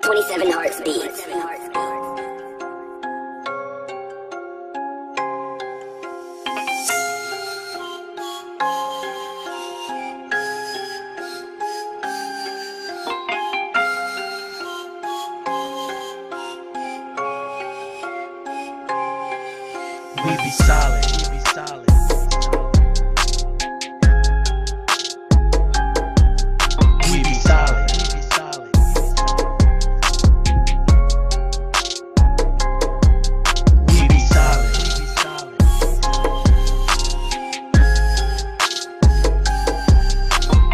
27 Hearts Beats. We be solid, we be solid. We be solid, we be solid. We be solid, we be solid.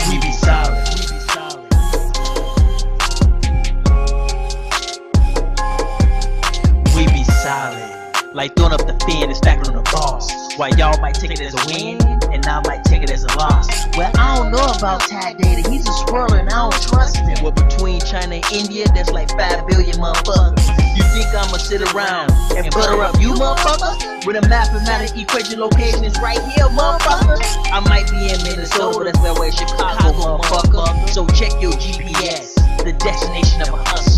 We be solid, we be solid. We be solid. Like throwing up the fin and stacking on the boss. While y'all might take it as a win, and I might take it as a loss. Well, I don't know about Ty Data, he's a swirler and I don't trust him. Well, between China and India, there's like 5 billion motherfuckers. You think I'ma sit around and butter up you motherfuckers? With a mathematical equation location is right here, motherfucker. I might be in Minnesota, that's where Chicago, motherfucker. So check your GPS, the destination of a hustler.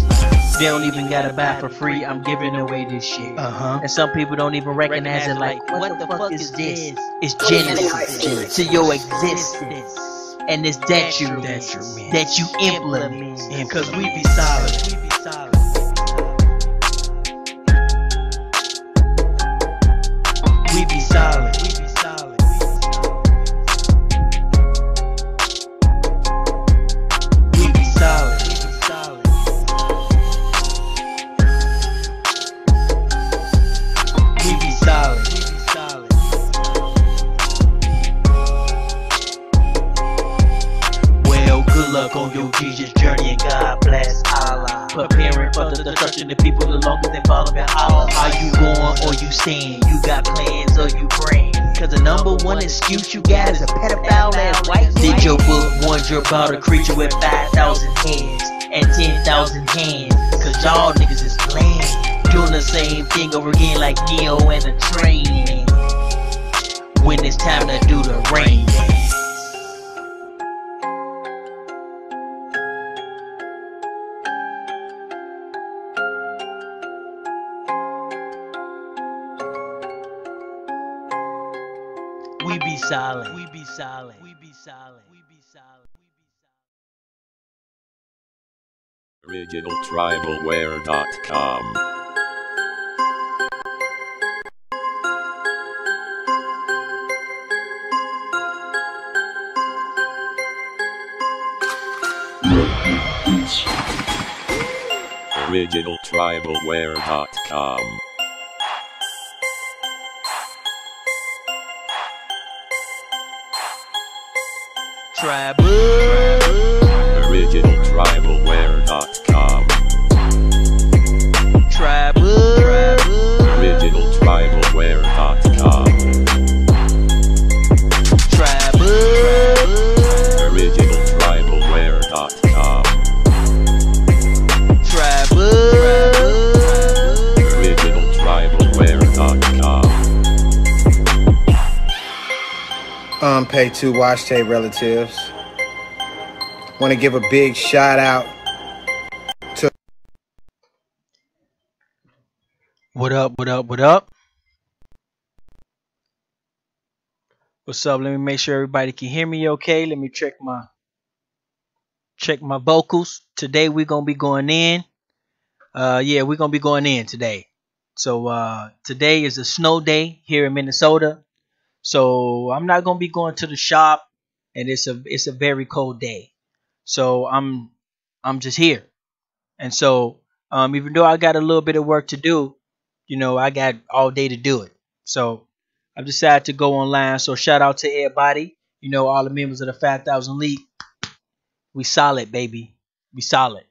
They don't even gotta buy for free, I'm giving away this shit. And some people don't even recognize it like, what the fuck is this? It's genesis to your existence. And it's that you implement. Cause we be solid. We be solid. We be solid. We be solid. We be solid. We be solid. We be solid. Well, good luck on your Jesus journey and God bless Allah. Preparing for the destruction of people the longest they following Allah. Are you going or you staying? You got plans or you praying? Cause the number one excuse you got is a pedophile ass white. Did your book warn you about a creature with 5,000 heads and 10,000 hands? Cause y'all niggas is playing. Doing the same thing over again like Neo and the train. When it's time to do the rain dance. We be solid. We be solid. We be solid. We be solid. OriginalTribalWare.com. OriginalTribalWare.com. Tribal. OriginalTribalWare.com. Tribal. OriginalTribalWare.com. Tribal. OriginalTribalWare.com. Tribal. OriginalTribalWare.com. Pay 2 wash tape relatives. Want to give a big shout out to What up, what up, what up? What's up? Let me make sure everybody can hear me okay. Let me check my vocals. Today we're gonna be going in. We're gonna be going in today. So today is a snow day here in Minnesota. So I'm not gonna be going to the shop, and it's a very cold day. So I'm just here. And so even though I got a little bit of work to do, I got all day to do it. So I've decided to go online. So shout out to everybody, all the members of the 5,000 Elite. We solid, baby. We solid.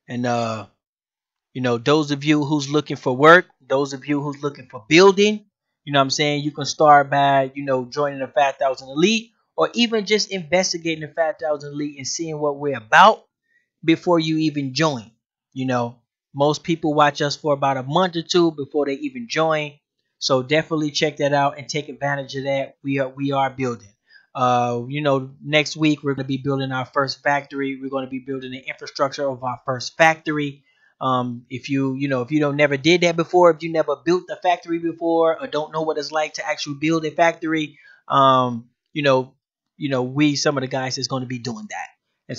And those of you who's looking for work, those of you who's looking for building, you can start by, joining the 5,000 Elite, or even just investigating the 5,000 Elite and seeing what we're about before you even join. Most people watch us for about a month or two before they even join. So definitely check that out and take advantage of that. We are building. Next week we're going to be building our first factory. We're going to be building the infrastructure of our first factory. If you don't never did that before, if you never built a factory before, or don't know what it's like to actually build a factory, um, you know, we some of the guys is going to be doing that, and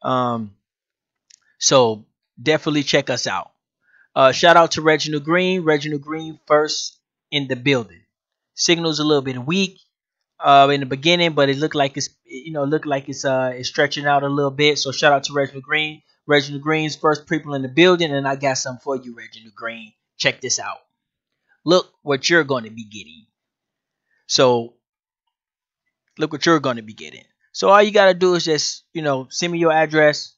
um, so definitely check us out. Shout out to Reginald Green. Reginald Green first in the building. Signal's a little bit weak in the beginning, but it looked like it's stretching out a little bit. So shout out to Reginald Green. Reginald Green's first people in the building, and I got something for you, Reginald Green. Check this out. Look what you're going to be getting. So look what you're going to be getting. So all you got to do is just send me your address.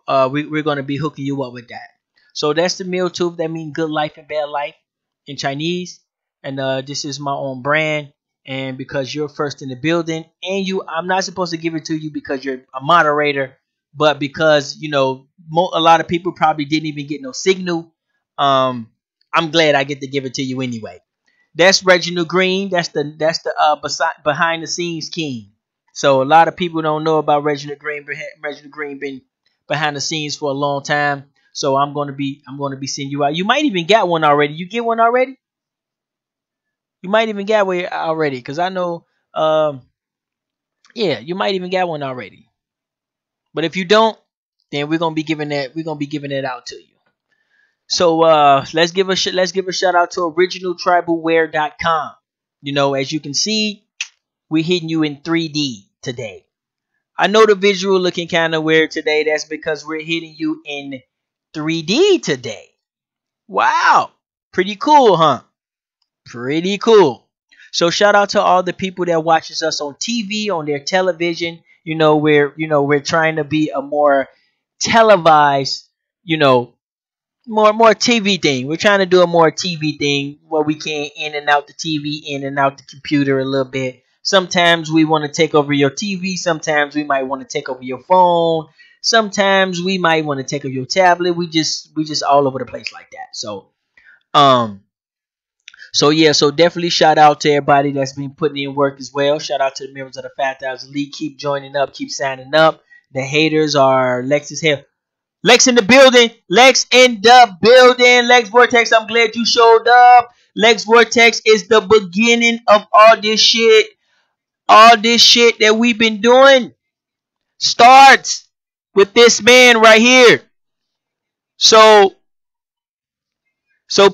We're going to be hooking you up with that. So that's the meal tube. That means good life and bad life in Chinese. And this is my own brand. And because you're first in the building, and I'm not supposed to give it to you because you're a moderator, but because a lot of people probably didn't even get no signal. I'm glad I get to give it to you anyway. That's Reginald Green. That's the behind the scenes king. So a lot of people don't know about Reginald Green. Reginald Green been behind the scenes for a long time. So I'm gonna be sending you out. You might even get one already. You get one already? You might even get one already, because I know yeah, you might even get one already. But if you don't, then we're gonna be giving it out to you. So let's give a shout out to originaltribalwear.com. As you can see, we're hitting you in 3D today. I know the visual looking kind of weird today. That's because we're hitting you in 3D today. Wow. Pretty cool, huh? Pretty cool. So shout out to all the people that watches us on TV, on their television. We're trying to be a more televised, more TV thing. We're trying to do a more TV thing where we can in and out the TV, in and out the computer a little bit. Sometimes we want to take over your TV. Sometimes we might want to take over your phone. Sometimes we might want to take over your tablet. We just all over the place like that. So definitely shout out to everybody that's been putting in work as well. Shout out to the members of the 5,000 League. Keep joining up. Keep signing up. The haters are Lex's here. Lex in the building. Lex in the building. Lex Vortex, I'm glad you showed up. Lex Vortex is the beginning of all this shit. All this shit that we've been doing starts with this man right here. So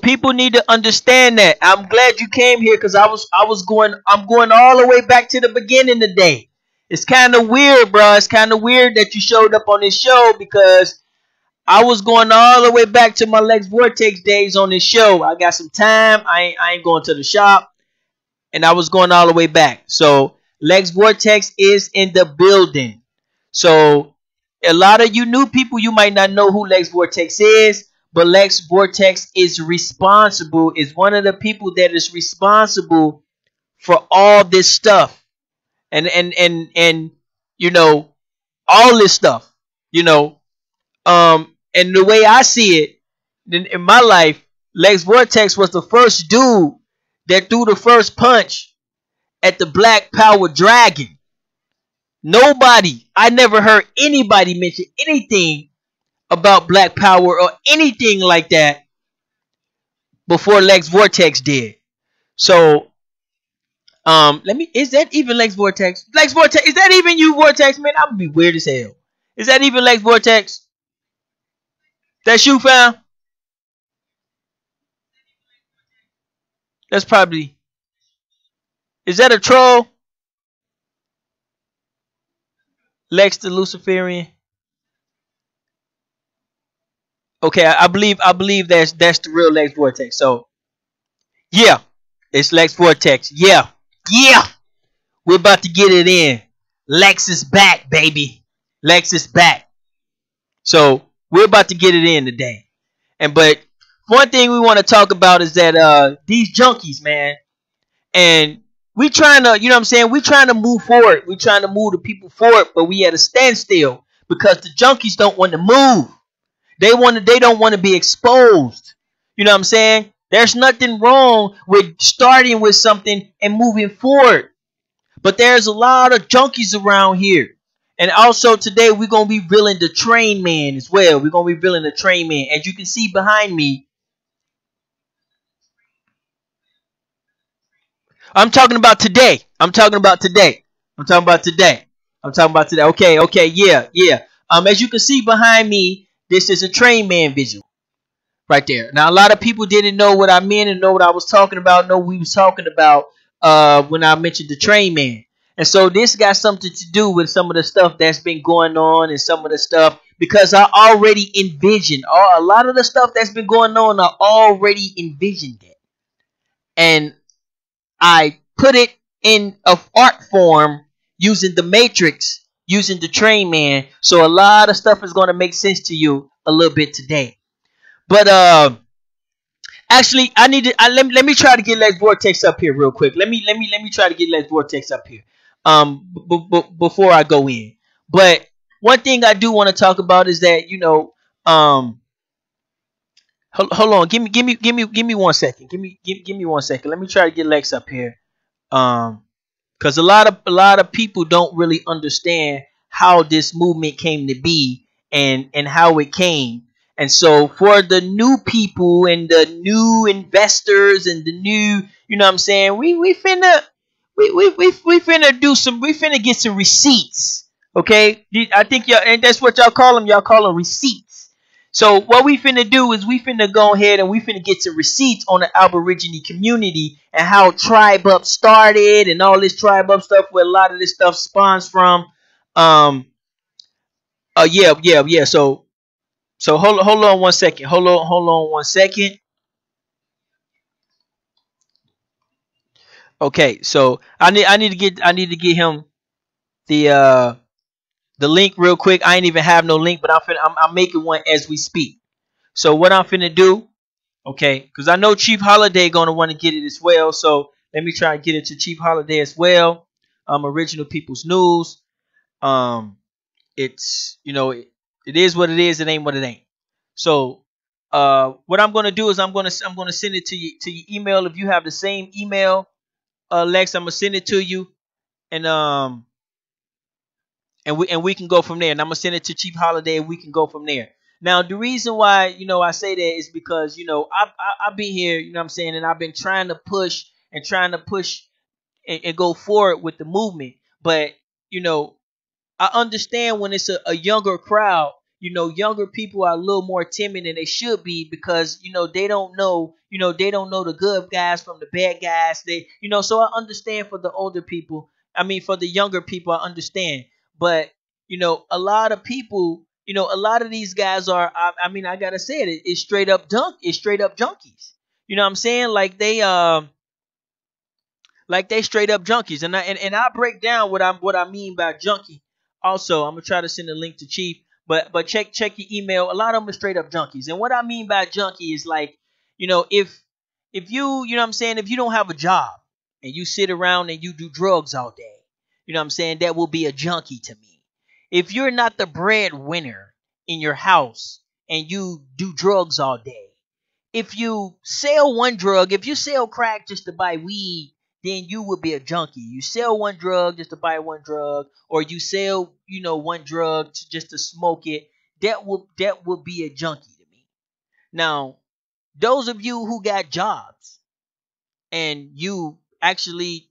people need to understand that. I'm glad you came here, because I'm going all the way back to the beginning today. It's kind of weird, bro. It's kind of weird that you showed up on this show, because I was going all the way back to my Lex Vortex days on this show. I got some time. I ain't going to the shop, and I was going all the way back. So Lex Vortex is in the building. So a lot of you new people, you might not know who Lex Vortex is, but Lex Vortex is one of the people that is responsible for all this stuff. And all this stuff. And the way I see it, in my life, Lex Vortex was the first dude that threw the first punch at the Black Power Dragon. I never heard anybody mention anything about Black Power or anything like that before Lex Vortex did. So, is that even Lex Vortex? Lex Vortex, is that even you, Vortex? Man, I would be weird as hell. Is that even Lex Vortex? That's you, fam? That's probably... Is that a troll? Lex the Luciferian? Okay, I believe that's the real Lex Vortex. So, yeah, it's Lex Vortex. Yeah. We're about to get it in. Lex is back, baby. Lex is back. So we're about to get it in today. But one thing we want to talk about is that these junkies, man, and we trying to, we trying to move forward. We trying to move the people forward, but we at a standstill because the junkies don't want to move. They don't want to be exposed. You know what I'm saying? There's nothing wrong with starting with something and moving forward. But there's a lot of junkies around here. And also today we're gonna be reeling the train man as well. We're gonna be reeling the train man. As you can see behind me, I'm talking about today. I'm talking about today. I'm talking about today. I'm talking about today. Okay, okay, yeah, yeah. As you can see behind me, this is a train man visual right there. Now a lot of people didn't know what I meant and know what I was talking about. Know we was talking about when I mentioned the train man. And so this got something to do with some of the stuff that's been going on and some of the stuff because I already envisioned a lot of the stuff that's been going on. I already envisioned it, and I put it in a art form using the matrix, using the train man. So a lot of stuff is going to make sense to you a little bit today. But actually, I need to let me try to get Lex Vortex up here real quick. Let me try to get Lex Vortex up here. Before I go in. But one thing I do want to talk about is that hold on, give me 1 second. Give me 1 second. Let me try to get Lex up here. Because a lot of people don't really understand how this movement came to be and how it came. And so for the new people and the new investors and the new, you know what I'm saying, we finna do some, we finna get some receipts. Okay? I think y'all, and that's what y'all call them receipts. So what we finna do is we finna go ahead and we finna get some receipts on the Aborigine community and how Tribe Up started and all this Tribe Up stuff where a lot of this stuff spawns from. Um yeah. So hold on 1 second. Hold on 1 second. Okay, so I need to get him the the link real quick. I ain't even have no link, but I'm making one as we speak. So what I'm finna do, okay, because I know Chief Holiday gonna want to get it as well. So let me try and get it to Chief Holiday as well. Original People's News. It's it is what it is. It ain't what it ain't. So what I'm gonna do is I'm gonna send it to your email. If you have the same email, Lex, I'm gonna send it to you, and we can go from there. And I'm gonna send it to Chief Holiday, and we can go from there. Now, the reason why I say that is because I've been here, you know what I'm saying, and I've been trying to push and go forward with the movement. But you know, I understand when it's a younger crowd. Younger people are a little more timid than they should be because they don't know. They don't know the good guys from the bad guys. So I understand for the older people. I mean, for the younger people, I understand. But a lot of people. A lot of these guys are. I mean, I gotta say it. It's straight up dunk. It's straight up junkies. You know what I'm saying? Like they straight up junkies, and I break down what I mean by junkie. Also, I'm gonna try to send a link to Chief, but check your email. A lot of them are straight up junkies, and what I mean by junkie is like, if you know what I'm saying, if you don't have a job and you sit around and you do drugs all day, you know what I'm saying, that will be a junkie to me. If you're not the breadwinner in your house and you do drugs all day, if you sell one drug, if you sell crack just to buy weed, then you would be a junkie. You sell one drug just to buy one drug, or you sell, one drug just to smoke it. That would be a junkie to me. Now, those of you who got jobs and you actually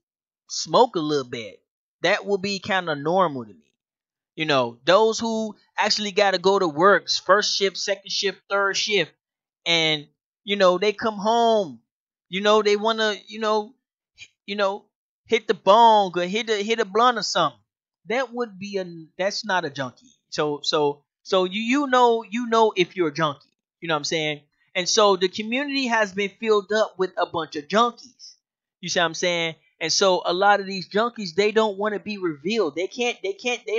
smoke a little bit, that will be kind of normal to me. Those who actually got to go to work, first shift, second shift, third shift, and they come home, they want to you know hit the bong or hit a blunt or something. That's not a junkie. So you know if you're a junkie. You know what I'm saying? And so the community has been filled up with a bunch of junkies. You see what I'm saying? And so a lot of these junkies, they don't want to be revealed. They're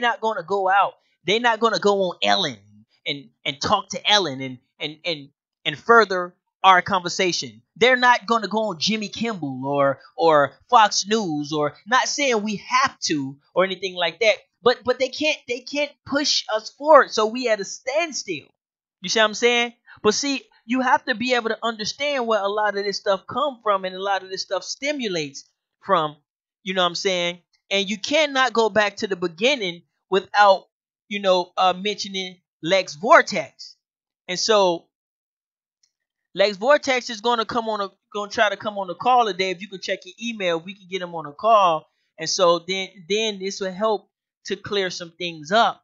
not going to go out. They're not going to go on Ellen and talk to Ellen and further our conversation. They're not going to go on Jimmy Kimmel or Fox News, or not saying we have to or anything like that, but they can't push us forward, so we at a standstill. You see what I'm saying? But see, you have to be able to understand where a lot of this stuff come from, and a lot of this stuff stimulates from. You know what I'm saying? And you cannot go back to the beginning without, mentioning Lex Vortex. And so Lex Vortex is gonna try to come on the call today. If you can check your email, we can get him on a call. And so then this will help to clear some things up.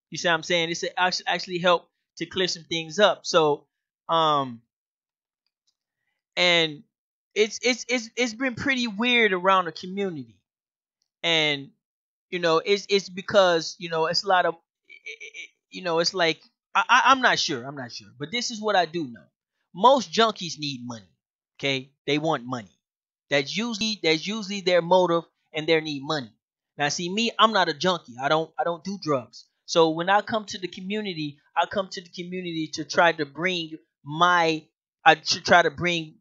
You see what I'm saying? This will actually help to clear some things up. So and it's been pretty weird around the community. And it's because it's a lot of it's like I'm not sure, but this is what I do know. Most junkies need money. Okay, they want money. That's usually their motive, and they need money. Now, see me, I'm not a junkie. I don't do drugs. So when I come to the community, I come to the community to try to bring my I to try to bring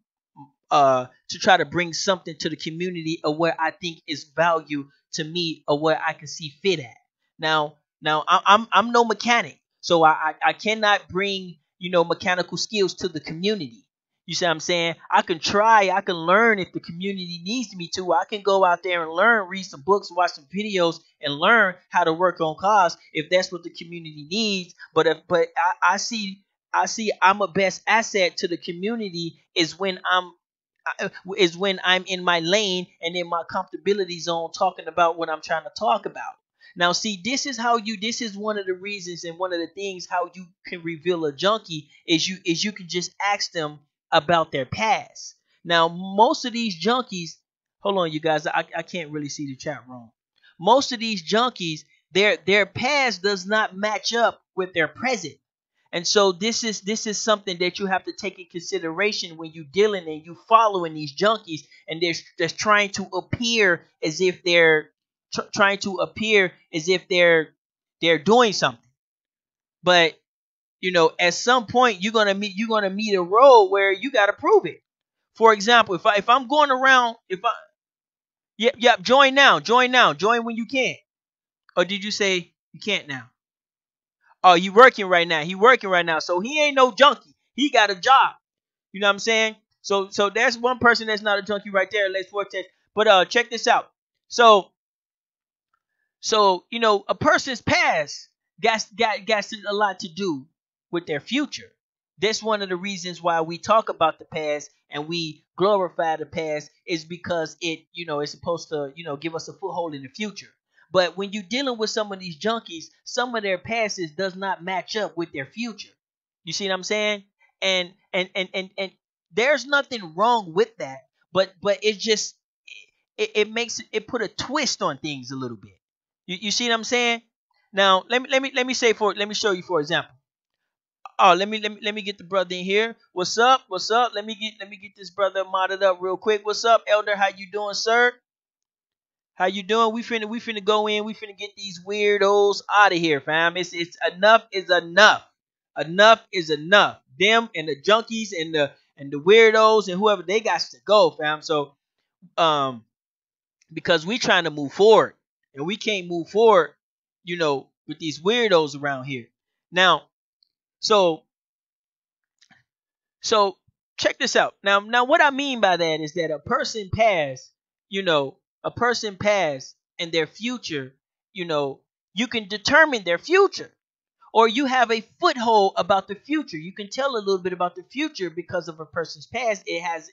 something to the community of where I think is value to me, or where I can see fit at. Now I'm no mechanic, so I cannot bring mechanical skills to the community. You see what I'm saying? I can try, I can learn if the community needs me to. I can go out there and learn, read some books, watch some videos, and learn how to work on cars if that's what the community needs. But I see I'm a best asset to the community is when I'm in my lane and in my comfortability zone talking about what I'm trying to talk about. Now, see, this is one of the reasons and one of the things how you can reveal a junkie is you can just ask them about their past. Now, most of these junkies, hold on, you guys, I can't really see the chat room. Most of these junkies, their past does not match up with their present. And so this is something that you have to take in consideration when you dealing and you following these junkies, and they're trying to appear as if they're doing something. But at some point you're gonna meet a road where you got to prove it. For example, if I'm going around, if I yep, join when you can. Or did you say you can't now? Oh, he working right now. He working right now. So he ain't no junkie. He got a job. You know what I'm saying? So there's one person that's not a junkie right there. Let's Vortex. But check this out. So a person's past got a lot to do with their future. That's one of the reasons why we talk about the past and we glorify the past, is because it's supposed to give us a foothold in the future. But when you're dealing with some of these junkies, some of their past does not match up with their future. You see what I'm saying? And there's nothing wrong with that, but it just it makes it put a twist on things a little bit. You see what I'm saying? Now let me show you for example. Oh, let me get the brother in here. What's up? What's up? Let me get this brother modded up real quick. What's up, Elder? How you doing, sir? How you doing? We finna go in. We finna get these weirdos out of here, fam. It's enough is enough. Enough is enough. Them and the junkies and the weirdos and whoever, they got to go, fam. So because we trying to move forward, and we can't move forward, with these weirdos around here. Now, so so check this out. Now what I mean by that is that a person past and their future, you can determine their future, or you have a foothold about the future. You can tell a little bit about the future because of a person's past. It has,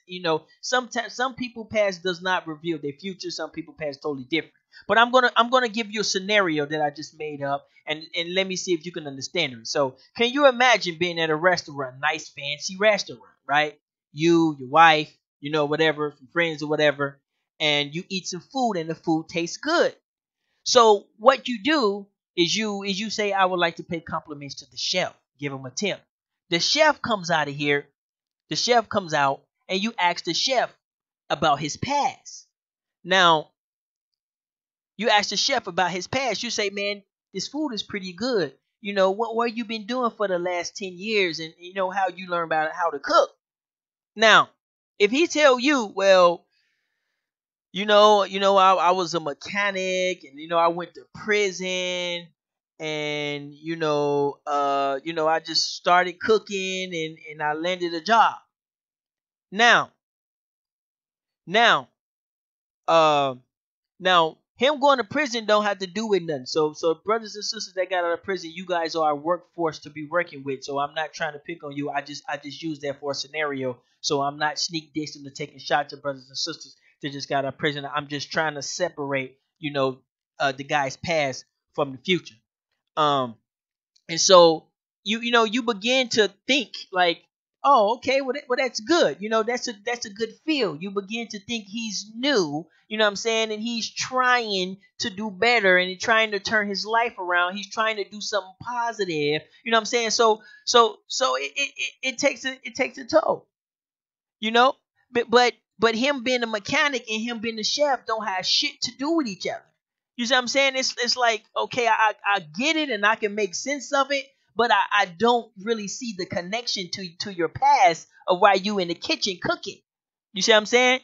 sometimes some people past does not reveal their future. Some people past totally different. But I'm gonna give you a scenario that I just made up, and let me see if you can understand it. So, can you imagine being at a restaurant, nice fancy restaurant, right? You, your wife, whatever, some friends or whatever, and you eat some food, and the food tastes good. So what you do is you say, I would like to pay compliments to the chef. Give him a tip. The chef comes out of here. The chef comes out, and you ask the chef about his past. Now, you ask the chef about his past. You say, man, this food is pretty good. What you been doing for the last 10 years, and how you learn about how to cook. Now, if he tell you, well, I was a mechanic, and I went to prison, and I just started cooking, and I landed a job. Now, now, uh, now him going to prison don't have to do with nothing. So brothers and sisters that got out of prison, you guys are our workforce to be working with. So I'm not trying to pick on you. I just use that for a scenario. So I'm not sneak dissing or taking shots at brothers and sisters that just got out of prison. I'm just trying to separate, the guy's past from the future. Um, and so you begin to think like, oh, okay, well that's good. That's a good feel. You begin to think he's new. You know what I'm saying? And he's trying to do better and he's trying to turn his life around. He's trying to do something positive. You know what I'm saying? So it takes a toll. You know, but him being a mechanic and him being a chef don't have shit to do with each other. You see what I'm saying? It's like, okay, I get it and I can make sense of it, but I don't really see the connection to your past of why you in the kitchen cooking. You see what I'm saying?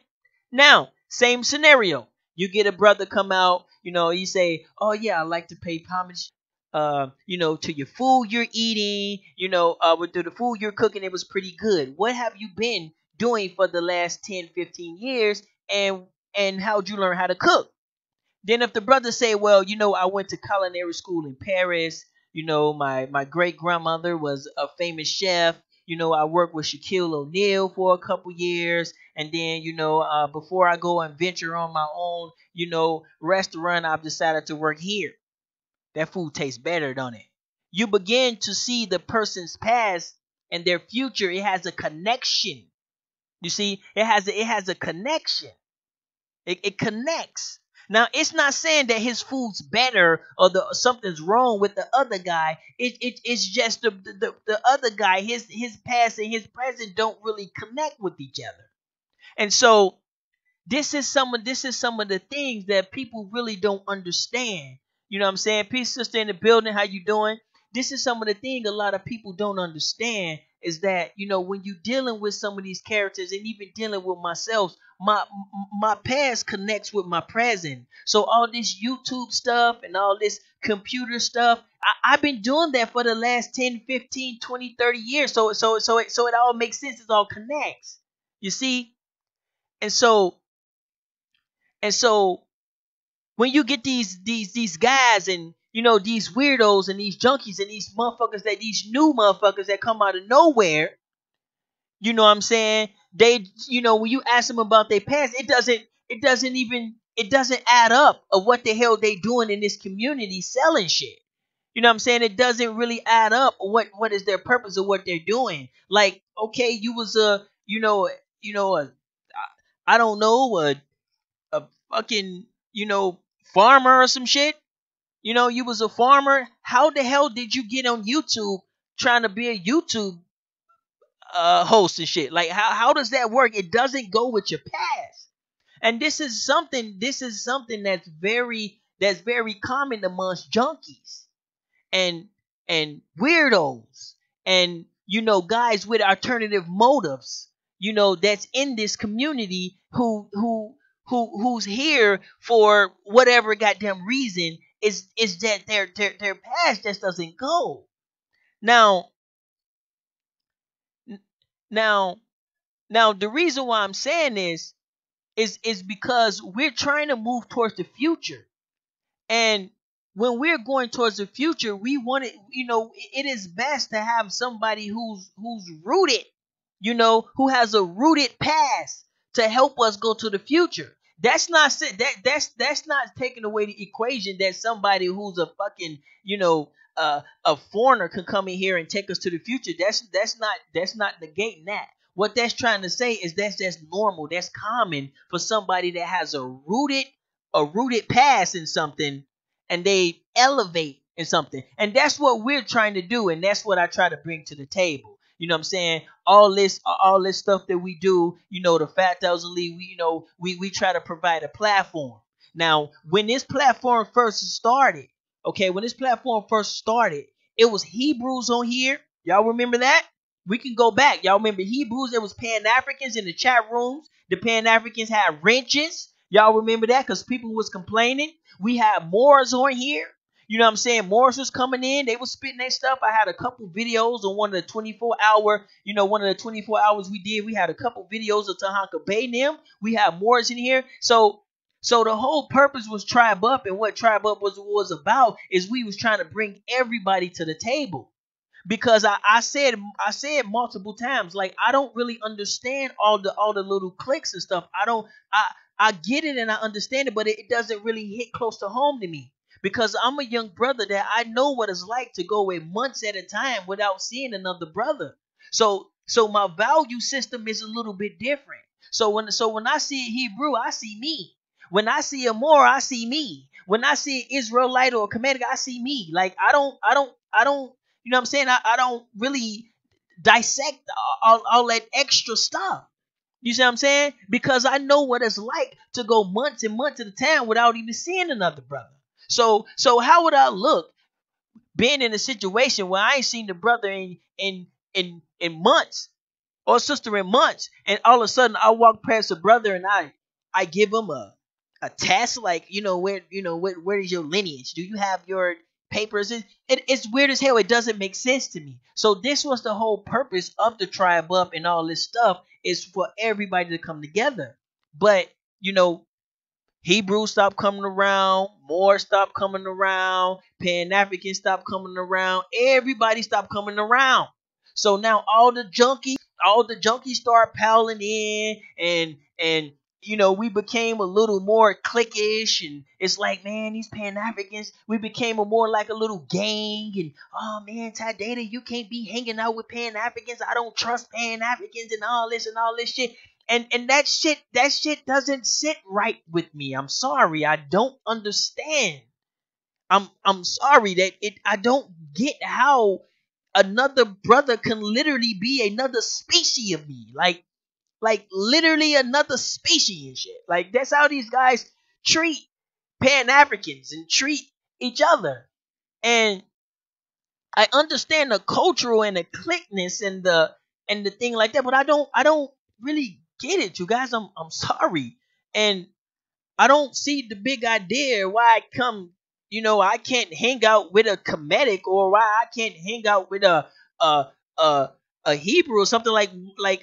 Now, same scenario. You get a brother come out, you say, oh yeah, I like to pay homage to your food you're eating, with the food you're cooking, it was pretty good. What have you been doing for the last 10, 15 years, and how'd you learn how to cook? Then if the brother say, well, I went to culinary school in Paris, my great grandmother was a famous chef, I worked with Shaquille O'Neal for a couple years, and then before I go and venture on my own restaurant, I've decided to work here. That food tastes better, don't it? You begin to see the person's past and their future. It has a connection. You see, it has a connection. It connects. Now, it's not saying that his food's better or something's wrong with the other guy. It's just the other guy, his past and his present don't really connect with each other. And so this is some of the things that people really don't understand. You know what I'm saying? Peace, sister in the building. How you doing? This is some of the thing a lot of people don't understand is that when you dealing with some of these characters and even dealing with myself, my past connects with my present. So all this YouTube stuff and all this computer stuff, I've been doing that for the last 10, 15, 20, 30 years. So it all makes sense. It all connects. You see? And so when you get these guys and these weirdos and these junkies and these motherfuckers these new motherfuckers that come out of nowhere, you know what I'm saying? They when you ask them about their past, it doesn't add up of what the hell they doing in this community selling shit. You know what I'm saying? It doesn't really add up what is their purpose of what they're doing. Like, okay, you was I don't know, a fucking, farmer or some shit. You was a farmer. How the hell did you get on YouTube trying to be a YouTube host and shit? Like, how does that work? It doesn't go with your past. And this is something that's very common amongst junkies and weirdos and guys with alternative motives, that's in this community who's here for whatever goddamn reason is that their past just doesn't go. Now now now the reason why I'm saying this is because we're trying to move towards the future. And when we're going towards the future, we want it, it is best to have somebody who's rooted, who has a rooted past to help us go to the future. That's not taking away the equation that somebody who's a fucking, a foreigner can come in here and take us to the future. That's not negating that. What that's trying to say is that's normal. That's common for somebody that has a rooted past in something and they elevate in something. And that's what we're trying to do. And that's what I try to bring to the table. You know what I'm saying? All this stuff that we do, the Fat Thousand League, we try to provide a platform. Now, when this platform first started, it was Hebrews on here. Y'all remember that? We can go back. Y'all remember Hebrews? There was Pan-Africans in the chat rooms. The Pan-Africans had wrenches. Y'all remember that? Because people was complaining. We had Moors on here. You know what I'm saying? Moors was coming in. They was spitting their stuff. I had a couple videos on one of the 24 hours we did. We had a couple videos of Tahanka Bay them. We had Moors in here. So So the whole purpose was Tribe Up, and what Tribe Up was about is we was trying to bring everybody to the table. Because I said multiple times, like, I don't really understand all the little clicks and stuff. I get it and I understand it, but it doesn't really hit close to home to me. Because I'm a young brother that I know what it's like to go away months at a time without seeing another brother. So my value system is a little bit different. So when I see a Hebrew, I see me. When I see a Moor, I see me. When I see an Israelite or a Kemetic, I see me. Like, I don't, you know what I'm saying? I don't really dissect all that extra stuff. You see what I'm saying? Because I know what it's like to go months and months at a time without even seeing another brother. So how would I look being in a situation where I ain't seen the brother in months, or sister in months, and all of a sudden I walk past a brother and I give him a test, like, where is your lineage? Do you have your papers? It's weird as hell. It doesn't make sense to me. So this was the whole purpose of the Tribe Up and all this stuff, is for everybody to come together. But Hebrews stopped coming around, Moors stopped coming around, Pan Africans stopped coming around, everybody stopped coming around. So now all the junkies start piling in, and we became a little more cliquish, and it's like, man, these Pan Africans, we became a more like a little gang, and oh man, Ty Data, you can't be hanging out with Pan Africans. I don't trust Pan Africans and all this shit. And that shit doesn't sit right with me. I'm sorry. I don't understand. I'm sorry that I don't get how another brother can literally be another species of me. Like literally another species and shit. Like, that's how these guys treat Pan Africans and treat each other. And I understand the cultural and the clickness and the thing like that, but I don't really get it, you guys. I'm sorry. And I don't see the big idea why I can't hang out with a Kemetic, or why I can't hang out with a a, a Hebrew or something like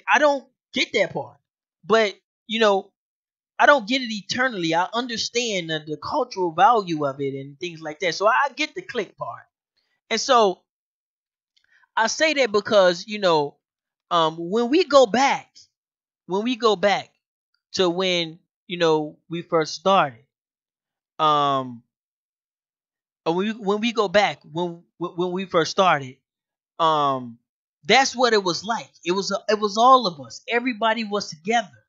I don't get that part. But I don't get it eternally. I understand the cultural value of it and things like that. So I get the click part. And so I say that because when we go back to when we first started, um when we go back when we first started, um that's what it was like. It was all of us. Everybody was together.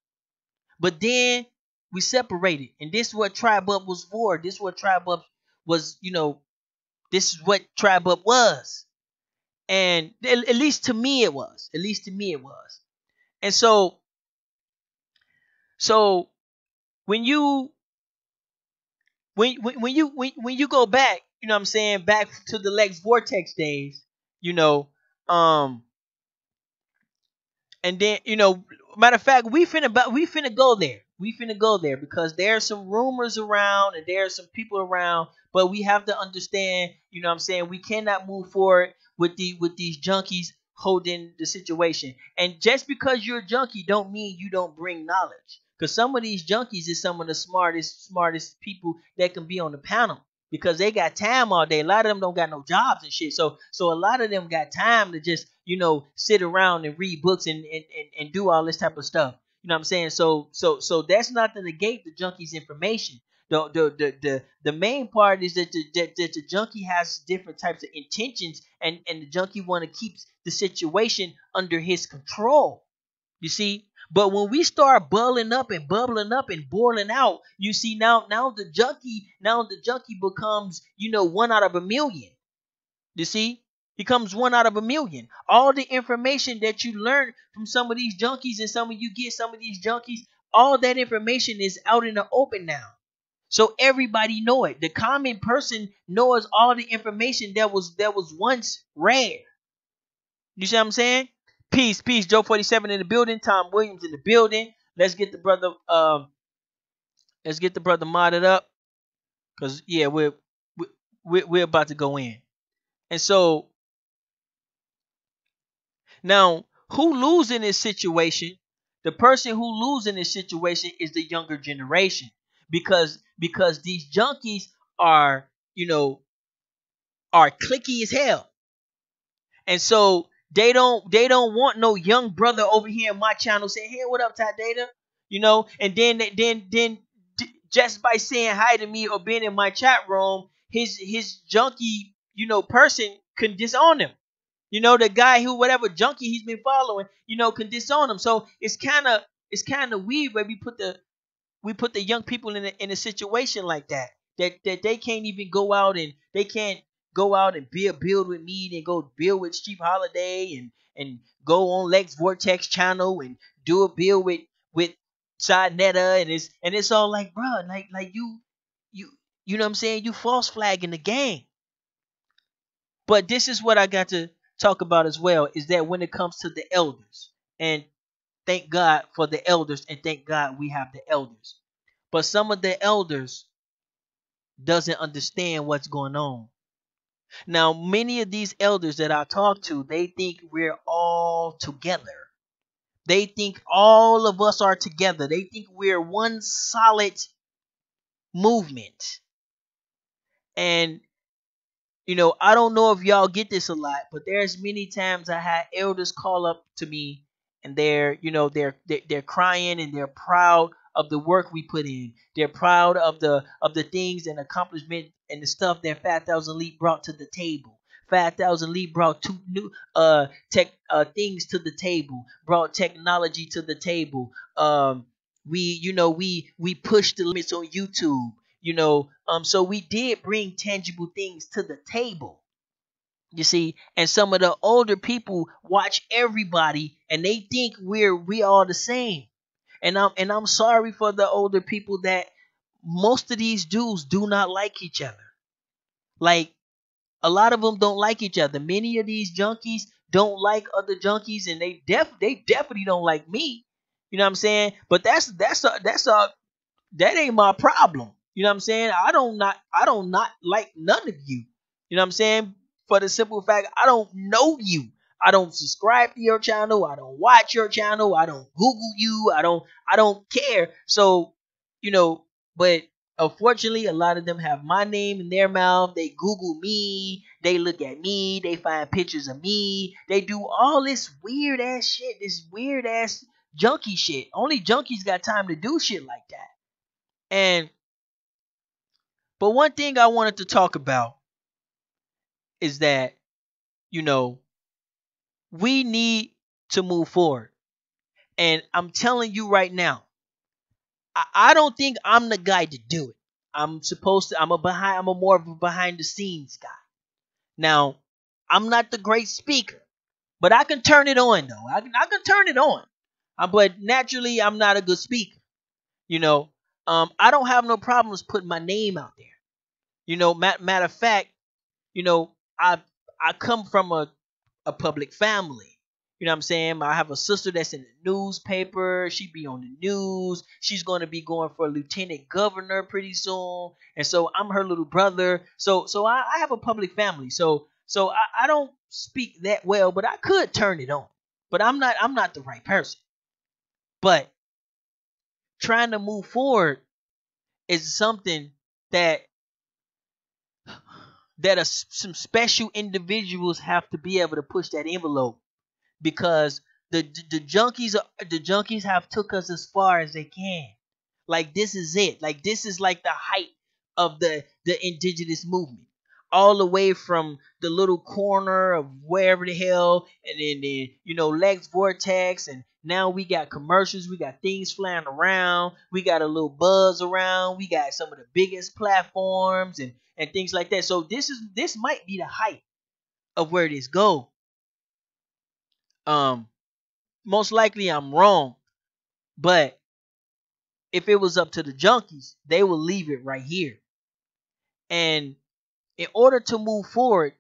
But then we separated, and this is what Tribe Up was for. This is what Tribe Up was. This is what Tribe Up was. And at least to me it was. At least to me it was. And so when you when you go back, you know what I'm saying, back to the Lex Vortex days, you know, um, and then matter of fact, we finna go there. We finna go there because there are some rumors around and there are some people around, but we have to understand, you know what I'm saying, we cannot move forward with these junkies holding the situation. And just because you're a junkie don't mean you don't bring knowledge. Because some of these junkies is some of the smartest people that can be on the panel, because they got time all day. A lot of them don't got no jobs and shit. So a lot of them got time to just sit around and read books and do all this type of stuff. You know what I'm saying? So that's not to negate the junkie's information. The main part is that the junkie has different types of intentions, and the junkie want to keep the situation under his control. You see? But when we start bubbling up and boiling out, you see, now the junkie becomes, one out of a million. You see? He comes one out of a million. All the information that you learn from some of these junkies, and some of these junkies, all that information is out in the open now. So everybody know it. The common person knows all the information that was once rare. You see what I'm saying? Peace. Joe 47 in the building. Tom Williams in the building. Let's get the brother modded up, cause yeah, we're about to go in. And so now, who lose in this situation? The person who lose in this situation is the younger generation, because these junkies are, are clicky as hell. And so they don't want no young brother over here in my channel saying, "Hey, what up, Ty Data?" And then just by saying hi to me or being in my chat room, his junkie, person can disown him. The guy who whatever junkie he's been following, can disown him. So it's kind of weird where we put the young people in a situation like that they can't even go out, and they can't go out and build with me and go build with Steve Holiday and go on Lex Vortex channel and do a build with Side Netta, and it's all like, bro, like you you know what I'm saying, you false flagging the game. But this is what I got to talk about as well, is that when it comes to the elders, and thank God for the elders, and thank God we have the elders. But some of the elders doesn't understand what's going on. Now, many of these elders that I talk to, they think we're all together. They think all of us are together. They think we're one solid movement. And I don't know if y'all get this a lot, but there's many times I had elders call up to me, and they're crying, and they're proud of the work we put in. They're proud of the things and accomplishment and the stuff that 5,000 Elite brought to the table. 5,000 Elite brought two new tech things to the table, brought technology to the table. We pushed the limits on YouTube. So we did bring tangible things to the table. You see, and some of the older people watch everybody, and they think we all the same. And I'm sorry for the older people that most of these dudes do not like each other. Like, a lot of them don't like each other. Many of these junkies don't like other junkies, and they definitely don't like me. You know what I'm saying? But that ain't my problem. You know what I'm saying? I don't not like none of you. You know what I'm saying? For the simple fact, I don't know you. I don't subscribe to your channel. I don't watch your channel. I don't Google you. I don't care. So, you know, but unfortunately, a lot of them have my name in their mouth. They Google me. They look at me. They find pictures of me. They do all this weird ass shit. This weird ass junkie shit. Only junkies got time to do shit like that. And but one thing I wanted to talk about is that, you know, we need to move forward. And I'm telling you right now, I don't think I'm the guy to do it. I'm a more of a behind the scenes guy. Now, I'm not the great speaker, but I can turn it on though. I can turn it on. But naturally, I'm not a good speaker. You know, I don't have no problems putting my name out there. Matter of fact, you know, I come from a public family. You know what I'm saying? I have a sister that's in the newspaper. She be on the news. She's going to be going for a lieutenant governor pretty soon. And so I'm her little brother. So I have a public family. So I don't speak that well, but I could turn it on. But I'm not the right person. But trying to move forward is something that some special individuals have to be able to push that envelope, because the junkies have took us as far as they can. Like, this is it. Like, this is like the height of the indigenous movement, all the way from the little corner of wherever the hell, and then Lex Vortex, and now we got commercials, we got things flying around, we got a little buzz around, we got some of the biggest platforms and things like that. So this might be the height of where this go. um Most likely I'm wrong, but if it was up to the junkies, they will leave it right here. And in order to move forward,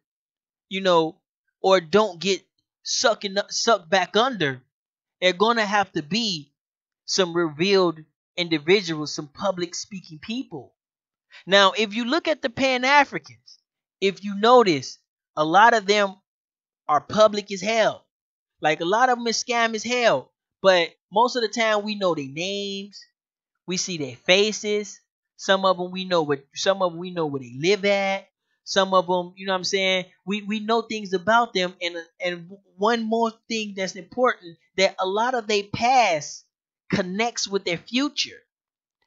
you know, or don't get sucked back under, they're gonna have to be some revealed individuals, some public speaking people. Now, if you look at the Pan Africans, if you notice, a lot of them are public as hell. Like, a lot of them is scam as hell. But most of the time we know their names, we see their faces, Some of them we know where they live at. Some of them, you know what I'm saying? We know things about them, and one more thing that's important, that a lot of their past connects with their future.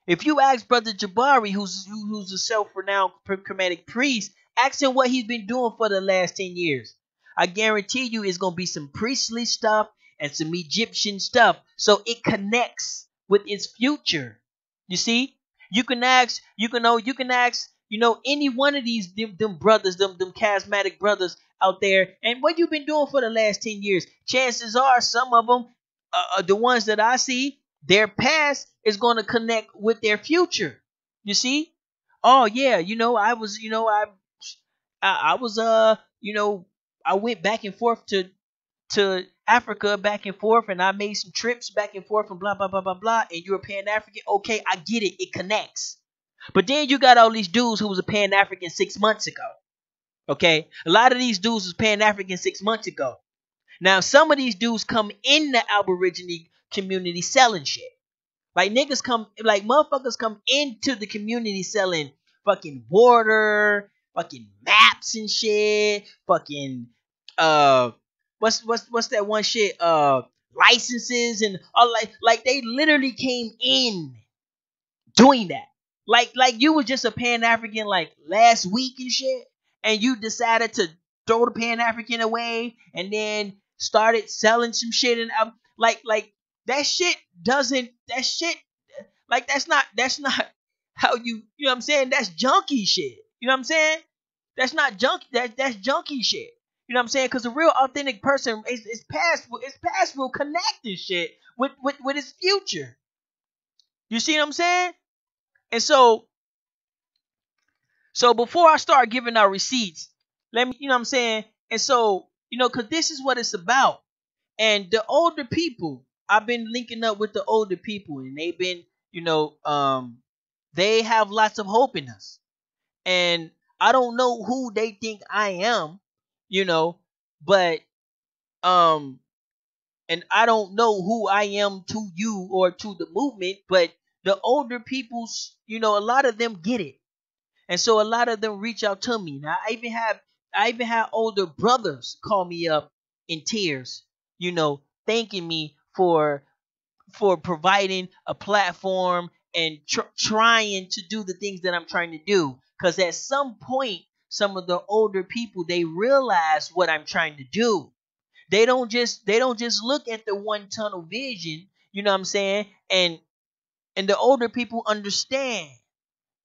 If you ask Brother Jabari, who's a self-renowned chromatic priest, ask him what he's been doing for the last 10 years. I guarantee you it's gonna be some priestly stuff and some Egyptian stuff. So it connects with its future. You see? You can ask any one of these them brothers, them charismatic brothers out there, and what you've been doing for the last 10 years. Chances are some of them, the ones that I see, their past is going to connect with their future. You see? Oh yeah, I was I went back and forth to Africa back and forth, and I made some trips back and forth and blah blah blah blah blah. And you're a Pan African, okay? I get it. It connects. But then you got all these dudes who was a Pan African 6 months ago. Okay, a lot of these dudes was Pan African 6 months ago. Now some of these dudes come in the Aborigine community selling shit. Like motherfuckers come into the community selling fucking water, fucking maps and shit, fucking what's that one shit, licenses and all, like they literally came in doing that. Like you was just a Pan African like last week and shit, and you decided to throw the Pan African away and then started selling some shit, and like that shit doesn't that shit like that's not how you know what I'm saying? That's junkie shit. You know what I'm saying? That's not junk. That's junkie shit. You know what I'm saying? Because a real authentic person is past will connect this shit with his future. You see what I'm saying? And so before I start giving out receipts, let me, you know what I'm saying? And so, because this is what it's about. And the older people, I've been linking up with the older people, and they've been, they have lots of hope in us. And I don't know who they think I am, but um, and I don't know who I am to you or to the movement, but the older people's, a lot of them get it. And so a lot of them reach out to me. Now I even had older brothers call me up in tears, thanking me for providing a platform and trying to do the things that I'm trying to do. Because at some point, some of the older people, they realize what I'm trying to do. They don't just look at the one tunnel vision, you know what I'm saying? And the older people understand.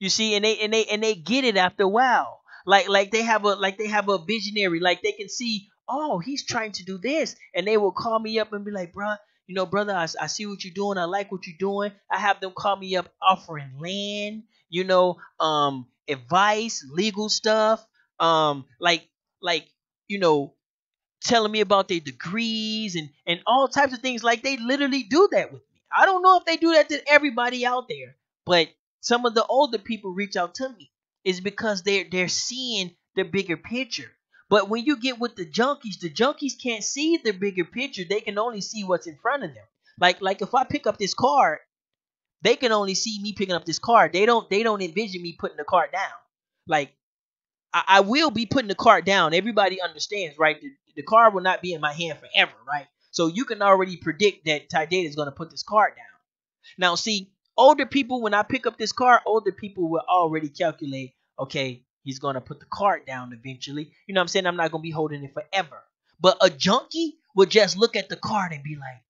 You see, and they get it after a while. Like they have a visionary. Like they can see, oh, he's trying to do this, and they will call me up and be like, bruh, brother, I see what you're doing. I like what you're doing. I have them call me up offering land, advice, legal stuff, like you know telling me about their degrees and all types of things. Like they literally do that with me. I don't know if they do that to everybody out there, but some of the older people reach out to me is because they're seeing the bigger picture. But when you get with the junkies can't see the bigger picture. They can only see what's in front of them. Like if I pick up this card, they can only see me picking up this card. They don't envision me putting the card down. Like I will be putting the card down. Everybody understands, right? The card will not be in my hand forever, right? So you can already predict that Ty Data is going to put this card down. Now, see, older people, when I pick up this card, older people will already calculate, okay, he's going to put the card down eventually. You know what I'm saying? I'm not going to be holding it forever. But a junkie would just look at the card and be like,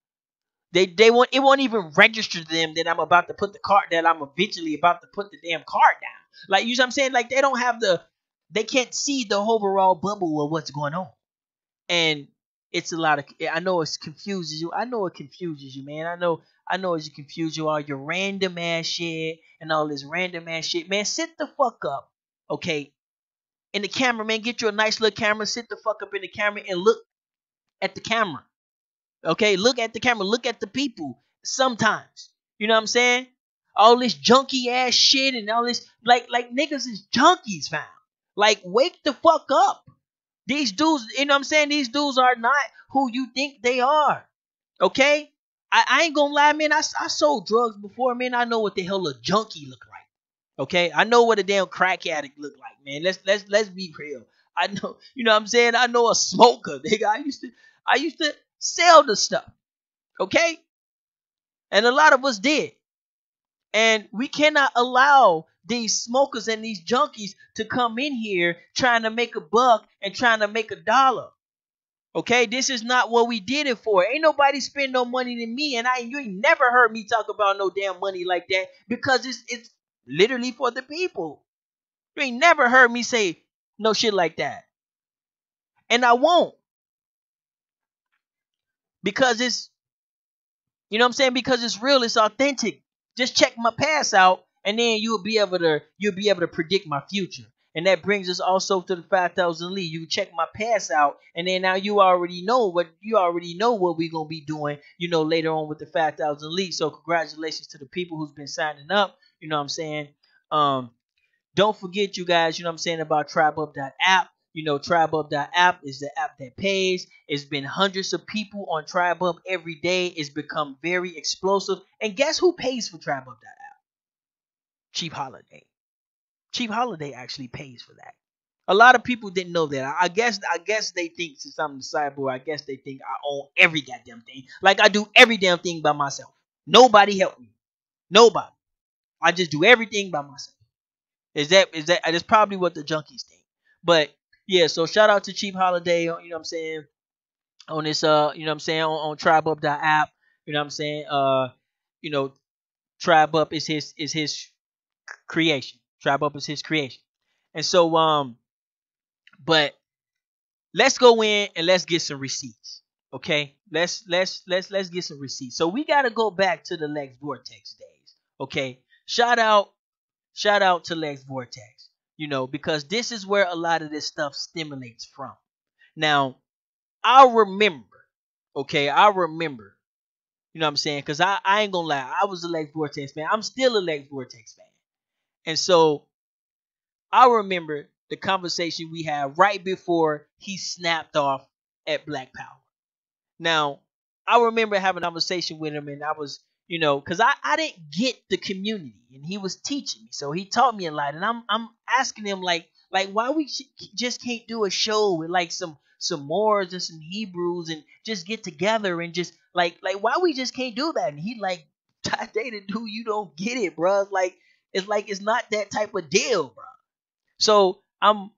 it won't even register to them that I'm about to put the card, that I'm eventually about to put the damn card down. Like, you know what I'm saying? Like, they can't see the overall bubble of what's going on. And it's a lot of, I know it confuses you. I know it confuses you, man. I know it confuses you, all your random ass shit and all this random ass shit. Man, sit the fuck up, okay? In the camera, man, get you a nice little camera. Sit the fuck up in the camera and look at the camera. Okay, look at the camera. Look at the people sometimes. You know what I'm saying? All this junky ass shit and all this, like niggas is junkies, fam. Like, wake the fuck up. These dudes, you know what I'm saying? These dudes are not who you think they are. Okay? I ain't gonna lie, man. I sold drugs before, man. I know what the hell a junkie look like. Okay, I know what a damn crack addict look like, man. Let's be real. I know, you know what I'm saying? I know a smoker, nigga. I used to sell the stuff. Okay? And a lot of us did. And we cannot allow these smokers and these junkies to come in here trying to make a buck and trying to make a dollar. Okay, this is not what we did it for. Ain't nobody spend no money than me, and you ain't never heard me talk about no damn money like that because it's literally for the people. You ain't never heard me say no shit like that, and I won't because it's you know what I'm saying because it's real, it's authentic. Just check my past out, and then you'll be able to predict my future. And that brings us also to the 5,000 lead. You can check my past out, and then now you already know what we're gonna be doing. Later on with the 5,000 lead. So congratulations to the people who's been signing up. You know what I'm saying. Don't forget, you guys. You know what I'm saying about TribeUp.app. TribeUp.app is the app that pays. It's been hundreds of people on TribeUp every day. It's become very explosive. And guess who pays for TribeUp.app? Cheap Holiday. Cheap Holiday actually pays for that. A lot of people didn't know that. I guess they think since I'm the cyborg, I guess they think I own every goddamn thing. Like I do every damn thing by myself. Nobody help me. Nobody. I just do everything by myself. Is that that's probably what the junkies think. But yeah, so shout out to Cheap Holiday, you know what I'm saying, on this you know what I'm saying, on TribeUp.app, you know what I'm saying? You know, TribeUp is his creation. TribeUp is his creation. And so but let's go in and let's get some receipts. Okay? Let's get some receipts. So we gotta go back to the Lex Vortex days. Okay? Shout out to Lex Vortex, because this is where a lot of this stuff stimulates from. Now, I remember, okay, you know what I'm saying? Because I ain't gonna lie, I was a Lex Vortex fan. I'm still a Lex Vortex fan. And so I remember the conversation we had right before he snapped off at Black Power. Now, I remember having a conversation with him, and I was, because I didn't get the community, and he was teaching me, so he taught me a lot, and I'm asking him like why we just can't do a show with like some Moors and some Hebrews and just get together and just like why we just can't do that, and he like, Dated dude, you don't get it, bro. It's not that type of deal, bro. So I'm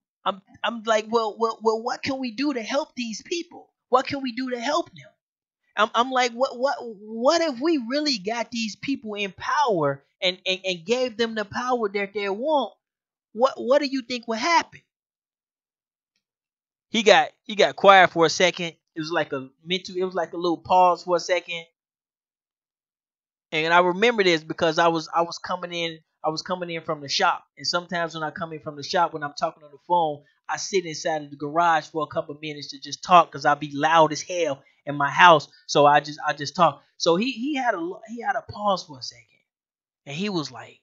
like, well, what can we do to help these people? What can we do to help them? I'm like, what if we really got these people in power and gave them the power that they want? What do you think would happen? He got quiet for a second. It was like a little pause for a second. And I remember this because I was coming in from the shop. And sometimes when I come in from the shop, when I'm talking on the phone, I sit inside of the garage for a couple of minutes to just talk because I'll be loud as hell in my house. So I just talk. So he had a pause for a second. And he was like,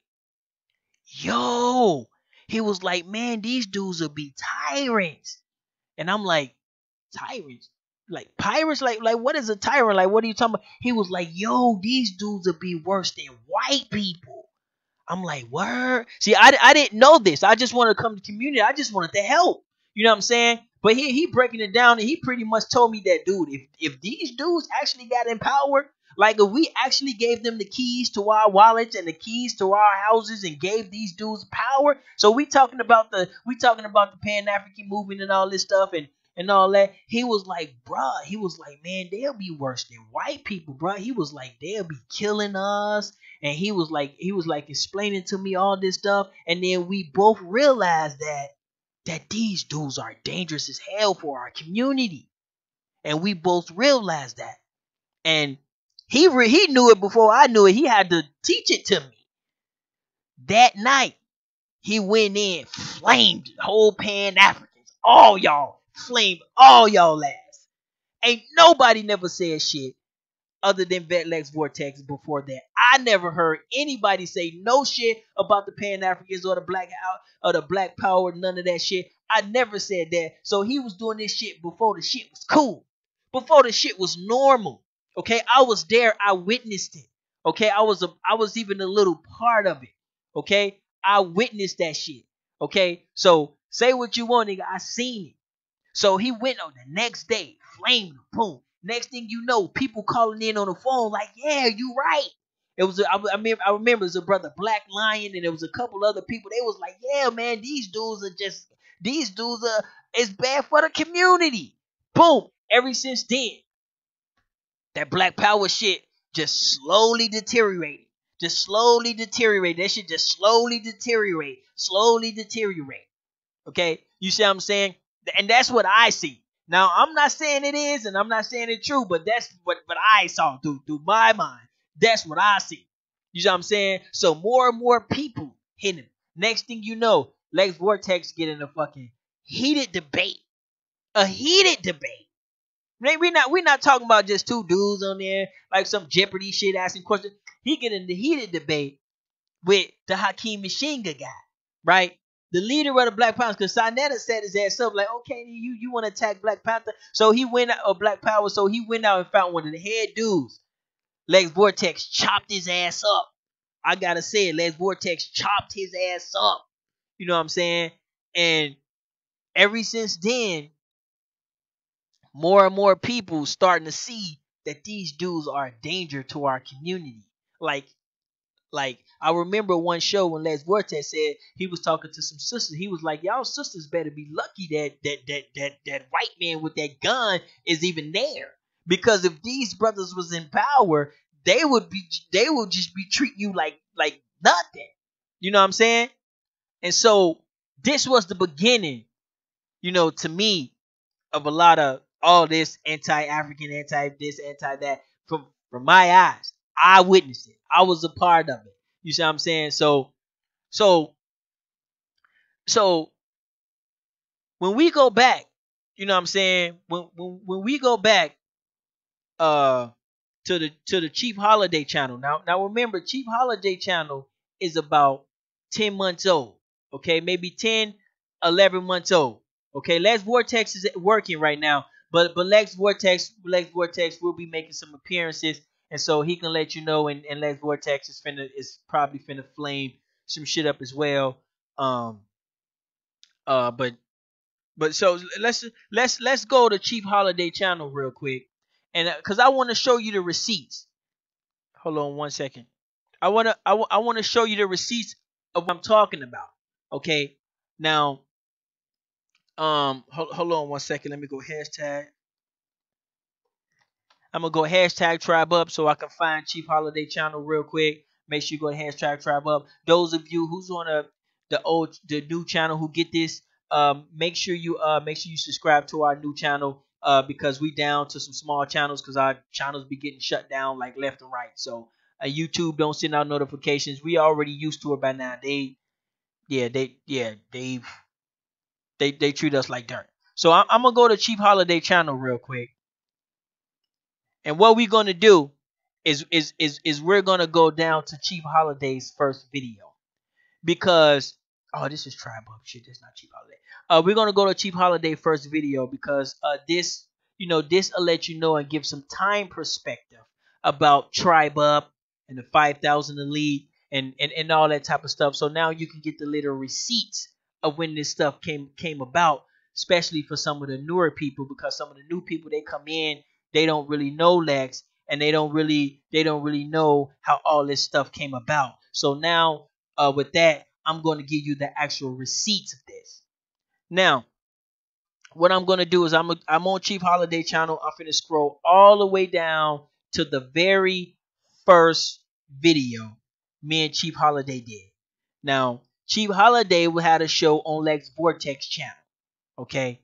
yo, he was like, man, these dudes will be tyrants. And I'm like, tyrants? Like pirates? Like what is a tyrant? Like what are you talking about? He was like, yo, these dudes will be worse than white people. I'm like, word? See, I didn't know this. I just wanted to come to community. I just wanted to help. You know what I'm saying? But he breaking it down, and he pretty much told me that, dude, if these dudes actually got empowered, like if we actually gave them the keys to our wallets and the keys to our houses and gave these dudes power. So we talking about the Pan African movement and all this stuff and all that. He was like, bruh, he was like, man, they'll be worse than white people, bruh. He was like, they'll be killing us. And he was like explaining to me all this stuff. And then we both realized that these dudes are dangerous as hell for our community. And we both realized that. And he knew it before I knew it. He had to teach it to me. That night, he went in, flamed the whole Pan Africans. All y'all. Flamed all y'all ass. Ain't nobody never said shit other than Vetlex Vortex before that. I never heard anybody say no shit about the Pan Africans or the Black Power, none of that shit. I never said that. So he was doing this shit before the shit was cool. Before the shit was normal. Okay, I was there, I witnessed it. Okay, I was even a little part of it. Okay? I witnessed that shit. Okay, so say what you want, nigga. I seen it. So he went on the next day, flamed the boom. Next thing you know, people calling in on the phone like, "Yeah, you right." It was I remember it was a brother Black Lion, and there was a couple other people. They was like, "Yeah, man, these dudes are it's bad for the community." Boom. Ever since then, that Black Power shit just slowly deteriorated. Just slowly deteriorate. That shit just slowly deteriorate. Slowly deteriorate. Okay? You see what I'm saying? And that's what I see. Now, I'm not saying it is, and I'm not saying it's true, but that's what I saw through my mind. That's what I see. You see what I'm saying? So more and more people hit him. Next thing you know, Lex Vortex get in a fucking heated debate. A heated debate. We're not talking about just two dudes on there like some Jeopardy shit asking questions. He get in the heated debate with the Hakeem Machine Gun guy, right? The leader of the Black Panthers, because Sinetta set his ass up like, okay, you want to attack Black Panther, so he went out of Black Power, so he went out and found one of the head dudes. Lex Vortex chopped his ass up. I gotta say it, Lex Vortex chopped his ass up. You know what I'm saying? And ever since then, more and more people starting to see that these dudes are a danger to our community. Like I remember one show when Les Vortex said he was talking to some sisters. He was like, "Y'all sisters better be lucky that white man with that gun is even there. Because if these brothers was in power, they would just be treating you like nothing." You know what I'm saying? And so this was the beginning, to me, of a lot of all this anti-African, anti-this, anti-that from my eyes. I witnessed it. I was a part of it. You see what I'm saying? So so when we go back, you know what I'm saying? When we go back uh to the Chief Holiday channel. Now remember, Chief Holiday channel is about 10 months old. Okay, maybe 10, 11 months old. Okay, Lex Vortex is working right now, but Lex Vortex will be making some appearances, and so he can let you know. And Lex Vortex is probably finna flame some shit up as well. Um. But so let's go to Chief Holiday channel real quick, and because I want to show you the receipts. Hold on one second. I want to show you the receipts of what I'm talking about. Okay. Now, hold on one second. Let me go hashtag. I'm gonna go hashtag tribe up so I can find Chief Holiday channel real quick. Make sure you go to hashtag tribe up. Those of you who's on the new channel who get this, make sure you subscribe to our new channel because we down to some small channels because our channels be getting shut down like left and right. So YouTube don't send out notifications. We already used to it by now. They treat us like dirt. So I'm gonna go to Chief Holiday channel real quick. And what we're gonna do is we're gonna go down to Chief Holiday's first video because this is Tribe Up shit. That's not Chief Holiday. We're gonna go to Chief Holiday first video because this will let you know and give some time perspective about Tribe Up and the 5,000 Elite and all that type of stuff. So now you can get the little receipts of when this stuff came about, especially for some of the newer people, because some of the new people they come in, they don't really know Lex, and they don't really know how all this stuff came about. So now with that, I'm going to give you the actual receipts of this. Now, what I'm going to do is I'm on Chief Holiday channel. I'm going to scroll all the way down to the very first video me and Chief Holiday did. Now, Chief Holiday had a show on Lex Vortex channel. Okay.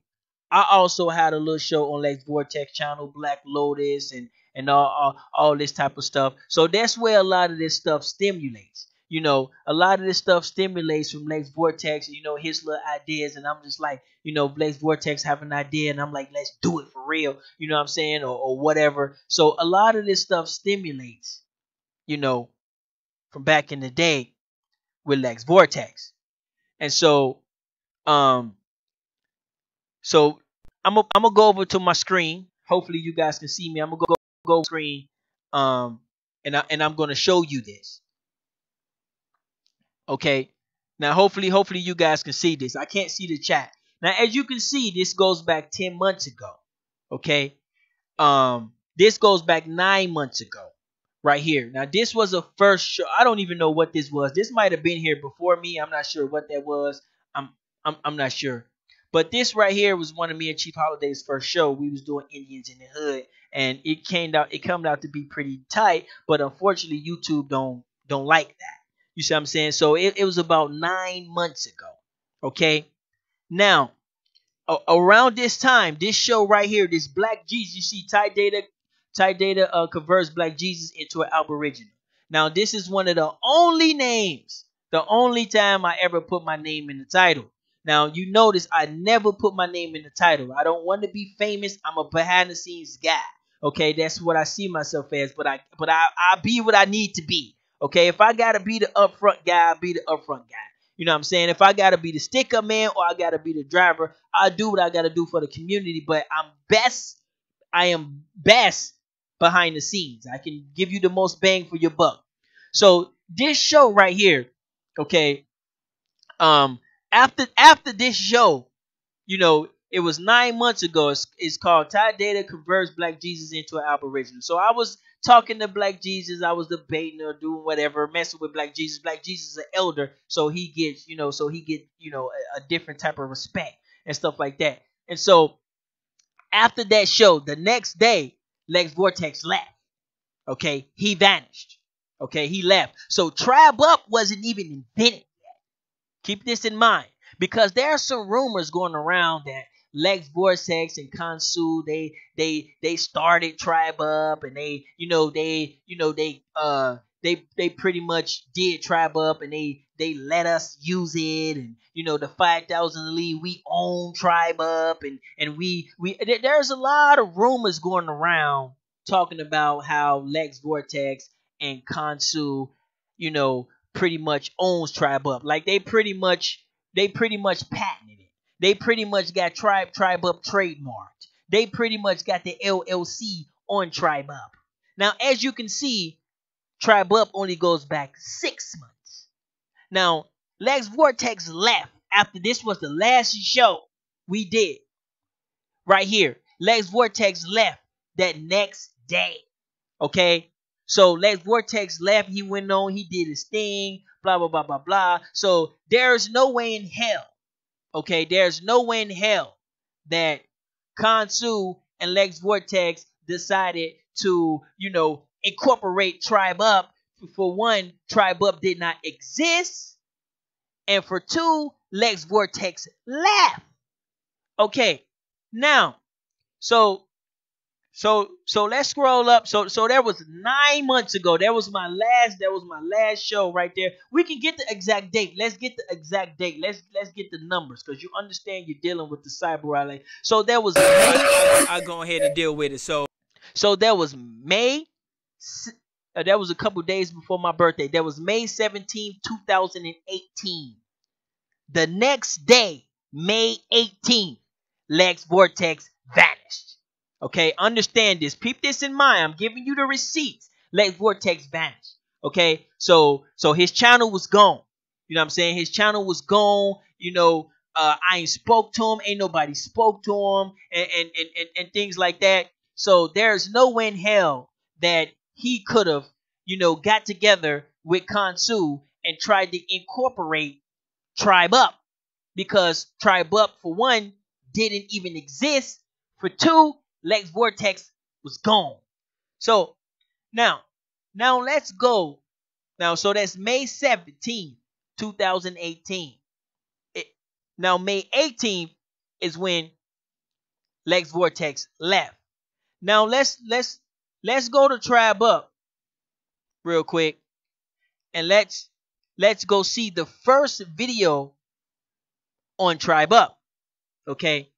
I also had a little show on Lex Vortex channel, Black Lotus, and all this type of stuff. So that's where a lot of this stuff stimulates. A lot of this stuff stimulates from Lex Vortex, his little ideas. And I'm just like, Lex Vortex have an idea, and I'm like, let's do it for real. You know what I'm saying? Or whatever. So a lot of this stuff stimulates, from back in the day with Lex Vortex. And so, So I'm gonna go over to my screen. Hopefully you guys can see me. I'm gonna go screen, and I'm gonna show you this. Okay. Now, hopefully you guys can see this. I can't see the chat. Now, as you can see, this goes back 10 months ago. Okay. This goes back 9 months ago. Right here. Now, this was a first show. I don't even know what this was. This might have been here before me. I'm not sure what that was. I'm I'm not sure. But this right here was one of me and Chief Holiday's first show. We was doing Indians in the Hood, and it came out to be pretty tight. But unfortunately, YouTube don't like that. You see what I'm saying? So it was about 9 months ago. Okay. Now, around this time, this show right here, this Black Jesus, you see Ty Data converts Black Jesus into an Aboriginal. Now, this is one of the only names, the only time I ever put my name in the title. Now, you notice I never put my name in the title. I don't want to be famous. I'm a behind the scenes guy. Okay, that's what I see myself as. But I be what I need to be. Okay, if I gotta be the upfront guy, I'll be the upfront guy. You know what I'm saying? If I gotta be the sticker man or I gotta be the driver, I do what I gotta do for the community. But I am best behind the scenes. I can give you the most bang for your buck. So this show right here, okay, after this show, it was 9 months ago. It's called Ty Data Converts Black Jesus into an Aboriginal. So I was talking to Black Jesus. I was debating or doing whatever, messing with Black Jesus. Black Jesus is an elder, so he gets, a different type of respect and stuff like that. And so after that show, the next day, Lex Vortex left. Okay, he vanished. Okay, he left. So Tribe Up wasn't even invented. Keep this in mind, because there are some rumors going around that Lex Vortex and Kansu they started Tribe Up, and they pretty much did Tribe Up, and they let us use it, and the 5,000 Elite, we own Tribe Up, and there's a lot of rumors going around talking about how Lex Vortex and Kansu, pretty much owns Tribe Up. Like they pretty much patented it. They pretty much got Tribe Up trademarked. They pretty much got the LLC on Tribe Up. Now, as you can see, Tribe Up only goes back 6 months. Now, Lex Vortex left after this was the last show we did. Right here. Lex Vortex left that next day. Okay? So Lex Vortex left. He went on. He did his thing. Blah, blah, blah, blah, blah. So there's no way in hell. Okay? There's no way in hell that Kansu and Lex Vortex decided to, incorporate Tribe Up. For one, Tribe Up did not exist. And for two, Lex Vortex left. Okay. Now, so let's scroll up. So that was 9 months ago. That was my last show right there. We can get the exact date. Let's get the exact date. Let's get the numbers, because you understand you're dealing with the cyber LA. So that was May. I'll go ahead and deal with it. So that was May. That was a couple days before my birthday. That was May 17th, 2018. The next day, May 18th, Lex Vortex vanished. Okay, understand this. Keep this in mind. I'm giving you the receipts. Lex Vortex vanished. Okay, so his channel was gone. You know what I'm saying? His channel was gone. I ain't spoke to him. Ain't nobody spoke to him, and things like that. So there's no way in hell that he could have, got together with Kansu and tried to incorporate Tribe Up, because Tribe Up, for one, didn't even exist. For two, Lex Vortex was gone. So now let's go. Now, so that's May 17th, 2018. Now, May 18th is when Lex Vortex left. Now let's go to Tribe Up real quick, and let's go see the first video on Tribe Up. Okay.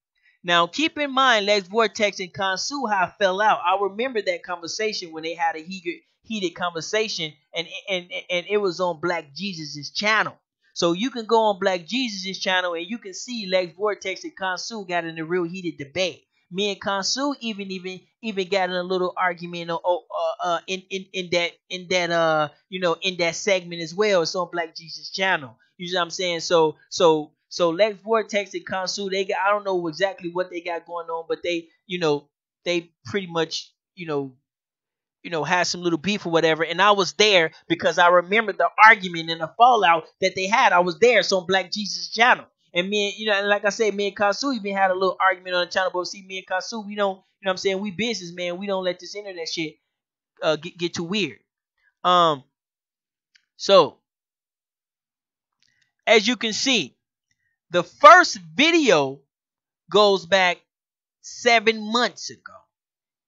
Now, keep in mind, Lex Vortex and Kansu, how I fell out. I remember that conversation when they had a heated conversation, and it was on Black Jesus' channel. So you can go on Black Jesus' channel, and you can see Lex Vortex and Kansu got in a real heated debate. Me and Kansu even got in a little argument in that segment as well. It's on Black Jesus channel. You know what I'm saying? So Lex Vortex and Kansu, they got, I don't know exactly what they got going on, but they pretty much had some little beef or whatever. And I was there because I remember the argument and the fallout that they had. I was there. So on Black Jesus channel. And and like I said, me and Kasu even had a little argument on the channel. But see, me and Kasu, we don't, what I'm saying, we business, man. We don't let this internet shit get too weird. So as you can see, the first video goes back 7 months ago.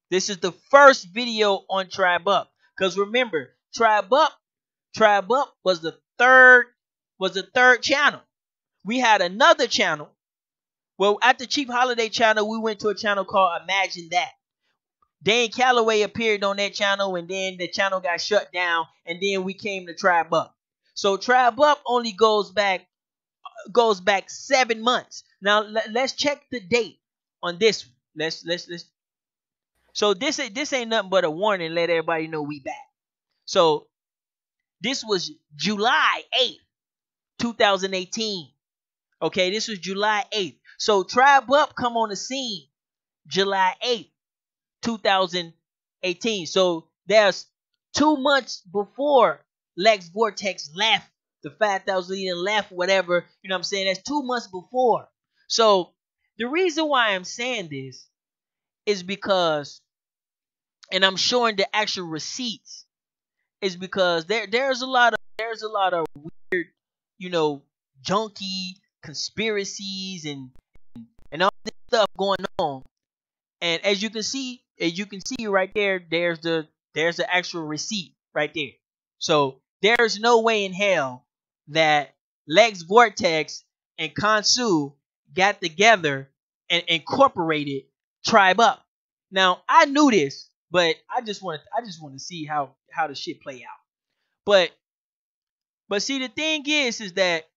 This is the first video on Tribe Up. Because remember, Tribe Up was the third channel. We had another channel. Well, at the Chief Holiday channel, we went to a channel called Imagine That. Dan Calloway appeared on that channel, and then the channel got shut down, and then we came to Tribe Up. So Tribe Up only goes back 7 months. Now let's check the date on this one. Let's. So this ain't nothing but a warning. Let everybody know we back. So this was July 8th, 2018. Okay, this was July 8th. So Tribe Up come on the scene July 8th, 2018. So there's 2 months before Lex Vortex left, the 5,000 leading left, whatever. You know what I'm saying? That's 2 months before. So the reason why I'm saying this is because, and I'm showing the actual receipts, is because there's a lot of weird, junkie conspiracies and all this stuff going on. And as you can see right there, there's the actual receipt right there. So there's no way in hell that Lex Vortex and Kansu got together and incorporated Tribe Up. Now I knew this, but I just want to see how the shit play out. But see, the thing is that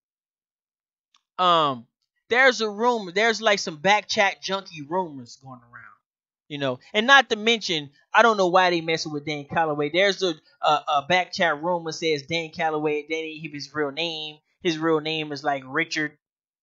there's a rumor, there's like some back chat junkie rumors going around, and not to mention, I don't know why they messing with Dan Calloway. There's a back chat rumor says Dan Calloway, that ain't even his real name. His real name is like Richard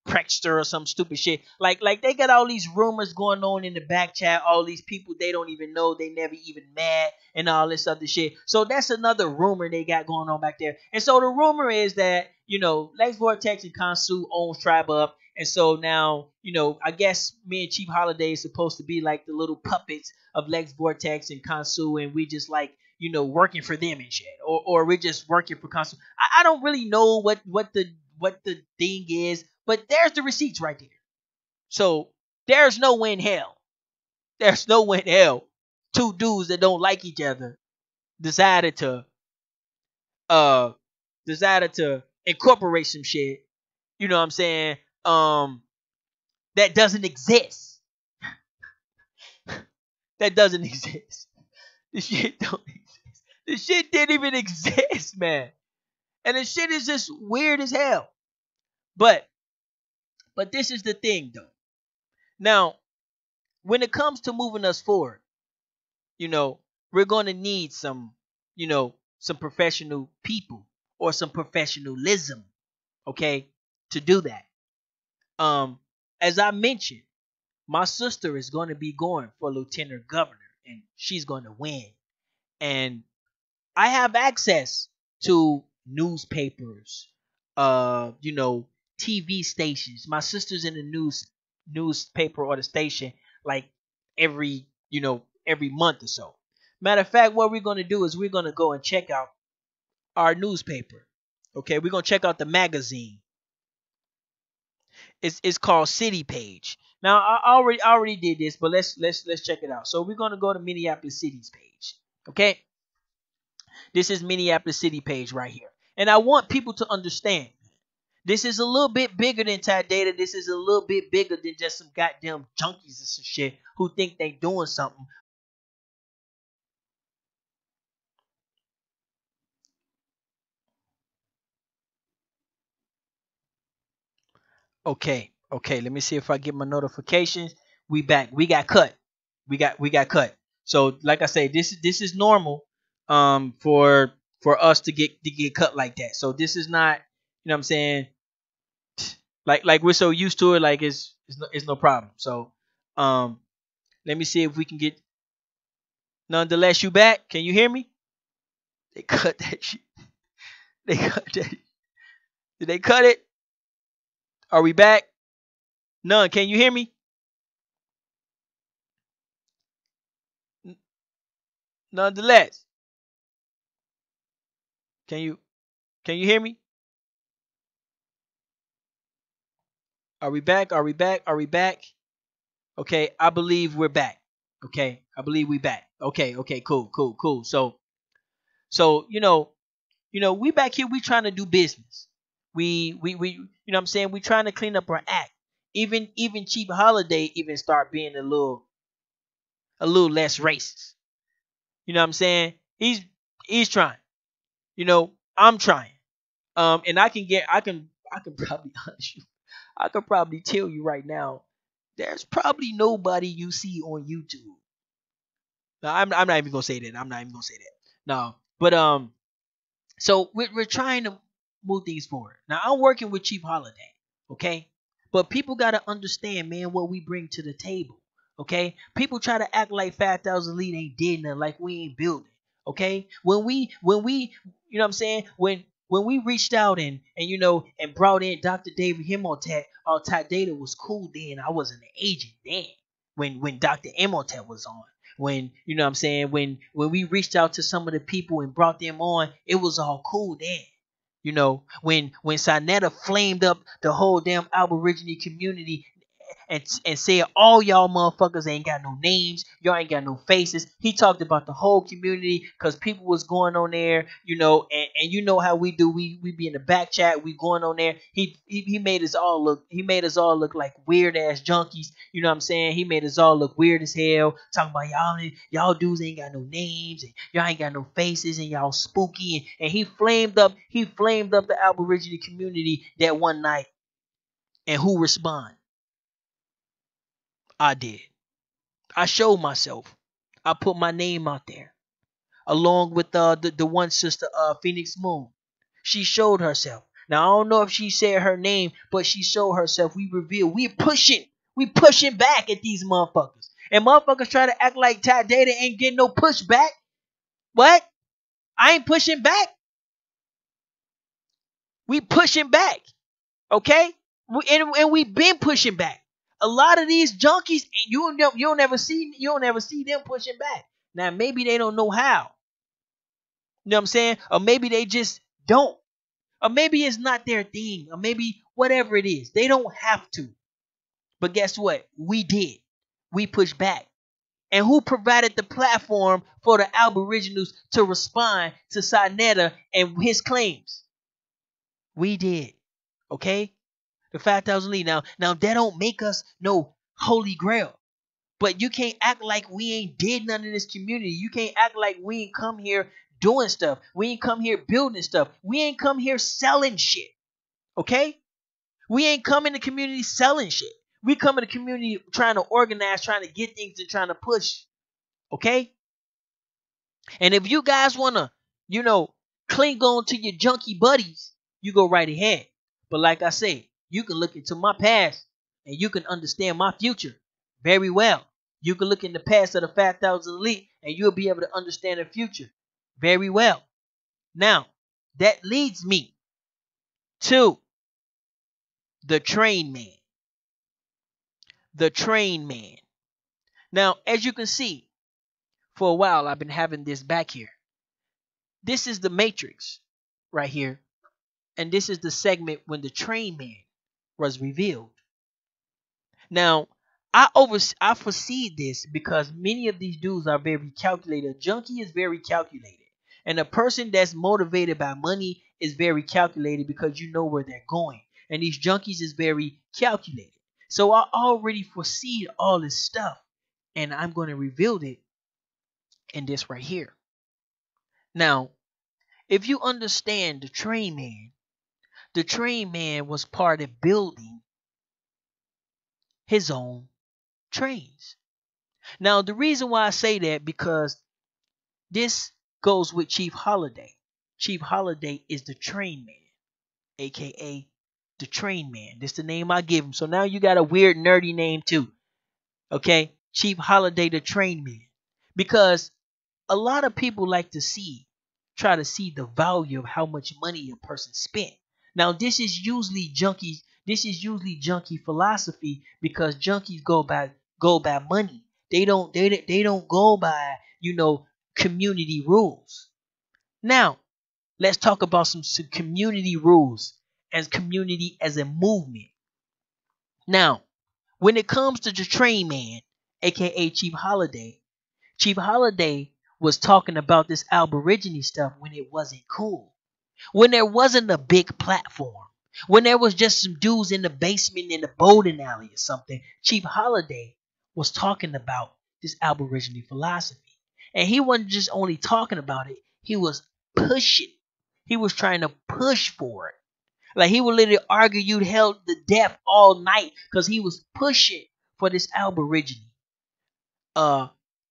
Prexter or some stupid shit. Like they got all these rumors going on in the back chat. All these people they don't even know, they never even met, and all this other shit. So that's another rumor they got going on back there. And so the rumor is that Lex Vortex and Kansu owns Tribe Up, and so now I guess me and Chief Holiday is supposed to be like the little puppets of Lex Vortex and Kansu, and we just like working for them and shit, or we're just working for Kansu. I don't really know what the thing is. But there's the receipts right there. So there's no way in hell. There's no way in hell. Two dudes that don't like each other decided to incorporate some shit. You know what I'm saying? That doesn't exist. That doesn't exist. This shit don't exist. This shit didn't even exist, man. And the shit is just weird as hell. But this is the thing, though. Now, when it comes to moving us forward, we're going to need some professional people or some professionalism, okay, to do that. As I mentioned, my sister is going to be going for lieutenant governor, and she's going to win. And I have access to newspapers, TV stations. My sister's in the newspaper or the station like every month or so. Matter of fact, what we're gonna do is we're gonna go and check out our newspaper. Okay, we're gonna check out the magazine. It's called City Page. Now I already did this, but let's check it out. So we're gonna go to Minneapolis City's page. Okay, this is Minneapolis City Page right here, and I want people to understand. This is a little bit bigger than Ty Data. This is a little bit bigger than just some goddamn junkies and some shit who think they doing something. Okay. Let me see if I get my notifications. We back. We got cut. We got cut. So like I say, this is normal for us to get cut like that. So this is not, you know what I'm saying, like we're so used to it, like it's no problem. So um let me see if we can get, nonetheless, you back. Can you hear me? They cut that shit. They cut that. Did they cut it? Are we back? None. Can you hear me? Nonetheless, can you can you hear me? Are we back? Are we back? Are we back? Okay, I believe we're back. Okay, I believe we back. Okay, okay, cool, cool, cool. So we back here. We trying to do business. We you know what I'm saying. We trying to clean up our act. Even Cheap Holiday even start being a little less racist. You know what I'm saying? He's trying. I'm trying. And I can probably honest you. I could probably tell you right now, there's probably nobody you see on YouTube. Now, I'm not even gonna say that. I'm not even gonna say that. No, but so we're trying to move things forward. Now I'm working with Chief Holiday, okay? But people gotta understand, man, what we bring to the table. Okay? People try to act like 5,000 Elite ain't did nothing, like we ain't building. Okay? When we you know what I'm saying? When we reached out and brought in Dr. David Himotep, Top Data was cool then. I wasn't an agent then. When Dr. Imhotep was on, when you know what I'm saying, when we reached out to some of the people and brought them on, it was all cool then. When Sinetta flamed up the whole damn Aborigine community and said all y'all motherfuckers ain't got no names, y'all ain't got no faces. He talked about the whole community because people was going on there, and you know how we do. We be in the back chat, we going on there. He made us all look like weird ass junkies. You know what I'm saying? He made us all look weird as hell, talking about y'all dudes ain't got no names and y'all ain't got no faces and y'all spooky, and he flamed up the Aborigine community that one night. And who respond? I did. I showed myself. I put my name out there along with the one sister, Phoenix Moon. She showed herself. Now I don't know if she said her name, but she showed herself. We revealed. We pushing back at these motherfuckers, and motherfuckers try to act like Ty Data ain't getting no pushback. What? I ain't pushing back. We pushing back. Okay? And we've been pushing back. A lot of these junkies, and you don't ever see them pushing back. Now maybe they don't know how. You know what I'm saying? Or maybe they just don't. Or maybe it's not their thing. Or maybe whatever it is. They don't have to. But guess what? We did. We pushed back. And who provided the platform for the Aboriginals to respond to Sinetta and his claims? We did. Okay? The 5,000 lead. Now that don't make us no holy grail. But you can't act like we ain't did nothing in this community. You can't act like we ain't come here doing stuff. We ain't come here building stuff. We ain't come here selling shit. Okay? We ain't come in the community selling shit. We come in the community trying to organize, trying to get things and trying to push. Okay? And if you guys want to, cling on to your junkie buddies, you go right ahead. But like I said, you can look into my past and you can understand my future very well. You can look in the past of the 5,000 Elite and you'll be able to understand the future very well. Now, that leads me to the Train Man. The Train Man. Now, as you can see, for a while I've been having this back here. This is the Matrix right here. And this is the segment when the Train Man was revealed. Now, I foresee this because many of these dudes are very calculated. A junkie is very calculated. And a person that's motivated by money is very calculated because you know where they're going. And these junkies is very calculated. So I already foresee all this stuff. And I'm going to reveal it in this right here. Now, if you understand the Train Man was part of building his own trains. Now, the reason why I say that because this goes with Chief Holiday. Chief Holiday is the train man, aka the train man. That's the name I give him. So now you got a weird nerdy name too. Okay? Chief Holiday the train man. Because a lot of people like to try to see the value of how much money a person spent. Now this is usually junkie philosophy because junkies go by money. They don't go by, community rules. Now, let's talk about some community rules as community as a movement. Now, when it comes to the train man, aka Chief Holiday was talking about this Aborigine stuff when it wasn't cool. When there wasn't a big platform. When there was just some dudes in the basement in the bowling alley or something. Chief Holiday was talking about this Aborigine philosophy. And he wasn't just only talking about it, he was pushing. He was trying to push for it. Like he would literally argue you held to death all night because he was pushing for this Aborigine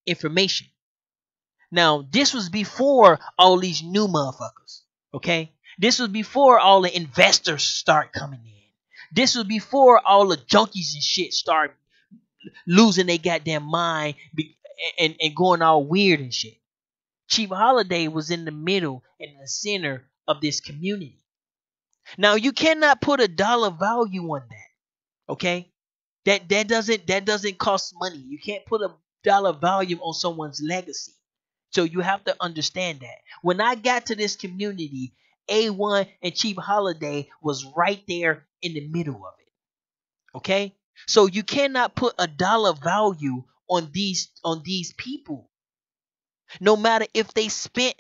information. Now, this was before all these new motherfuckers, okay? This was before all the investors start coming in. This was before all the junkies and shit start losing their goddamn mind and going all weird and shit. Chief Holiday was in the middle and the center of this community. Now, you cannot put a dollar value on that, okay? That doesn't cost money. You can't put a dollar value on someone's legacy. So you have to understand that. When I got to this community, A1 and Chief Holiday was right there in the middle of it. Okay? So you cannot put a dollar value on these people. No matter if they spent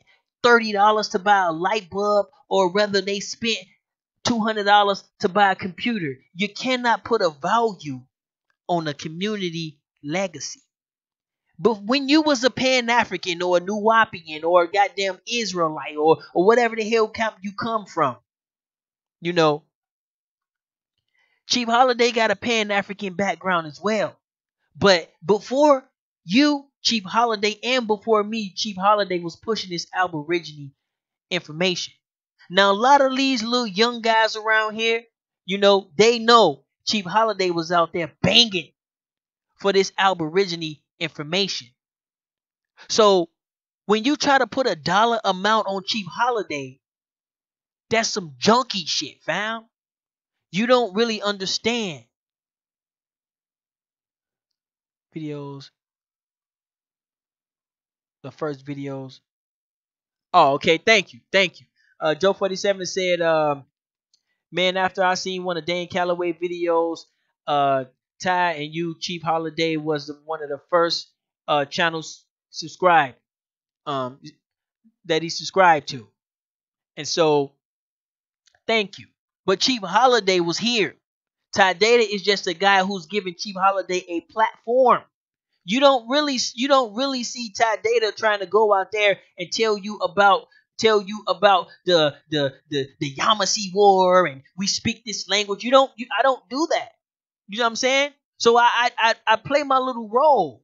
$30 to buy a light bulb or whether they spent $200 to buy a computer, you cannot put a value on a community legacy. But when you was a Pan-African or a Nuwapian or a goddamn Israelite or whatever the hell camp you come from, Chief Holiday got a Pan-African background as well. But before you, Chief Holiday, and before me, Chief Holiday was pushing this Aborigine information. Now, a lot of these little young guys around here, they know Chief Holiday was out there banging for this Aborigine information. So when you try to put a dollar amount on Chief Holiday, that's some junkie shit, fam. You don't really understand. Videos. The first videos. Oh, okay. Thank you. Joe 47 said, man, after I seen one of Dan Calloway videos, Ty and you, Chief Holiday, was one of the first channels subscribed that he subscribed to. And so, thank you. But Chief Holiday was here. Ty Data is just a guy who's giving Chief Holiday a platform. You don't really see Ty Data trying to go out there and tell you about the Yamasee War and we speak this language. I don't do that. You know what I'm saying? So I play my little role.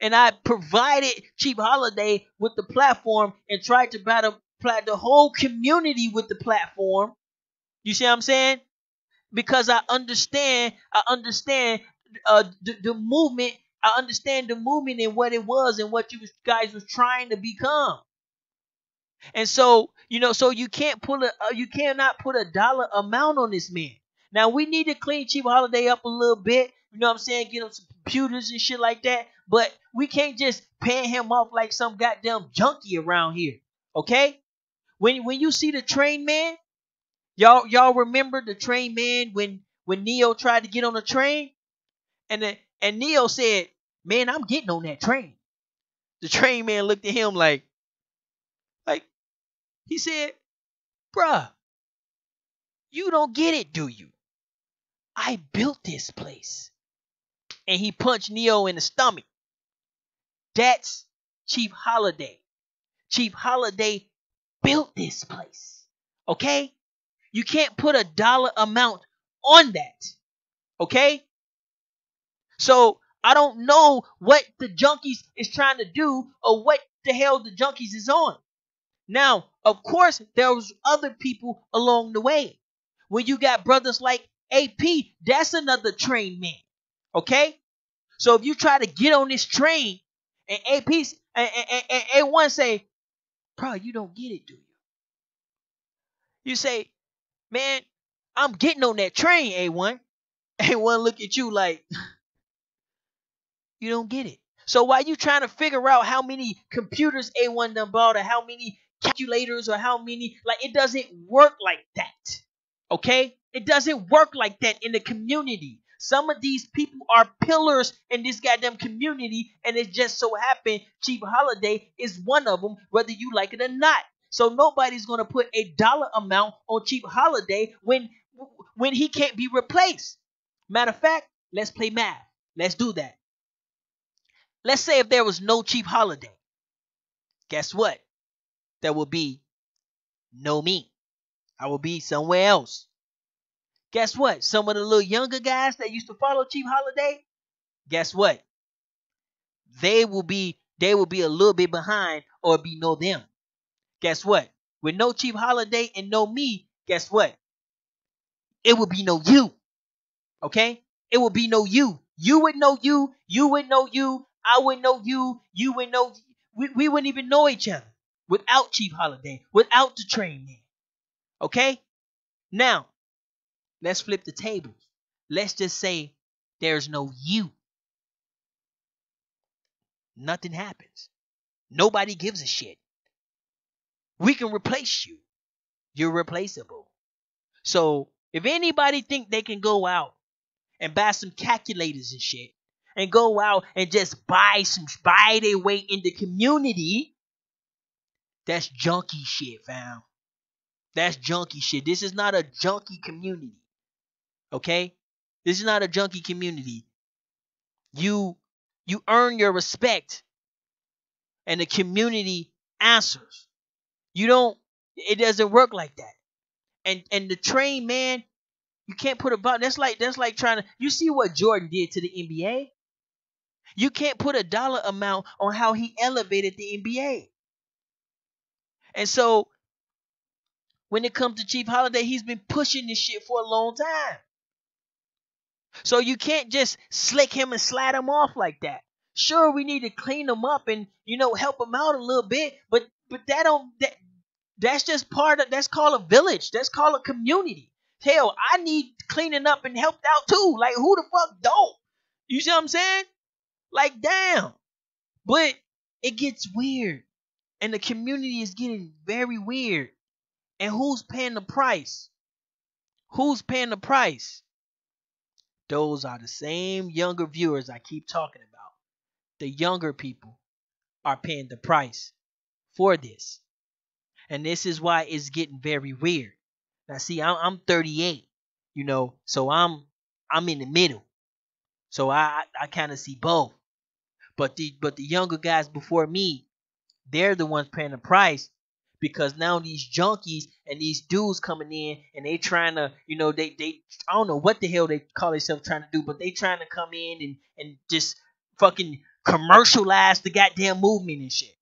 And I provided Chief Holiday with the platform and tried to provide the whole community with the platform. You see what I'm saying? Because I understand the movement. I understand the movement and what it was and what you guys was trying to become. And so, so you cannot put a dollar amount on this man. Now we need to clean Chief Holiday up a little bit. You know what I'm saying? Get him some computers and shit like that. But we can't just pan him off like some goddamn junkie around here. Okay? When you see the train man, y'all remember the train man when Neo tried to get on the train? And Neo said, man, I'm getting on that train. The train man looked at him like he said, bruh, you don't get it, do you? I built this place. And he punched Neo in the stomach. That's Chief Holiday. Chief Holiday built this place. Okay? You can't put a dollar amount on that. Okay? So I don't know what the Junkies is trying to do or what the hell the Junkies is on. Now, of course, there was other people along the way. When you got brothers like AP, that's another train man. Okay? So if you try to get on this train and AP's and A1 say, bro, you don't get it, do you? You say, man, I'm getting on that train, A1. A1 look at you like, you don't get it. So while you trying to figure out how many computers A1 done bought or how many calculators or how many, like, it doesn't work like that. Okay? It doesn't work like that in the community. Some of these people are pillars in this goddamn community, and it just so happened Chief Holiday is one of them, whether you like it or not. So nobody's gonna put a dollar amount on Chief Holiday when he can't be replaced. Matter of fact, let's play math. Let's do that. Let's say if there was no Chief Holiday, guess what? There will be no me. I will be somewhere else. Guess what? Some of the little younger guys that used to follow Chief Holiday, guess what? They will be a little bit behind or be no them. Guess what? With no Chief Holiday and no me, guess what? It will be no you. Okay? It will be no you. You would know you. You would know you. I would know you. You would know. We wouldn't even know each other without Chief Holiday, without the train man. Okay? Now, let's flip the tables. Let's just say there's no you. Nothing happens. Nobody gives a shit. We can replace you. You're replaceable. So if anybody think they can go out and buy some calculators and shit and go out and just buy their way in the community, that's junkie shit, fam. That's junkie shit. This is not a junkie community. Okay? This is not a junkie community. You earn your respect and the community answers. It doesn't work like that. And the train man, you can't put a button. That's like trying to, you see what Jordan did to the NBA? You can't put a dollar amount on how he elevated the NBA. And so when it comes to Chief Holiday, he's been pushing this shit for a long time. So you can't just slick him and slide him off like that. Sure, we need to clean him up and, help him out a little bit, but that's just that's called a village. That's called a community. Hell, I need cleaning up and helped out too. Like, who the fuck don't? You see what I'm saying? Like, damn. But it gets weird. And the community is getting very weird. And who's paying the price? Who's paying the price? Those are the same younger viewers I keep talking about. The younger people are paying the price for this. And this is why it's getting very weird. Now, see, I'm 38, so I'm in the middle. So I kind of see both. But the younger guys before me, they're the ones paying the price, because now these junkies and these dudes coming in and they trying to, they I don't know what the hell they call themselves trying to do, but they trying to come in and just fucking commercialize the goddamn movement and shit.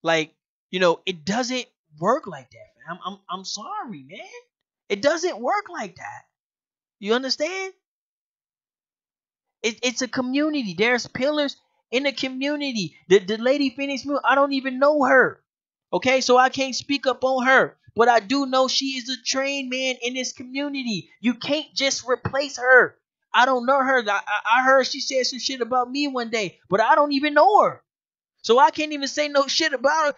Like, it doesn't work like that. I'm sorry, man. It doesn't work like that. You understand? It's a community. There's pillars in the community. The lady Phoenix Moon, I don't even know her. Okay, so I can't speak up on her. But I do know she is a trained man in this community. You can't just replace her. I don't know her. I heard she said some shit about me one day, but I don't even know her. So I can't even say no shit about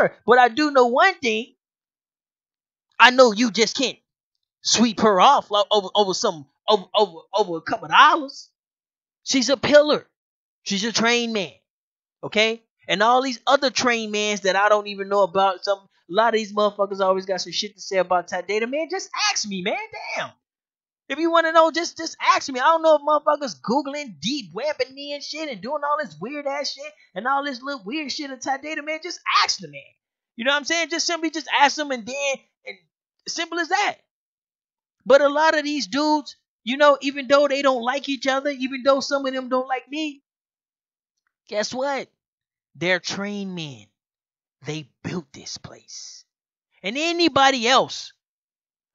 her. But I do know one thing. I know you just can't sweep her off over a couple of dollars. She's a pillar. She's a trained man. Okay? And all these other trained mans that I don't even know about, a lot of these motherfuckers always got some shit to say about Ty Data, man. Just ask me, man. Damn. If you want to know, just ask me. I don't know if motherfuckers Googling, deep webbing me and shit and doing all this weird ass shit and all this little weird shit of Ty Data, man. Just ask the man. You know what I'm saying? Just simply just ask them, and simple as that. But a lot of these dudes, Even though they don't like each other, even though some of them don't like me, guess what? They're trained men. They built this place. And anybody else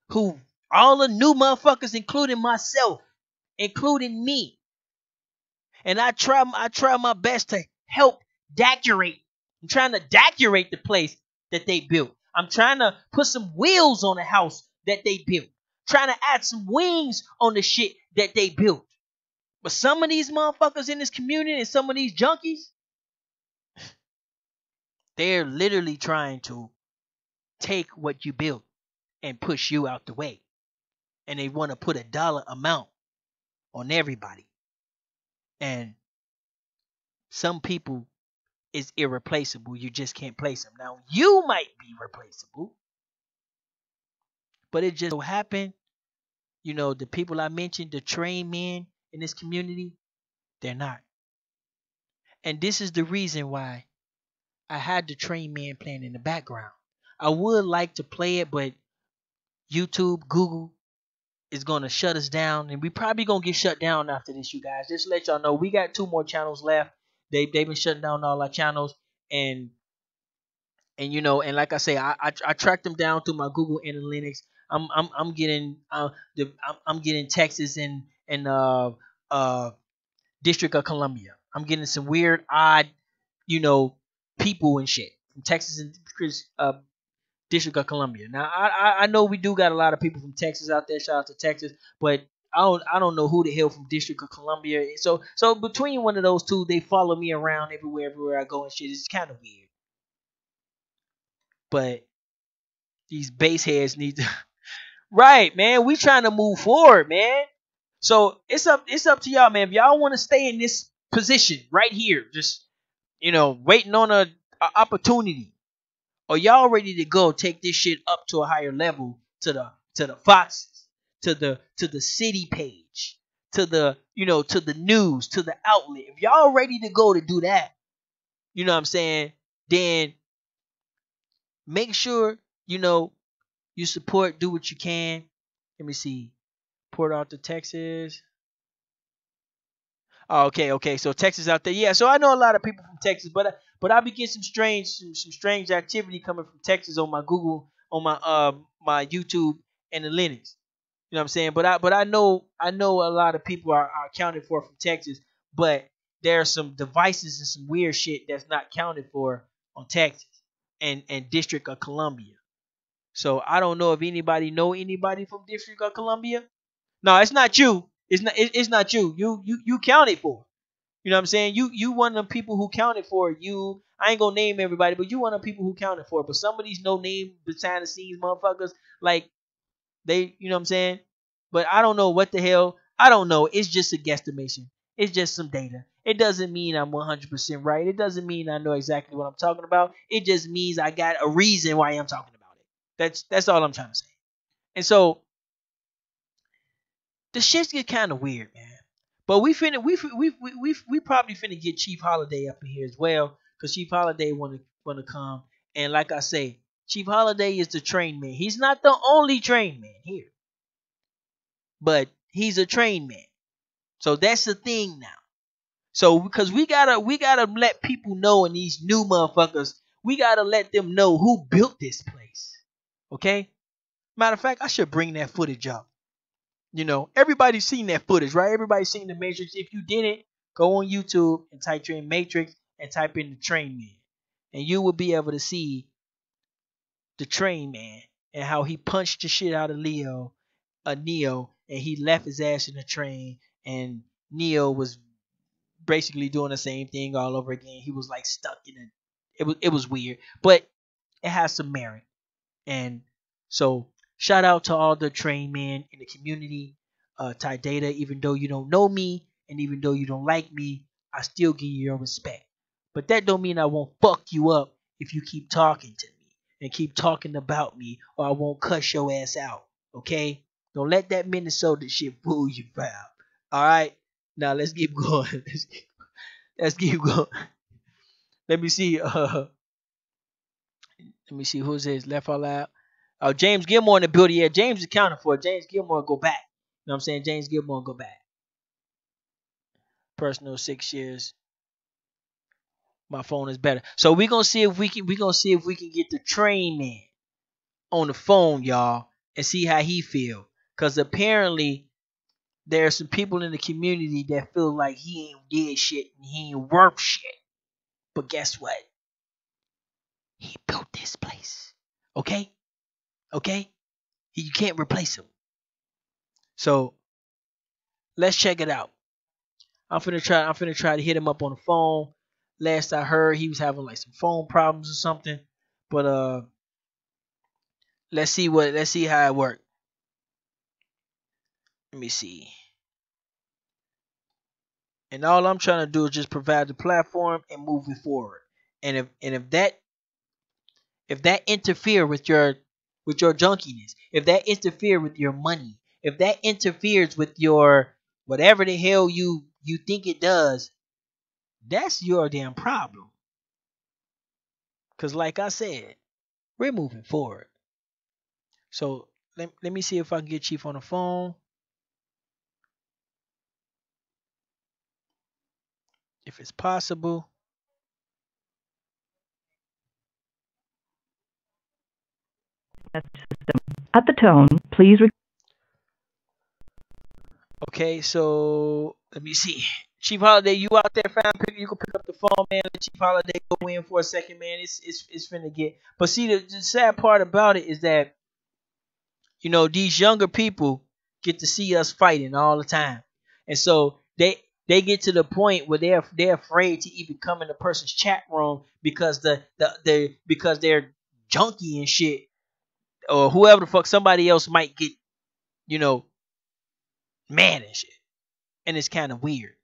who, all the new motherfuckers, including myself, including me, and I try my best to help decorate. I'm trying to decorate the place that they built. I'm trying to put some wheels on the house that they built. Trying to add some wings on the shit that they built. But some of these motherfuckers in this community and some of these junkies, they're literally trying to take what you built and push you out the way. And they want to put a dollar amount on everybody. And some people is irreplaceable. You just can't place them. Now, you might be replaceable, but it just so happened, the people I mentioned, the trained men in this community, they're not. And this is the reason why I had the trained men playing in the background. I would like to play it, but YouTube, Google is going to shut us down, and we probably going to get shut down after this, you guys. Just to let y'all know, we got 2 more channels left. They've been shutting down all our channels, and and like I say, I tracked them down through my Google Analytics. I'm getting I'm getting Texas and District of Columbia. I'm getting some weird, odd, people and shit from Texas and District of Columbia. Now I know we do got a lot of people from Texas out there. Shout out to Texas, but I don't know who the hell from District of Columbia. So between one of those two, they follow me around everywhere I go and shit. It's kind of weird. But these base heads need to right, man. We trying to move forward, man. So it's up to y'all, man. If y'all want to stay in this position right here, just waiting on a opportunity, or y'all ready to go take this shit up to a higher level, to the Foxes, to the city page, to the to the news, to the outlet. If y'all ready to go to do that, you know what I'm saying, then make sure you support, do what you can. Let me see. Port out to Texas. Oh, okay. So Texas out there, yeah. So I know a lot of people from Texas, but I be getting some strange activity coming from Texas on my Google, on my YouTube and the Linux. You know what I'm saying? But I know a lot of people are accounted for from Texas, but there are some devices and some weird shit that's not counted for on Texas and District of Columbia. So I don't know if anybody know anybody from District of Columbia. No, it's not you. It's not you. You counted for. You know what I'm saying? You one of the people who counted for you. I ain't gonna name everybody, but you one of the people who counted for it. But some of these no name behind the scenes motherfuckers, like they, you know what I'm saying? But I don't know what the hell. I don't know. It's just a guesstimation. It's just some data. It doesn't mean I'm 100% right. It doesn't mean I know exactly what I'm talking about. It just means I got a reason why I'm talking about it. That's all I'm trying to say. And so the shits get kind of weird, man. But we probably finna get Chief Holiday up in here as well, cause Chief Holiday wanna come. And like I say, Chief Holiday is the trained man. He's not the only trained man here, but he's a trained man. So that's the thing now. So because we gotta let people know, and these new motherfuckers, we gotta let them know who built this place. Okay. Matter of fact, I should bring that footage up. Everybody's seen that footage, right? Everybody's seen the Matrix. If you didn't, go on YouTube and type in Matrix and type in the Train Man, and you will be able to see the Train Man and how he punched the shit out of Neo, and he left his ass in the train, and Neo was basically doing the same thing all over again. He was like stuck in it. It was weird, but it has some merit. And so shout out to all the trained men in the community. Ty Data, even though you don't know me and even though you don't like me, I still give you your respect. But that don't mean I won't fuck you up if you keep talking to me and keep talking about me, or I won't cuss your ass out. Okay? Don't let that Minnesota shit fool you, pal. Alright? Now let's keep going. Let's keep going. Let me see. Let me see who's this. Left all out. Oh, James Gilmore in the building. Yeah, James is counting for it. James Gilmore go back. You know know what I'm saying? James Gilmore, go back. Personal 6 years. My phone is better. So we gonna see if we can get the train man on the phone, y'all, and see how he feel. Cause apparently there are some people in the community that feel like he ain't did shit and he ain't worth shit. But guess what? He built this place. Okay? Okay? You can't replace him. So let's check it out. I'm finna try to hit him up on the phone. Last I heard, he was having like some phone problems or something. But let's see how it works. Let me see. And all I'm trying to do is just provide the platform and move it forward. And if that interfere with your junkiness, if that interfere with your money, if that interferes with your whatever the hell you think it does, that's your damn problem. Cause like I said, we're moving forward. So let me see if I can get Chief on the phone. If it's possible. At the tone, please. Okay, so let me see. Chief Holiday, you out there, fam? You can pick up the phone, man. Let Chief Holiday go in for a second, man. It's finna get. But see, the sad part about it is that these younger people get to see us fighting all the time, and so they get to the point where they're afraid to even come in a person's chat room because because they're junkie and shit, or whoever the fuck somebody else might get you know mad and shit, and it's kind of weird.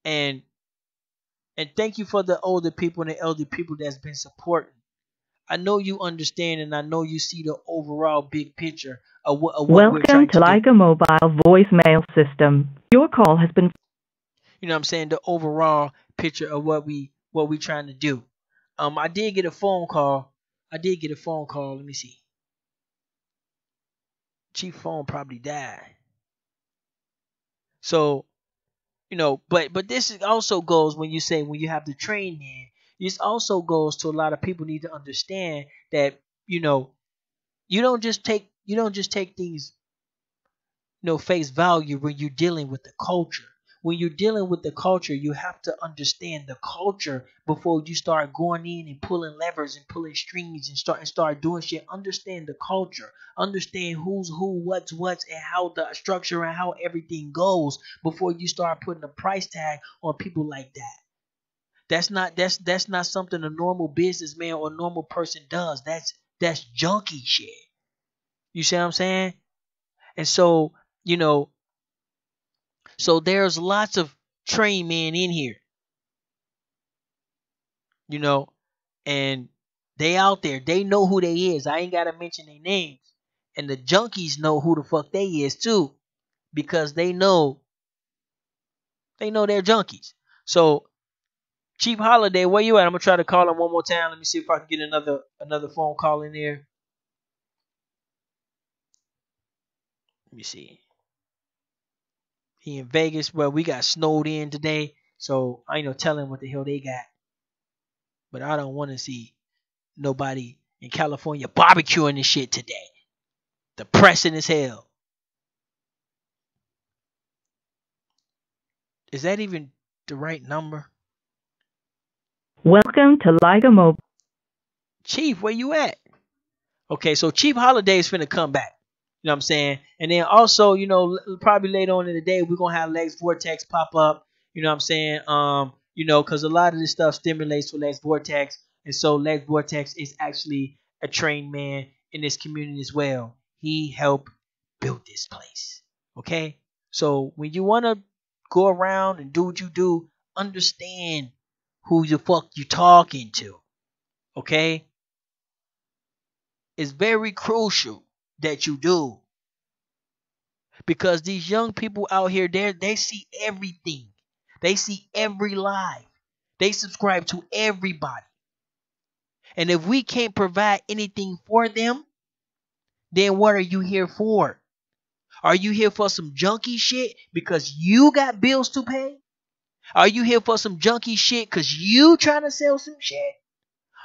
And thank you for the older people and the elder people that's been supporting. I know you understand and I know you see the overall big picture of what we're Welcome trying to to do. Liga Mobile voicemail system. Your call has been. You know what I'm saying? The overall picture of what we trying to do. I did get a phone call. Let me see. Chief phone probably died. So, but this also goes when you have the train man. This also goes to a lot of people need to understand that, you don't just take things face value when you're dealing with the culture. When you're dealing with the culture, you have to understand the culture before you start going in and pulling levers and pulling strings and start doing shit. Understand the culture. Understand who's who, what's and how the structure and how everything goes before you start putting a price tag on people like that. That's not something a normal businessman or a normal person does. That's junkie shit. You see what I'm saying? And so, you know, so there's lots of train men in here, and they out there. They know who they is. I ain't gotta mention their names. And the junkies know who the fuck they is too, because they know they're junkies. So Chief Holiday, where you at? I'm gonna try to call him one more time. Let me see if I can get another phone call in there. Let me see. He in Vegas, but we got snowed in today, so I ain't no telling what the hell they got. But I don't want to see nobody in California barbecuing this shit today. Depressing as hell. Is that even the right number? Welcome to Liga Mobile. Chief, where you at? Okay, so Chief Holiday is finna come back. You know what I'm saying? And then also, probably later on in the day, we're gonna have Lex Vortex pop up. You know what I'm saying? Because a lot of this stuff stimulates for Lex Vortex. And so Lex Vortex is actually a trained man in this community as well. He helped build this place. Okay? So when you wanna go around and do what you do, understand who the fuck you talking to. Okay? It's very crucial that you do. Because these young people out here, they see everything. They see every live. They subscribe to everybody. And if we can't provide anything for them, then what are you here for? Are you here for some junkie shit because you got bills to pay? Are you here for some junkie shit because you trying to sell some shit?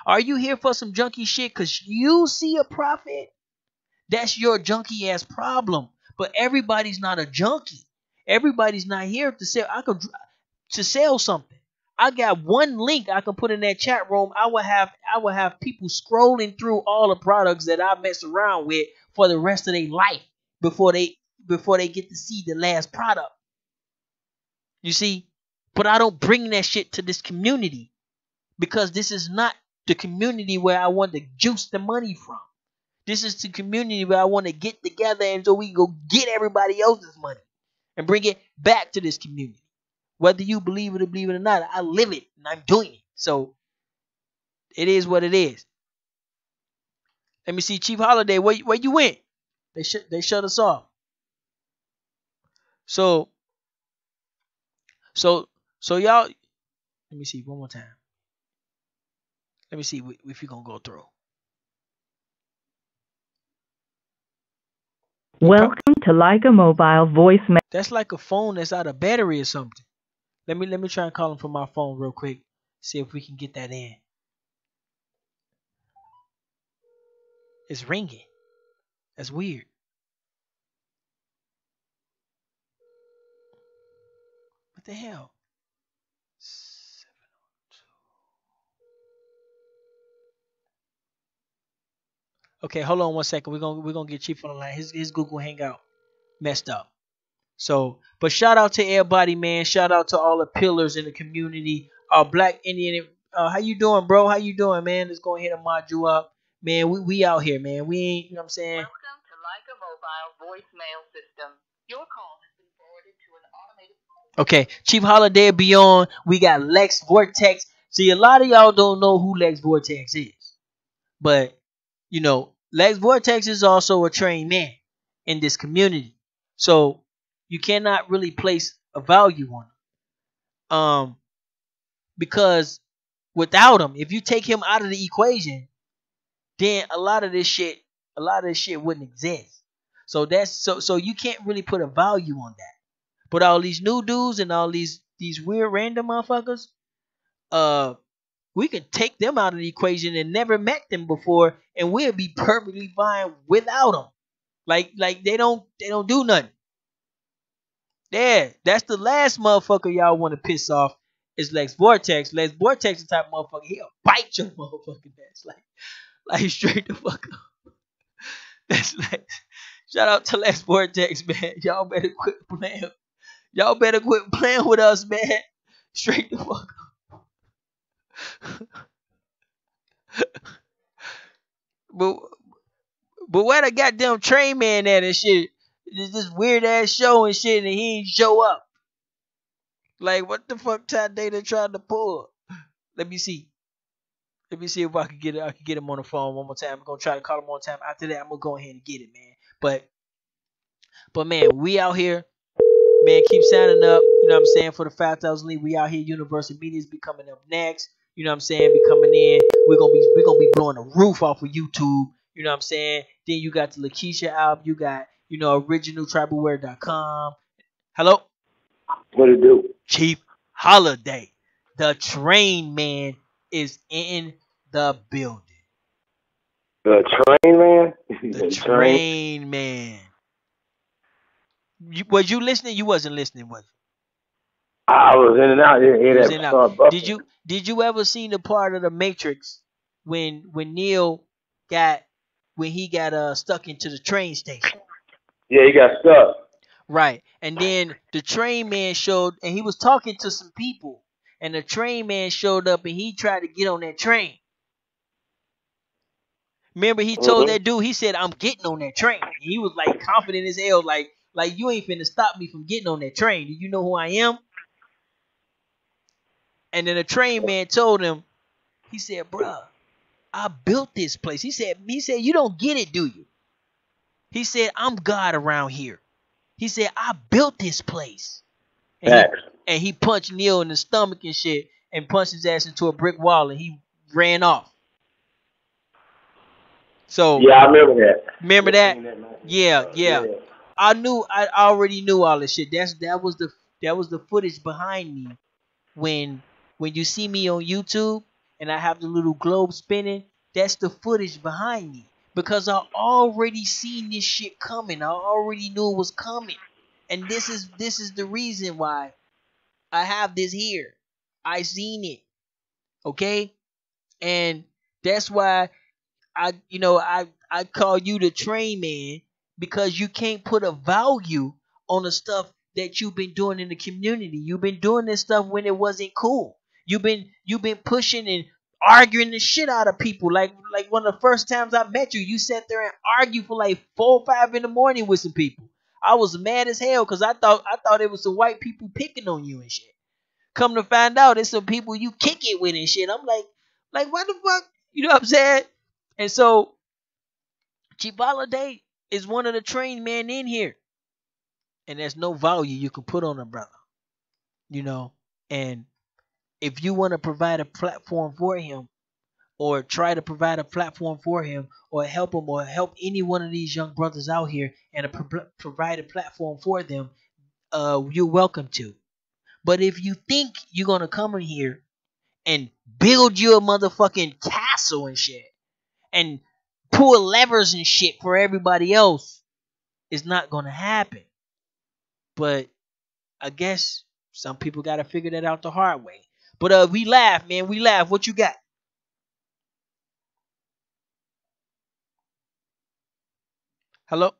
Are you here for some junkie shit because you see a profit? That's your junkie ass problem. But everybody's not a junkie. Everybody's not here to sell. To sell something. I got one link I can put in that chat room. I will have people scrolling through all the products that I mess around with for the rest of their life before they get to see the last product. You see? But I don't bring that shit to this community because this is not the community where I want to juice the money from. This is the community where I want to get together and so we can go get everybody else's money and bring it back to this community. Whether you believe it or not, I live it and I'm doing it. So it is what it is. Let me see, Chief Holiday, where you went? They shut us off. So y'all, let me see one more time. Let me see if you're gonna go through. Welcome to Leica Mobile voicemail. That's like a phone that's out of battery or something. Let me try and call him from my phone real quick. See if we can get that in. It's ringing. That's weird. What the hell? 702. Okay, hold on one second. We're gonna get Chief on the line. His Google Hangout messed up. So, but shout out to everybody, man. Shout out to all the pillars in the community. Black Indian. How you doing, bro? How you doing, man? Let's go ahead and mod you up, man. We out here, man. We ain't, you know what I'm saying? Welcome to Leica Mobile voicemail system. Your call has been forwarded to an automated. Okay, Chief Holiday be on. We got Lex Vortex. See, a lot of y'all don't know who Lex Vortex is, but you know, Lex Vortex is also a trained man in this community. So you cannot really place a value on him. Because without him, if you take him out of the equation, then a lot of this shit wouldn't exist. So that's so you can't really put a value on that. But all these new dudes and all these weird random motherfuckers, we can take them out of the equation and never met them before, and we'll be perfectly fine without them. Like they don't do nothing. Yeah, that's the last motherfucker y'all want to piss off is Lex Vortex. Lex Vortex is the type of motherfucker, he'll bite your motherfucking ass. Like straight the fuck up. That's like, shout out to Lex Vortex, man. Y'all better quit playing. Y'all better quit playing with us, man. Straight the fuck up. But where the goddamn train man at and shit? It's this weird ass show and shit, and he ain't show up. Like, what the fuck Ty Data tried to pull? Let me see. Let me see if I can get it. I can get him on the phone one more time. I'm gonna try to call him one time. After that, I'm gonna go ahead and get it, man. But man, we out here. Man, keep signing up. You know what I'm saying? For the 5,000 League, we out here. Universal Media's be coming up next. You know what I'm saying? Be coming in. We're gonna be blowing the roof off of YouTube. You know what I'm saying? Then you got the Lakeisha album. You got, originaltribalwear.com. Hello? What it do? Chief Holiday. The train man is in the building. The train man? The train man. Was you listening? You wasn't listening, was you? I was in and out. Didn't hear that. Did you ever see the part of the Matrix when Neo got stuck into the train station? Yeah, he got stuck. Right. And then the train man showed, and he was talking to some people, and the train man showed up and he tried to get on that train. Remember, he told that dude, he said, I'm getting on that train. And he was like confident as hell, like you ain't finna stop me from getting on that train. Do you know who I am? And then the train man told him, he said, bruh, I built this place. He said, you don't get it, do you? He said, I'm God around here. He said, I built this place. And he punched Neil in the stomach and shit and punched his ass into a brick wall and he ran off. So yeah, I remember that. Remember that? Yeah. I already knew all this shit. That was the footage behind me when you see me on YouTube and I have the little globe spinning. That's the footage behind me because I already seen this shit coming. I already knew it was coming, and this is the reason why I have this here. I seen it, okay, and that's why I call you the train man because you can't put a value on the stuff that you've been doing in the community. You've been doing this stuff when it wasn't cool. You've been pushing and arguing the shit out of people. Like one of the first times I met you, you sat there and argued for like 4 or 5 in the morning with some people. I was mad as hell because I thought it was some white people picking on you and shit. Come to find out, it's some people you kick it with and shit. I'm like what the fuck? You know what I'm saying? And so Chief Holiday is one of the trained men in here. And there's no value you can put on a brother. You know? And if you want to provide a platform for him, or try to provide a platform for him, or help any one of these young brothers out here and provide a platform for them, you're welcome to. But if you think you're going to come in here and build you a motherfucking castle and shit, and pull levers and shit for everybody else, it's not gonna happen. But I guess some people gotta figure that out the hard way. But we laugh, man. We laugh. What you got? Hello?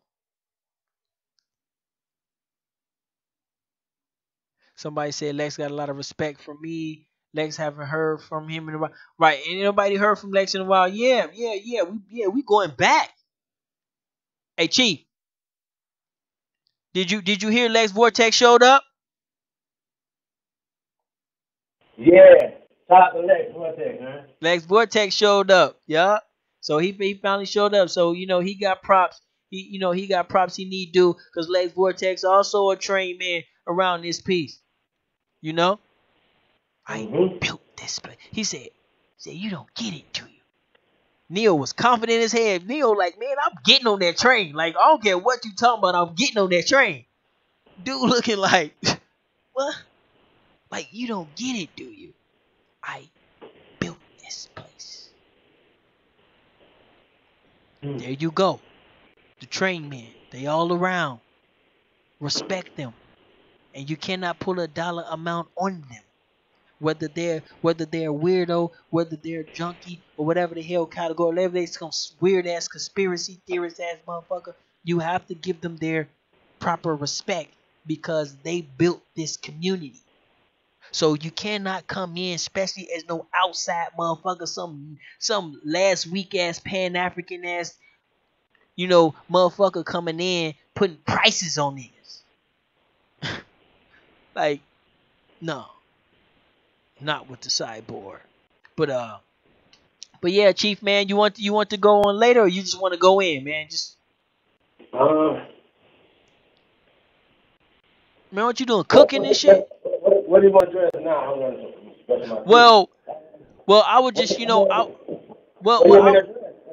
Somebody said Lex got a lot of respect for me. Lex haven't heard from him in a while. Right? Ain't nobody heard from Lex in a while. Yeah. We going back. Hey, Chief. Did you hear Lex Vortex showed up? Yeah. Talk to Lex Vortex, man. Lex Vortex showed up. Yeah. So he finally showed up. So he got props. He got props he need to do because Lex Vortex also a trained man around this piece. I built this place. He said you don't get it, do you? Neil was confident in his head. Neil like, man, I'm getting on that train. Like, I don't care what you talking about. I'm getting on that train. Dude looking like, what? Like, you don't get it, do you? I built this place. There you go. The train men. They all around. Respect them. And you cannot pull a dollar amount on them. Whether they're weirdo, whether they're junkie, or whatever the hell category, whatever they some weird ass conspiracy theorist ass motherfucker, you have to give them their proper respect because they built this community. So you cannot come in, especially as no outside motherfucker, some last week ass Pan African ass, motherfucker coming in putting prices on niggas. Like, no. Not with the sideboard. But yeah, Chief, man, you want to go on later, or you just want to go in, man? Just man, what you doing? Cooking and shit? What do you want to dress now? Well, I would just, I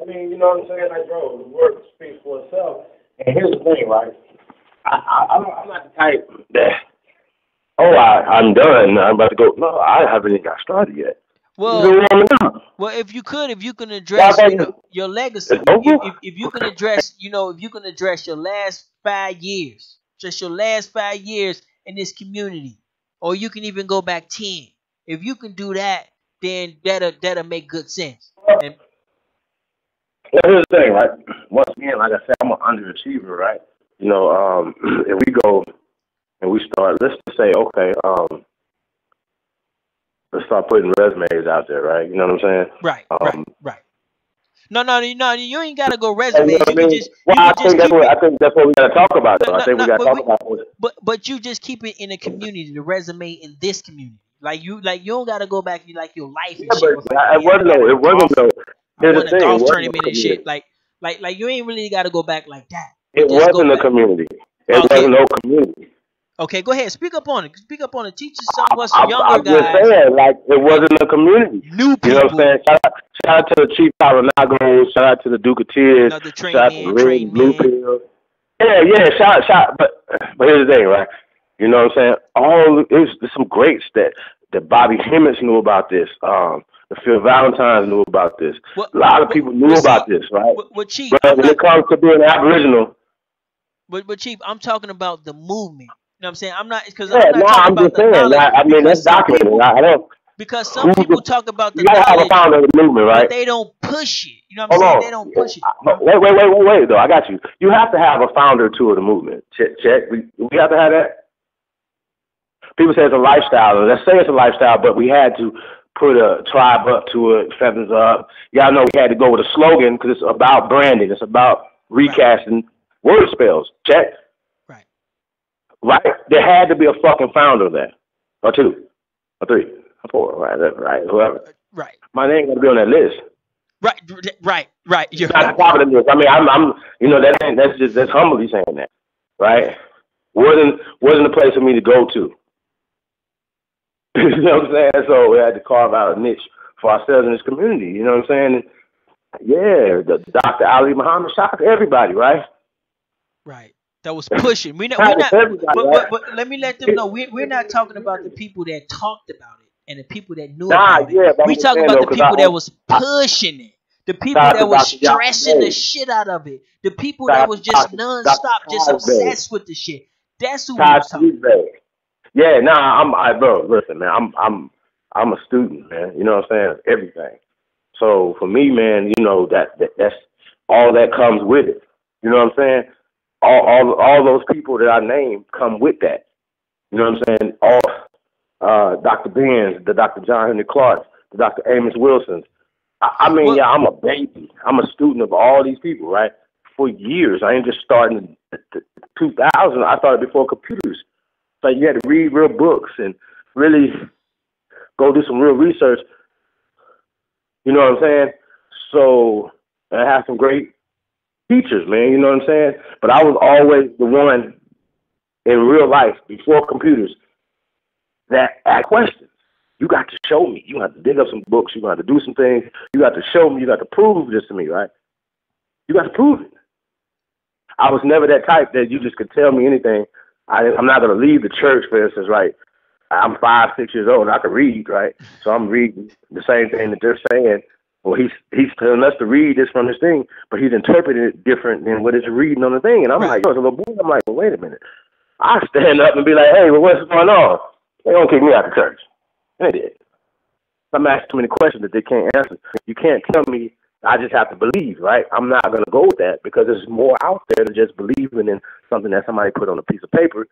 mean, you know what I'm saying? Like, bro, the work speaks for itself. And here's the thing, right? I'm not the type that, I'm done. I'm about to go. No, I haven't even got started yet. Well, if you can address your legacy, if you can address, your last 5 years, just your last 5 years in this community, or you can even go back 10. If you can do that, then that'll make good sense. And well, here's the thing, right? Once again, like I said, I'm an underachiever, right? If we go and we start, let's just say, okay, let's start putting resumes out there, right? You know what I'm saying? Right. No, you ain't gotta go resume. You know what I mean? I think that's what we gotta talk about. Though. I think we gotta talk about it. But you just keep it in the community, the resume in this community. Like you don't gotta go back to like your life and shit. It wasn't though. Here's the thing, golf tournament and shit. Like you ain't really gotta go back like that. It wasn't a community. It wasn't no community. Okay, go ahead. Speak up on it. Teach us some of us younger guys. I'm just saying, like, it wasn't a community. New people. You know what I'm saying? Shout out to the Chief Coronado. Shout out to the Duke of Tears. Another train shout man, out to Red Blue Pill. Yeah. Shout. But here's the thing, right? You know what I'm saying? There's some greats that Bobby Hemmings knew about this. The Phil Valentines knew about this. A lot of people knew about this, right? Chief, but when it comes to being Aboriginal, but Chief, I'm talking about the movement. You know what I'm saying? I'm not because yeah, I'm not talking I'm about just the saying. knowledge. I mean, that's documented. I don't. Because some people talk about the You gotta have a knowledge, founder of the movement, right? but they don't push it. You know what I'm saying? They don't push it. Wait, though. I got you. You have to have a founder to the movement. Check. We have to have that. People say it's a lifestyle. Let's say it's a lifestyle, but we had to put a tribe up to it, feathers up. Y'all know we had to go with a slogan because it's about branding. It's about recasting word spells. Check. Right? There had to be a fucking founder there. Or two. Or three. Or four. Right. Whoever. Right. My name got to be on that list. Right. You're not top of the list. I mean, I'm you know, that's humbly saying that. Right? Wasn't the place for me to go to. You know what I'm saying? So we had to carve out a niche for ourselves in this community. You know what I'm saying? Yeah, the Dr. Ali Muhammad, shout out to everybody, right? Right. That was pushing. We're not but let me let them know we're not talking about the people that talked about it and the people that knew about it. We talking about the people that was pushing it. The people that was stressing the shit out of it. The people that was just nonstop, just obsessed with the shit. That's who we was talking about. Yeah, bro, listen, man, I'm a student, man. You know what I'm saying? Everything. So for me, man, you know that's all that comes with it. You know what I'm saying? All those people that I named come with that. You know what I'm saying? All Dr. Benz, the Dr. John Henry Clark, the Dr. Amos Wilsons. I mean, I'm a baby. I'm a student of all these people, right? For years. I ain't just starting in 2000. I started before computers. So you had to read real books and really go do some real research. You know what I'm saying? So I have some great teachers, man. You know what I'm saying? But I was always the one in real life before computers that asked questions. You got to show me. You got to dig up some books. You got to do some things. You got to show me. You got to prove this to me, right? You got to prove it. I was never that type that you just could tell me anything. I'm not going to leave the church, for instance, right? I'm 5, 6 years old, and I can read, right? So I'm reading the same thing that they're saying. Well, he's telling us to read this from this thing, but he's interpreting it different than what it's reading on the thing. And I'm like, as a little boy, I'm like, well, wait a minute. I stand up and be like, hey, well, what's going on? They don't kick me out of church. They did. I'm asking too many questions that they can't answer. You can't tell me I just have to believe, right? I'm not going to go with that because there's more out there than just believing in something that somebody put on a piece of paper,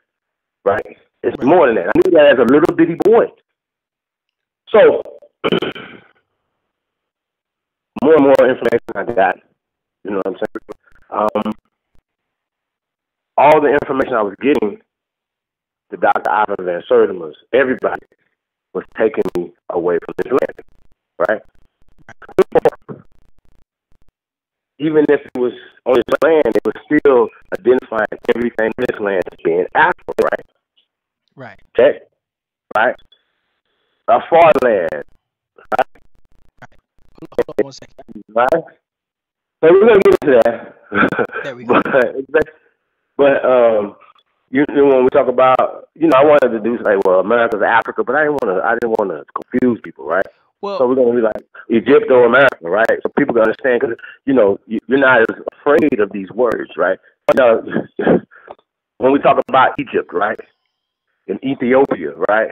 right? It's more than that. I knew that as a little bitty boy. So, more and more information I got, you know what I'm saying? All the information I was getting, the Dr. Ivan Van Sertima's, everybody was taking me away from this land, right? Even if it was on this land, it was still identifying everything in this land as being Africa, right? Right. Check. Right? A far land. Right? Hold on 1 second. Right? So we're going to get into that. There we go. But you know, when we talk about, you know, I wanted to do like, well, America's Africa, but I didn't want to confuse people, right? Well, so we're going to be like Egypt or America, right? So people can understand because, you know, you're not as afraid of these words, right? You know, when we talk about Egypt, right, in Ethiopia, right?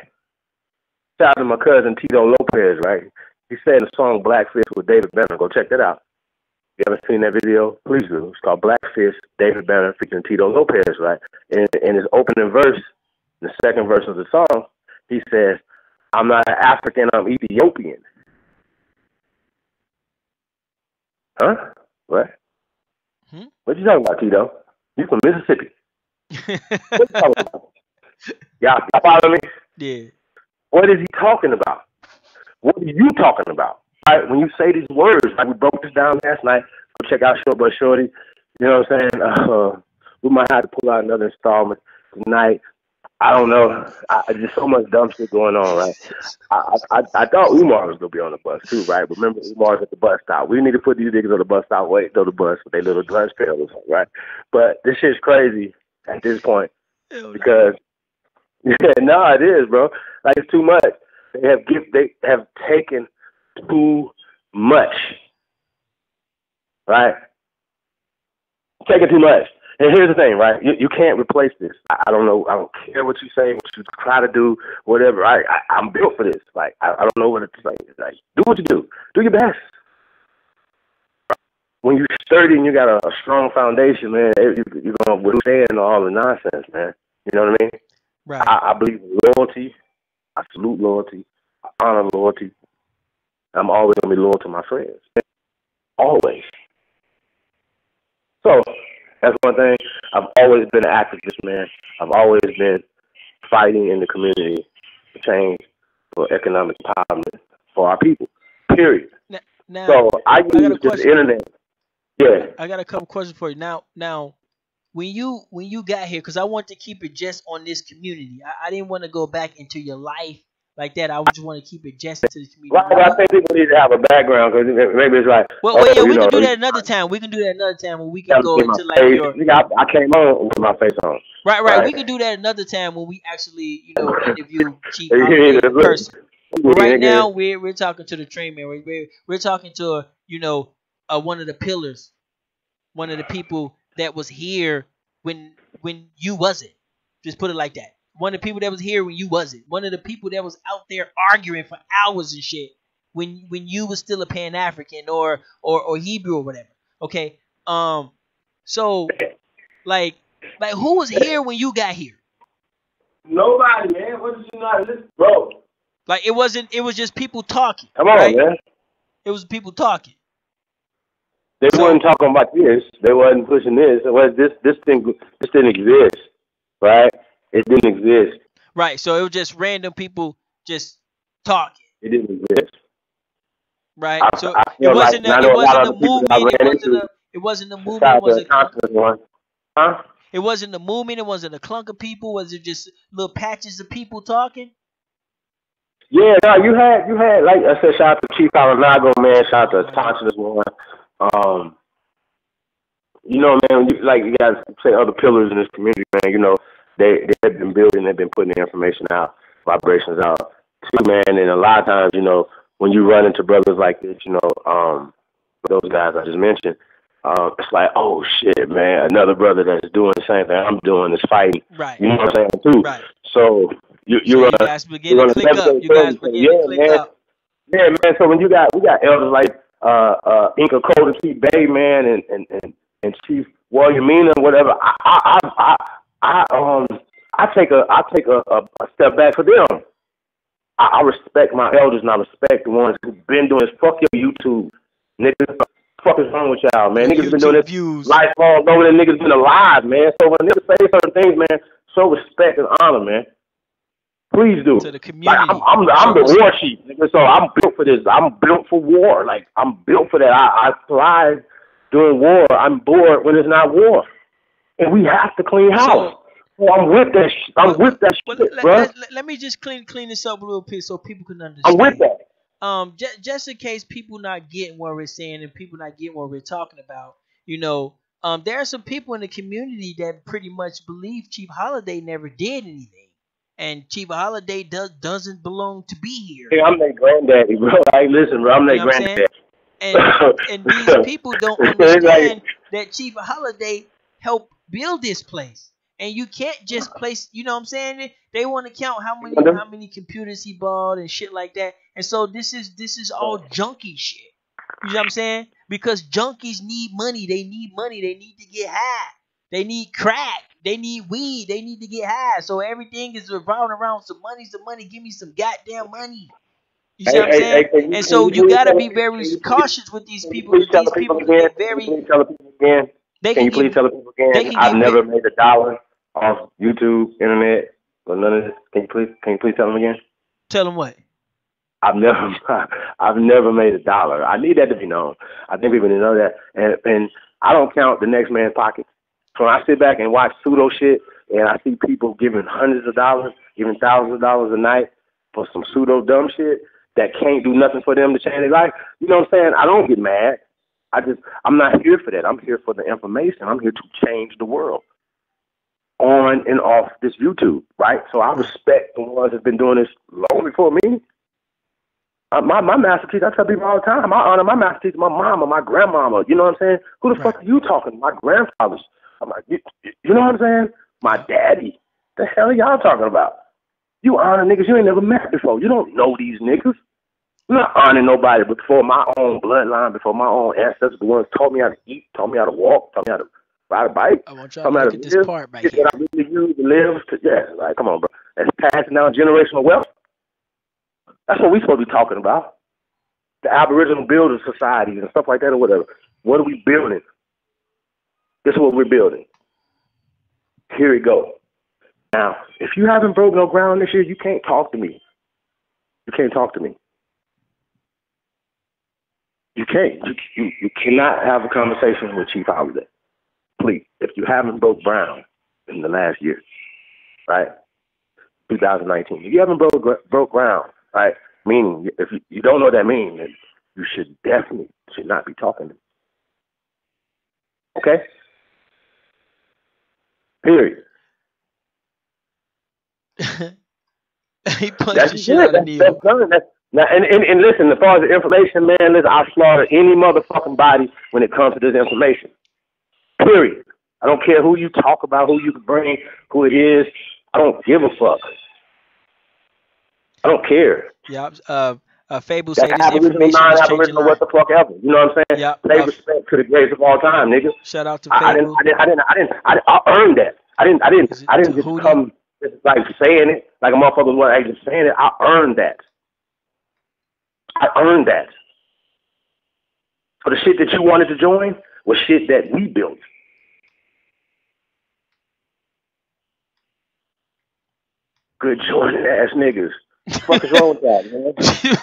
Shout out to my cousin Tito Lopez, right? He said in the song Blackfish with David Banner. Go check that out. If you haven't seen that video, please do. It's called Blackfish, David Banner featuring Tito Lopez, right? And in his opening verse, the second verse of the song, he says, I'm not an African, I'm Ethiopian. Huh? What? What you talking about, Tito? You from Mississippi. What you talking about? Y'all follow me? Yeah. What is he talking about? What are you talking about? Right? When you say these words, like we broke this down last night, go check out Short But Shorty. You know what I'm saying? We might have to pull out another installment tonight. I don't know. Just so much dumb shit going on, right? I thought Umar was gonna be on the bus too, right? Remember Umar's at the bus stop. We need to put these niggas on the bus stop, wait till the bus with their little lunch pail or something, right? But this shit's crazy at this point because no, it is, bro. Like it's too much. They have taken too much, right? Taking too much. And here's the thing, right? You can't replace this. I don't know. I don't care what you say, what you try to do, whatever. I'm built for this. Like I don't know what it's like. Like do what you do. Do your best. When you're sturdy and you got a strong foundation, man, you're gonna withstand all the nonsense, man. You know what I mean? Right. I believe in loyalty. I salute loyalty. I honor loyalty. I'm always gonna be loyal to my friends. Always. So that's one thing. I've always been an activist, man. I've always been fighting in the community for change, for economic empowerment for our people. Period. Now So I use this internet. Yeah. I got a couple questions for you. Now, when you got here, because I want to keep it just on this community. I didn't want to go back into your life like that. I just want to keep it just to the community. Right, I think people need to have a background because maybe it's like. Well, yeah, we can do that another time. We can do that another time when we can go into like your. I came on with my face on. Right. We can do that another time when we actually, interview Chief Holiday in person. But right now, we're talking to the train man. We're talking to one of the pillars, one of the people that was here when you wasn't. Just put it like that. One of the people that was here when you wasn't. One of the people that was out there arguing for hours and shit when you was still a Pan African or Hebrew or whatever. Okay. So like who was here when you got here? Nobody, man. What did you not listen, bro? Like it was just people talking. Come on, right? man. It was people talking. They weren't talking about this. They wasn't pushing this. This didn't exist, right? It didn't exist. Right. So it was just random people just talking. It didn't exist. Right. So it wasn't a movement. It wasn't a movement. Huh? It wasn't a movement. It wasn't a clunk of people. Was it just little patches of people talking? Yeah, no, you had like I said, shout out to Chief Alanago, man, shout out to Thompson one. Man, you guys say other pillars in this community, man, they have been building, they've been putting the information out, vibrations out too, man, and a lot of times, when you run into brothers like this, those guys I just mentioned, it's like, oh shit, man, another brother that's doing the same thing I'm doing is fighting. Right. You know what I'm saying too? Right. So you guys begin to click up. You guys begin to click up. Yeah, man. So when we got elders like Inca Code and Chief Bay, man, and Chief Williamina, whatever. I take a step back for them. I respect my elders and I respect the ones who've been doing this. Fuck your YouTube, niggas. What the fuck is wrong with y'all, man? Niggas been doing this lifelong, knowing that niggas been alive, man. So when niggas say certain things, man, show respect and honor, man. Please do. To the community. Like, I'm the war chief, nigga, so I'm built for this. I'm built for war. Like, I'm built for that. I thrive during war. I'm bored when it's not war. And we have to clean house. So I'm with that shit, bro. Let me just clean this up a little bit so people can understand. I'm with that. Just in case people not getting what we're saying and people not getting what we're talking about, there are some people in the community that pretty much believe Chief Holiday never did anything. And Chief Holiday doesn't belong to be here. Hey, I'm their granddaddy, bro. Like, listen, bro, I'm their granddaddy. And these people don't understand that Chief Holiday helped build this place. And you can't just place, you know what I'm saying? They want to count how many computers he bought and shit like that. And so this is all junkie shit. You know what I'm saying? Because junkies need money. They need money. They need to get high. They need crack. They need weed. They need to get high. So everything is revolving around some money. Give me some goddamn money. You see what I'm saying? And so you got to be very cautious with these people. These people can get very... Can you tell the people again? Can you please tell the people again? I've never made $1 off YouTube, internet, or none of this. Can you please tell them again? Tell them what? I've never made $1. I need that to be known. I think people need to know that. And I don't count the next man's pockets. So when I sit back and watch pseudo shit and I see people giving hundreds of dollars, giving thousands of dollars a night for some pseudo dumb shit that can't do nothing for them to change their life. You know what I'm saying? I don't get mad. I'm not here for that. I'm here for the information. I'm here to change the world on and off this YouTube, right? So I respect the ones that've been doing this long before me. My master teacher, I tell people all the time, I honor my master teacher, my mama, my grandmama. You know what I'm saying? Who the fuck are you talking to? My grandfathers. I'm like, you know what I'm saying? My daddy. The hell are y'all talking about? You honor niggas you ain't never met before. You don't know these niggas. I'm not honoring nobody before my own bloodline, before my own ancestors, the ones taught me how to eat, taught me how to walk, taught me how to ride a bike. I want y'all to look at this part right here. That I really use to live. Yeah, like, come on, bro. That's passing down generational wealth. That's what we're supposed to be talking about. The Aboriginal building societies and stuff like that or whatever. What are we building? This is what we're building. Here we go. Now, if you haven't broken no ground this year, you can't talk to me. You can't talk to me. You can't. You cannot have a conversation with Chief Holiday. Please, if you haven't broke ground in the last year, right? 2019. If you haven't broke ground, right? Meaning, if you don't know what that means, then you should not be talking to me. Okay? Period. He punched the shit out of Neil. That's done. Now, and listen, as far as the information, man, listen, I slaughter any motherfucking body when it comes to this information. Period. I don't care who you talk about, who you can bring, who it is. I don't give a fuck. I don't care. Yeah, Fable said this Aboriginal, information is changing non-Aboriginal, what the fuck ever. You know what I'm saying? Yep. Pay respect to the greats of all time, nigga. Shout out to Fable. I earned that. I didn't just come just like saying it like a motherfucker was actually saying it. I earned that. So the shit that you wanted to join was shit that we built. Good joining ass niggas. What the fuck is wrong with that, man?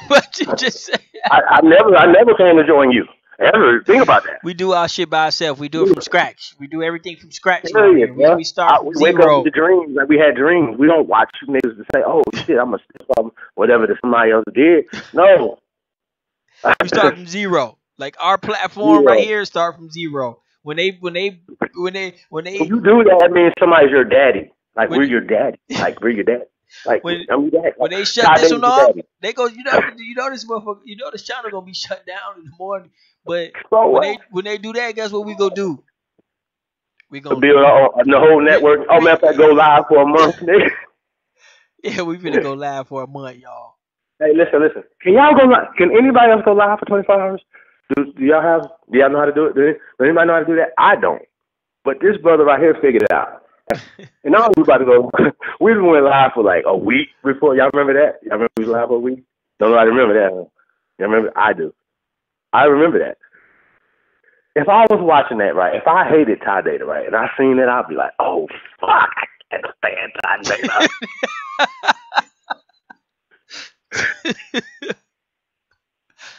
What you just said? I never came to join you. Ever think about that? We do our shit by ourselves. We do it from scratch. We do everything from scratch. We start from wake zero. up with the dreams like we had dreams. We don't watch you niggas to say, "Oh shit, I'm gonna step up whatever that somebody else did." No, we start from zero. Like our platform right here start from zero. When you do that, it means somebody's your daddy. Like we're your daddy. Like we're your daddy. Like when daddy. When they shut this one off, they go. You know this motherfucker. You know this channel gonna be shut down in the morning. But when they do that, guess what we gonna do? We gonna build the whole network. Oh, matter of fact, go live for a month, nigga. Yeah, we finna go live for a month, y'all. Hey, listen. Can y'all go live? Can anybody else go live for 24 hours? Do y'all know how to do it? Does anybody know how to do that? I don't. But this brother right here figured it out. And now we about to go. We went live for like a week before. Y'all remember that? Y'all remember we was live for a week? No, I remember that. Huh? Y'all remember? I do. I remember that. If I was watching that, right, if I hated Ty Data, right, and I seen it, I'd be like, oh, fuck, I can't stand Ty Data.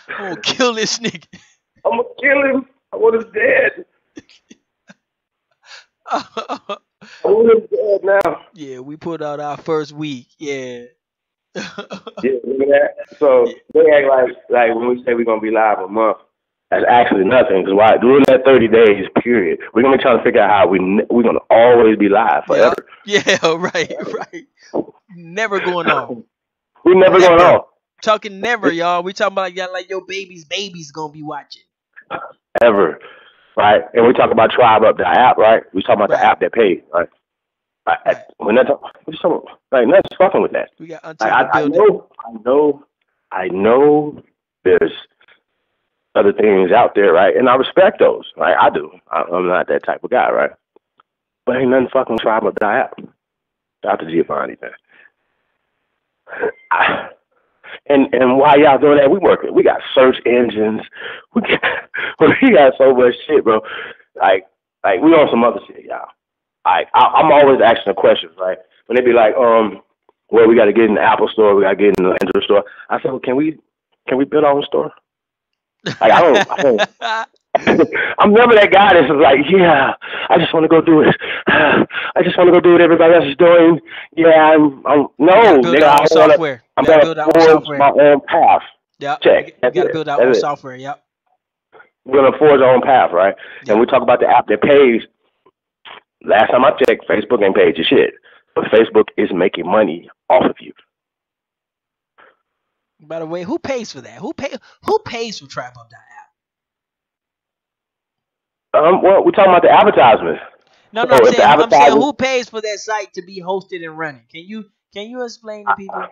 I'm gonna kill this nigga. I'm gonna kill him. I want him dead. I want him dead now. Yeah, we put out our first week. Yeah. Yeah, look at that. So they act like when we say we're gonna be live a month, that's actually nothing. Because why? During that 30 days period, we're gonna be trying to figure out how we're gonna always be live forever. Yeah, right. Never going on. We never going on. Talking never, y'all. We talking about like your baby's gonna be watching. Ever, right? And we talk about Tribe Up, the app, right? We talking about the app that pays, right? When that's like nothing's fucking with that. We got I know there's other things out there, right? And I respect those, right? I do. I'm not that type of guy, right? But ain't nothing fucking Tribe Up, the app. Shout out to Giovanni, man. And while y'all doing that, we working. We got search engines. We got so much shit, bro. Like we on some other shit, y'all. I'm always asking the questions, right? When they be like, well, we got to get in the Apple store, we got to get in the Android store. I said, well, can we build our own store? Like I don't I'm never that guy that's like, yeah, I just want to go do it. I just want to go do what everybody else is doing. Yeah, I'm We gotta no, build nigga, our I own want to. software. I'm We gotta gonna build our own forge software. my own path. Yep. Check. We That's gotta it. build our own That's it. software. Yep. We're gonna forge our own path, right? And Yep. we talk about the app that pays. Last time I checked, Facebook ain't paid your shit, but Facebook is making money off of you. By the way, who pays for that? Who pays for TribeUp.app? Well, we're talking about the advertisements. No, So I'm if the saying advertisers, who pays for that site to be hosted and running? Can you explain to people?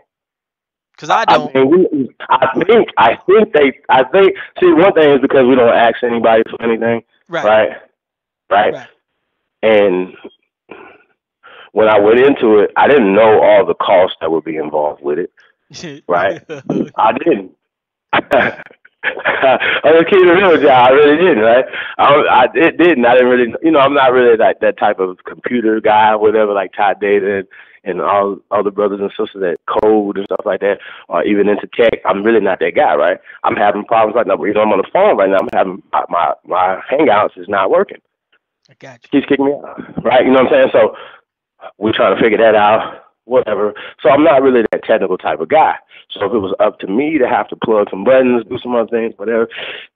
Because I I don't. mean, I think. See, one thing is because we don't ask anybody for anything, Right. right? Right. And when I went into it, I didn't know all the costs that would be involved with it, right? I didn't. I was keeping it real with y'all. I really didn't, right? It didn't. I didn't really, I'm not really like that type of computer guy, whatever, like Todd Data and all the brothers and sisters that code and stuff like that, or even into tech. I'm really not that guy, right? I'm having problems right now. I'm on the phone right now. I'm having my Hangouts is not working. I got you. Keeps kicking me out, right? You know what I'm saying? So we're trying to figure that out, whatever. So I'm not really that technical type of guy. So if it was up to me to have to plug some buttons, do some other things, whatever,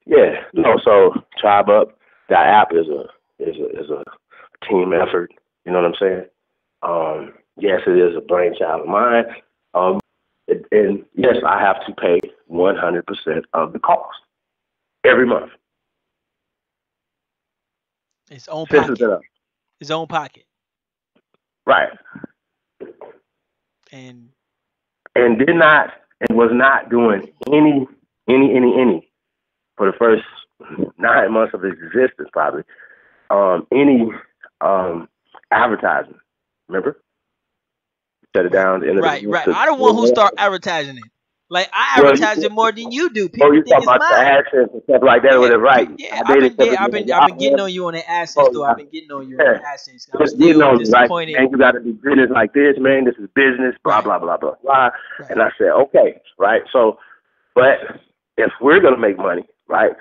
yeah, So TribeUp, that app is a team effort. You know what I'm saying? Yes, it is a brainchild of mine. And yes, I have to pay 100% of the cost every month. His own This is pocket. it. His own pocket. Right. And Was not doing any for the first 9 months of its existence, probably, any advertising. Remember? Shut it down at the end of the right. I don't want who start advertising it. Like I advertise it more than you do. People you think talking it's about the mine. AdSense and stuff like that, whatever, right? Yeah, I've been getting on you on the AdSense though. I've been getting on you on the AdSense. I'm Just getting still on me, right? disappointed. And you got to do business like this, man. This is business, blah, Right. blah, blah, blah, blah. Right. And I said, okay, right? So, but if we're going to make money, right,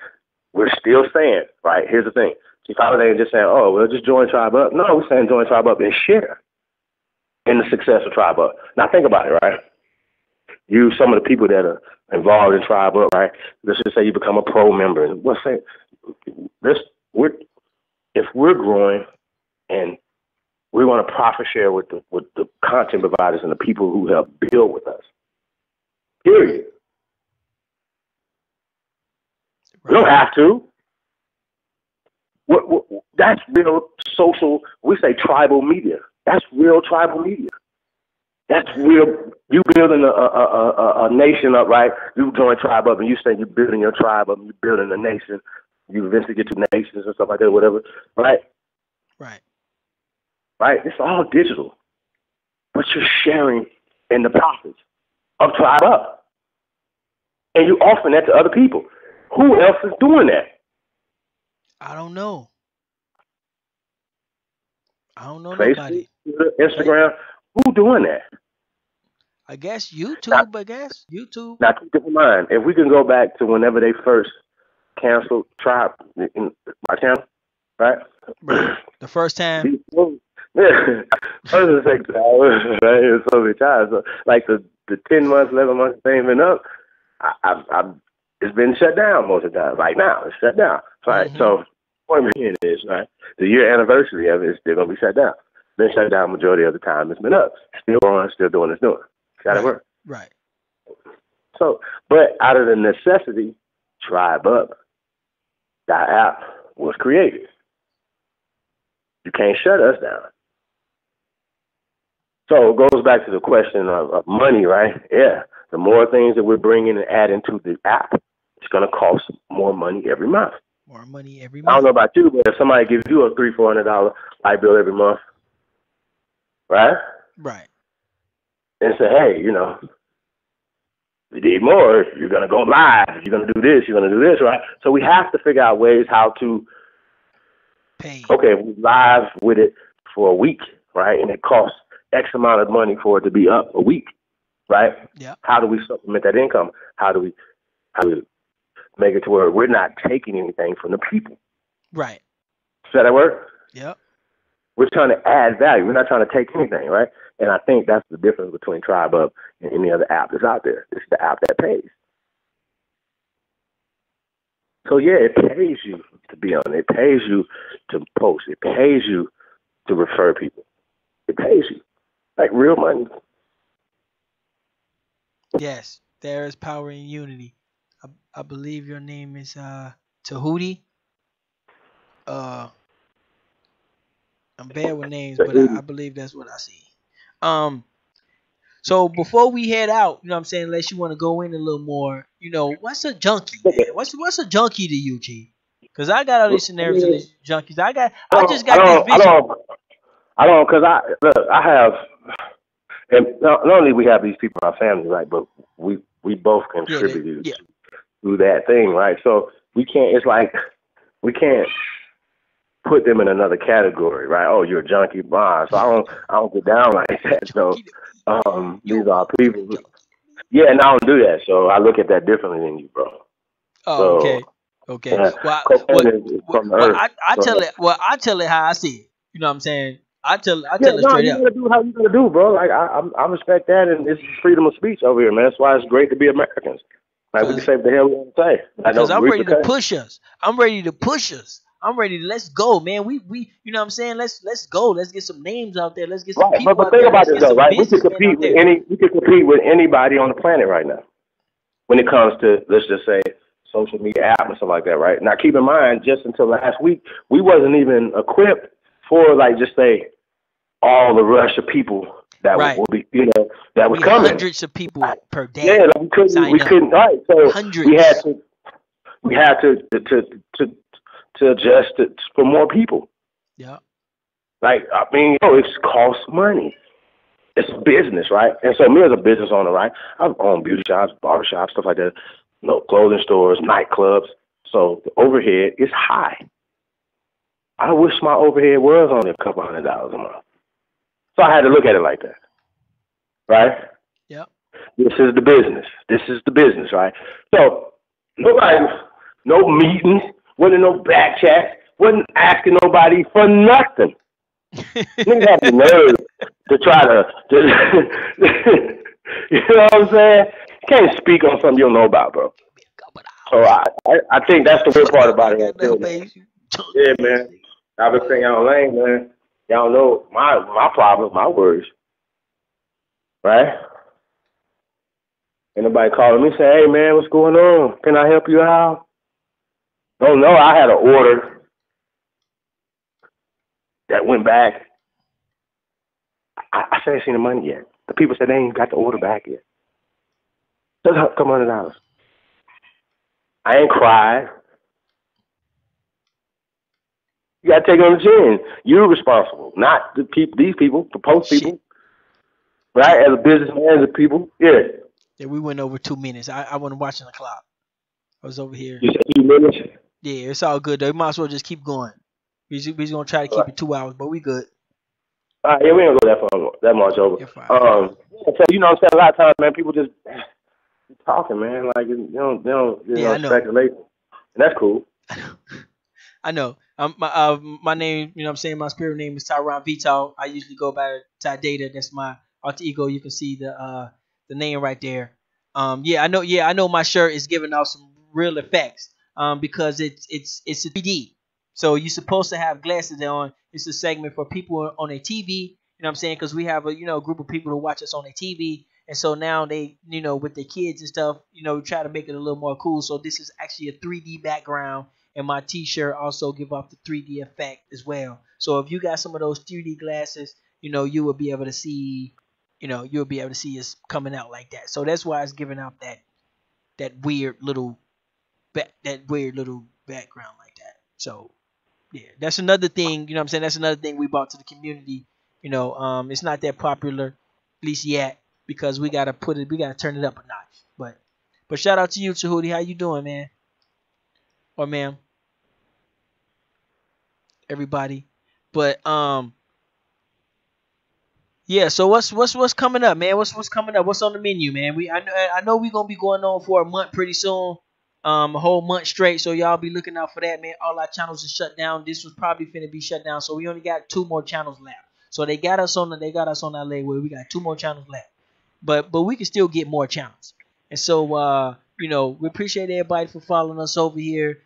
we're still saying, right, here's the thing. See, Holiday ain't just saying, oh, well, just join TribeUp. No, we're saying join TribeUp and share in the success of TribeUp. Now, think about it, right? You, some of the people that are involved in TribeUp, right? Let's just say you become a pro member. And let's say if we're growing and we want to profit share with the content providers and the people who help build with us. Period. Right. We don't have to. That's real social. We say tribal media. That's real tribal media. That's real. You building a nation up, right? You join TribeUp and you say you're building your tribe up. You're building a nation. You eventually get to nations and stuff like that, whatever, right? Right. Right? It's all digital. But you're sharing in the profits of TribeUp. And you're offering that to other people. Who else is doing that? I don't know. Facebook, Nobody. Instagram. Who doing that? I guess YouTube. Now, keep in mind, if we can go back to whenever they first canceled Tribe, my channel, right? The first time. Yeah, first and second time, right? It was so many times. So, like the 10 months, 11 months thing been up, it's been shut down most of the time. Right now, it's shut down. Right. Mm-hmm. So, point of it is, right? The year anniversary of it is still gonna be shut down. Been shut down majority of the time. It's been up, still growing, still doing its doing. Got to work. Right. So, but out of the necessity, TribeUp, that app was created. You can't shut us down. So it goes back to the question of money, right? Yeah. The more things that we're bringing and adding to the app, it's going to cost more money every month. More money every I month. don't know about you, but if somebody gives you a $300-$400 light bill every month, right? Right. And say, hey, you need more. You're going to go live. You're going to do this. You're going to do this, right? So we have to figure out ways how to pay. Okay, we live with it for a week, right? And it costs X amount of money for it to be up a week, right? Yeah. How do we supplement that income? How do we make it to where we're not taking anything from the people. Right. Does that work? Yep. We're trying to add value. We're not trying to take anything, right? And I think that's the difference between Tribe Up and any other app that's out there. It's the app that pays. So yeah, it pays you to be on it. It pays you to post. It pays you to refer people. It pays you. Like real money. Yes. There is power in unity. I believe your name is Tahuti. I'm bad with names, but I believe that's what I see. So before we head out, you know what I'm saying, unless you want to go in a little more, you know, what's a junkie, man? What's a junkie to you, G? Because I got all these scenarios of these junkies. I just got this vision. Because I have, and not only we have these people in our family, right, but we both contributed to that thing, right? So we can't, it's like, we can't put them in another category, right? Oh, you're a junkie, blah. So I don't get down like that. So these are people. Yeah, and I don't do that. So I look at that differently than you, bro. Oh, so, okay. Yeah, I tell it how I see it. You know what I'm saying? I tell it straight you up. gotta do how you gotta do, bro. Like I respect that, and it's freedom of speech over here, man. That's why it's great to be Americans. Like we can say what the hell we want to say. Because I'm ready to push us. I'm ready to let's go, man. We you know what I'm saying? Let's go. Let's get some names out there. Let's get some people but out think there. about this though, right? We could compete with anybody on the planet right now. When it comes to, let's just say, social media app and stuff like that, right? Now keep in mind, just until last week, we wasn't even equipped for, like, just say, all the rush of people that will be, that was coming. Hundreds of people per day. Yeah, we couldn't. Right, so hundreds. we had to adjust it for more people. Yeah. Like, I mean, it costs money. It's a business, right? And so me as a business owner, right, I've owned beauty shops, barber shops, stuff like that, clothing stores, nightclubs. So the overhead is high. I wish my overhead was only a couple $100 a month. So I had to look at it like that, right? Yeah. This is the business, right? So no meetings, wasn't no back chat, wasn't asking nobody for nothing. Niggas have the nerve to try to you know what I'm saying? You can't speak on something you don't know about, bro. So I think that's the weird part about it. Yeah, man. I've been saying y'all lame, man. Y'all know my problem, my worries. Right? Ain't nobody calling me saying, hey, man, what's going on? Can I help you out? Oh, no, I had an order that went back. I still ain't seen the money yet. The people said they ain't got the order back yet. Just a couple $100. I ain't cried. You gotta take it on the chin. You're responsible, not these people, the post people. Right? As a businessman, as a people. Yeah. Yeah, we went over 2 minutes. I wasn't watching the clock. I was over here. You said 2 minutes? Yeah, it's all good though. We might as well just keep going. We're just gonna try to keep it 2 hours, but we good. Yeah, we don't go that much over. So you know what I'm saying? A lot of times, man, people just talking, man. Like they don't speculate, and that's cool. I know. My name, you know what I'm saying, my spirit name is Tyron Vital. I usually go by Ty Data. That's my alter ego. You can see the name right there. I know my shirt is giving off some real effects. Because it's a 3D. So you're supposed to have glasses on. It's a segment for people on a TV. You know what I'm saying? Because we have a group of people who watch us on a TV. And so now they, with their kids and stuff, try to make it a little more cool. So this is actually a 3D background. And my t-shirt also give off the 3D effect as well. So if you got some of those 3D glasses, you will be able to see, you'll be able to see us coming out like that. So that's why it's giving out that weird little background like that. So yeah, that's another thing, you know what I'm saying? That's another thing we brought to the community. It's not that popular, at least yet, because we gotta turn it up a notch. But shout out to you, Tahuti. How you doing, man? Or ma'am? Everybody. But yeah, so what's coming up, man? What's coming up? What's on the menu, man? I know we're gonna be going on for a month pretty soon. a whole month straight. So y'all be looking out for that, man. All our channels are shut down. This was probably finna be shut down. So we only got 2 more channels left. So they got us on that leg where we got 2 more channels left. But we can still get more channels. And so we appreciate everybody for following us over here,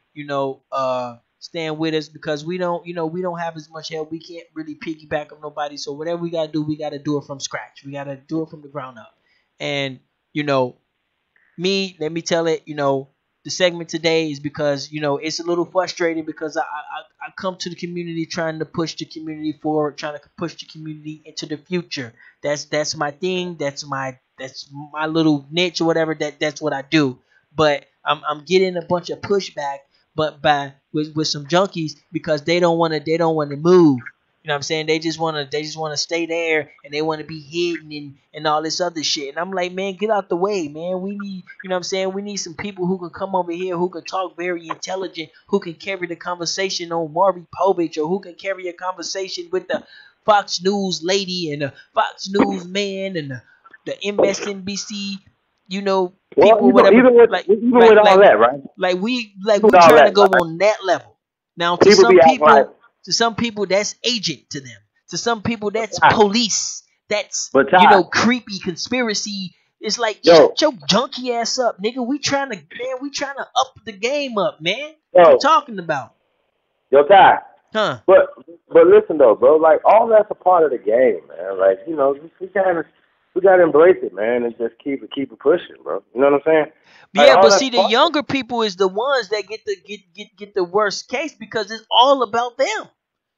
staying with us, because we don't have as much help. We can't really piggyback on nobody. So whatever we gotta do, we gotta do it from scratch. We gotta do it from the ground up. And let me tell it, the segment today is because, it's a little frustrating because I come to the community trying to push the community forward, trying to push the community into the future. That's my thing. That's my little niche or whatever. That's what I do. But I'm getting a bunch of pushback, but with some junkies, because they don't want to move. You know what I'm saying? They just want to stay there, and they want to be hidden and all this other shit. And I'm like, man, get out the way, man. We need, we need some people who can come over here, who can talk very intelligent, who can carry the conversation on Maury Povich, or who can carry a conversation with the Fox News lady and the Fox News man and the MSNBC, people, whatever. Even with all that, right? Like we trying to go on that level. Now to some people that's agent to them. To some people that's police. That's creepy conspiracy. It's like, shut your junkie ass up, nigga. We trying to up the game up, man. What you talking about? Yo, Ty. Huh? But listen though, bro. Like, all that's a part of the game, man. Like, we gotta embrace it, man, and just keep it pushing, bro. You know what I'm saying? Yeah, but see, the younger people is the ones that get the worst case, because it's all about them.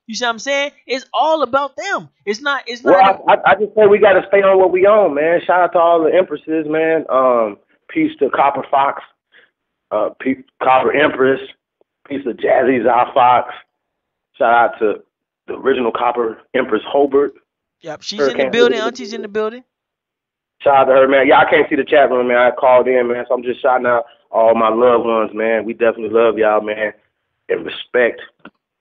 You see what I'm saying? It's all about them. It's not. I just say we gotta stay on what we own, man. Shout out to all the empresses, man. Peace to Copper Fox, Copper Empress. Peace to Jazzy Zah Fox. Shout out to the original Copper Empress Hobart. Yep, she's in the building. Auntie's in the building. Shout out to her, man. Yeah, I can't see the chat room, man. I called in, man, so I'm just shouting out all my loved ones, man. We definitely love y'all, man, and respect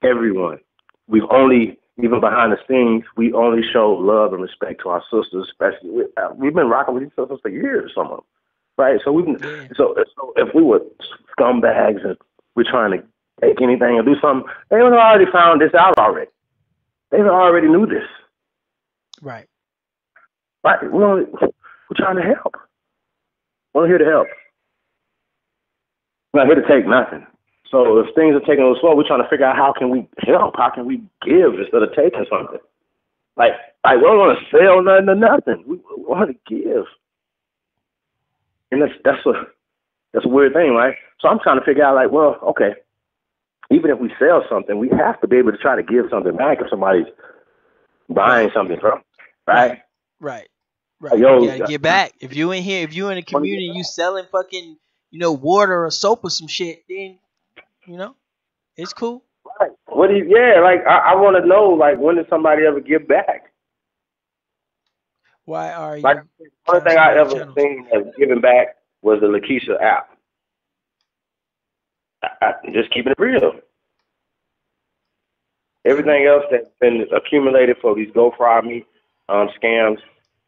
everyone. We've only, even behind the scenes, we only show love and respect to our sisters, especially. We've been rocking with these sisters for years, some of them, right? So so if we were scumbags and we're trying to take anything and do something, they would have already found this out already. They already knew this. Right. Right. We're trying to help. We're here to help. We're not here to take nothing. So if things are taking a little slow, we're trying to figure out how can we help? How can we give instead of taking something? Like we don't want to sell nothing or nothing. We want to give. And that's a weird thing, right? So I'm trying to figure out, like, well, okay, even if we sell something, we have to be able to try to give something back if somebody's buying something from, right? Right. Yo, you gotta get back. If you in here, if you in the community, you selling fucking, water or soap or some shit, then, it's cool. Right. I want to know, like, when did somebody ever give back? Why are you? Like, the only thing I ever seen as giving back was the Lakeisha app. I just keeping it real. Everything else that's been accumulated for these GoFundMe scams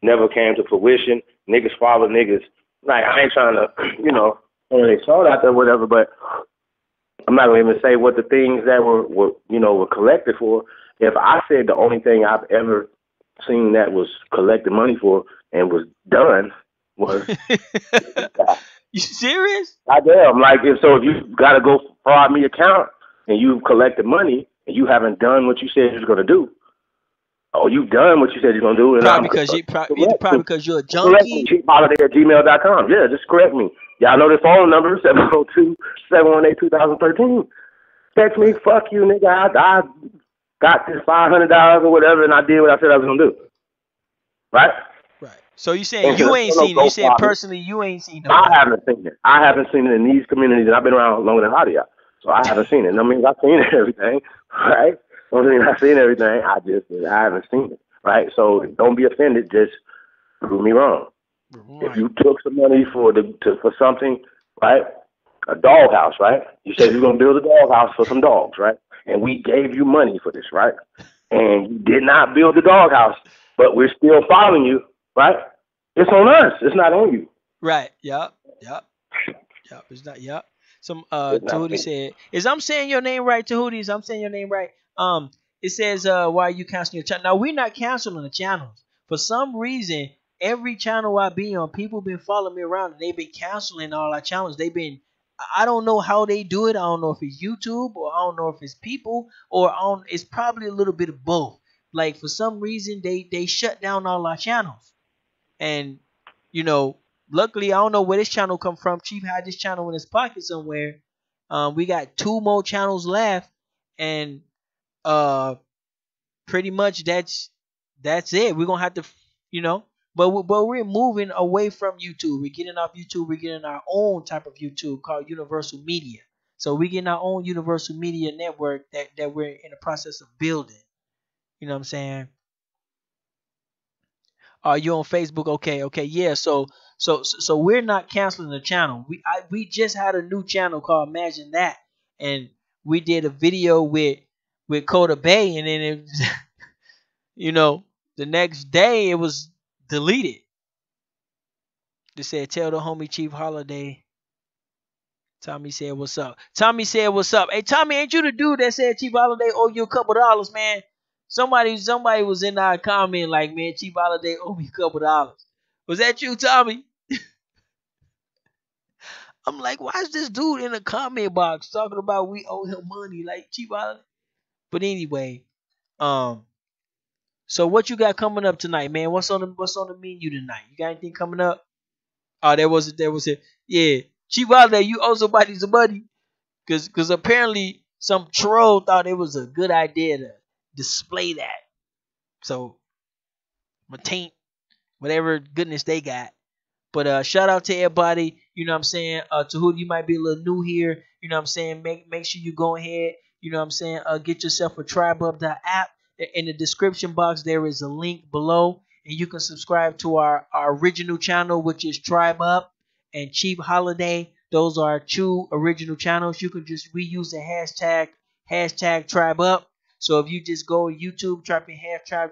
never came to fruition. Niggas follow niggas. Like, I ain't trying to, when they sold out there, whatever, but I'm not going to even say what the things that were collected for. If I said the only thing I've ever seen that was collected money for and was done was... You serious? I am. Like, if you got to go fraud me account and you've collected money and you haven't done what you said you was going to do, or you've done what you said you're going to do. And probably because you're a junkie. cheapholiday@gmail.com. Yeah, just correct me. Y'all know the phone number, 702-718-2013. Text me, fuck you, nigga. I got this $500 or whatever, and I did what I said I was going to do. Right? Right. So you saying you ain't seen it. You said personally you ain't seen it. I haven't seen it. I haven't seen it in these communities, and I've been around longer than a lot of y'all. So I haven't seen it. I mean, I've seen everything, right? I've seen everything. I haven't seen it, right? So don't be offended. Just prove me wrong. Right. If you took some money for something, right? A doghouse, right? You said you're gonna build a doghouse for some dogs, right? And we gave you money for this, right? And you did not build the doghouse, but we're still following you, right? It's on us. It's not on you. Right. Yep. It's not. Yep. Some It's not Tahuti me. said, "Is I'm saying your name right, Tahuti? Is I'm saying your name right?" It says, "Why are you canceling your channel?" Now we're not canceling the channels. For some reason, every channel I be on, people been following me around and they've been canceling all our channels. They've been, I don't know how they do it. I don't know if it's YouTube or I don't know if it's people or it's probably a little bit of both. Like for some reason, they shut down all our channels. And you know, luckily I don't know where this channel come from. Chief had this channel in his pocket somewhere. We got 2 more channels left, and uh, pretty much that's it. We're gonna have to, you know, but we're moving away from YouTube. We're getting off YouTube. We're getting our own type of YouTube called Universal Media. So we're getting our own Universal Media network that we're in the process of building. You know what I'm saying? Are you on Facebook? Okay, okay, yeah. So we're not canceling the channel. We just had a new channel called Imagine That, and we did a video with Coda Bay, and then it, you know, the next day it was deleted. They said, "Tell the homie Chief Holiday." Tommy said, "What's up?" Tommy said, "What's up?" Hey, Tommy, ain't you the dude that said Chief Holiday owe you a couple dollars, man? Somebody was in our comment like, "Man, Chief Holiday owe me a couple dollars." Was that you, Tommy? I'm like, why is this dude in the comment box talking about we owe him money like Chief Holiday? But anyway, um, so what you got coming up tonight, man? What's on the menu tonight? You got anything coming up? Oh, there was it. Yeah, Chief Holiday, you owe somebody some money. Cause apparently some troll thought it was a good idea to display that. So I'm gonna taint whatever goodness they got. But shout out to everybody, you know what I'm saying? To who you might be a little new here, you know what I'm saying? Make sure you go ahead, you know what I'm saying? Get yourself a TribeUp.app. In the description box there is a link below, and you can subscribe to our original channel, which is Tribe Up and Cheap Holiday. Those are 2 original channels. You can just reuse the hashtag Tribe Up. So if you just go to YouTube, type in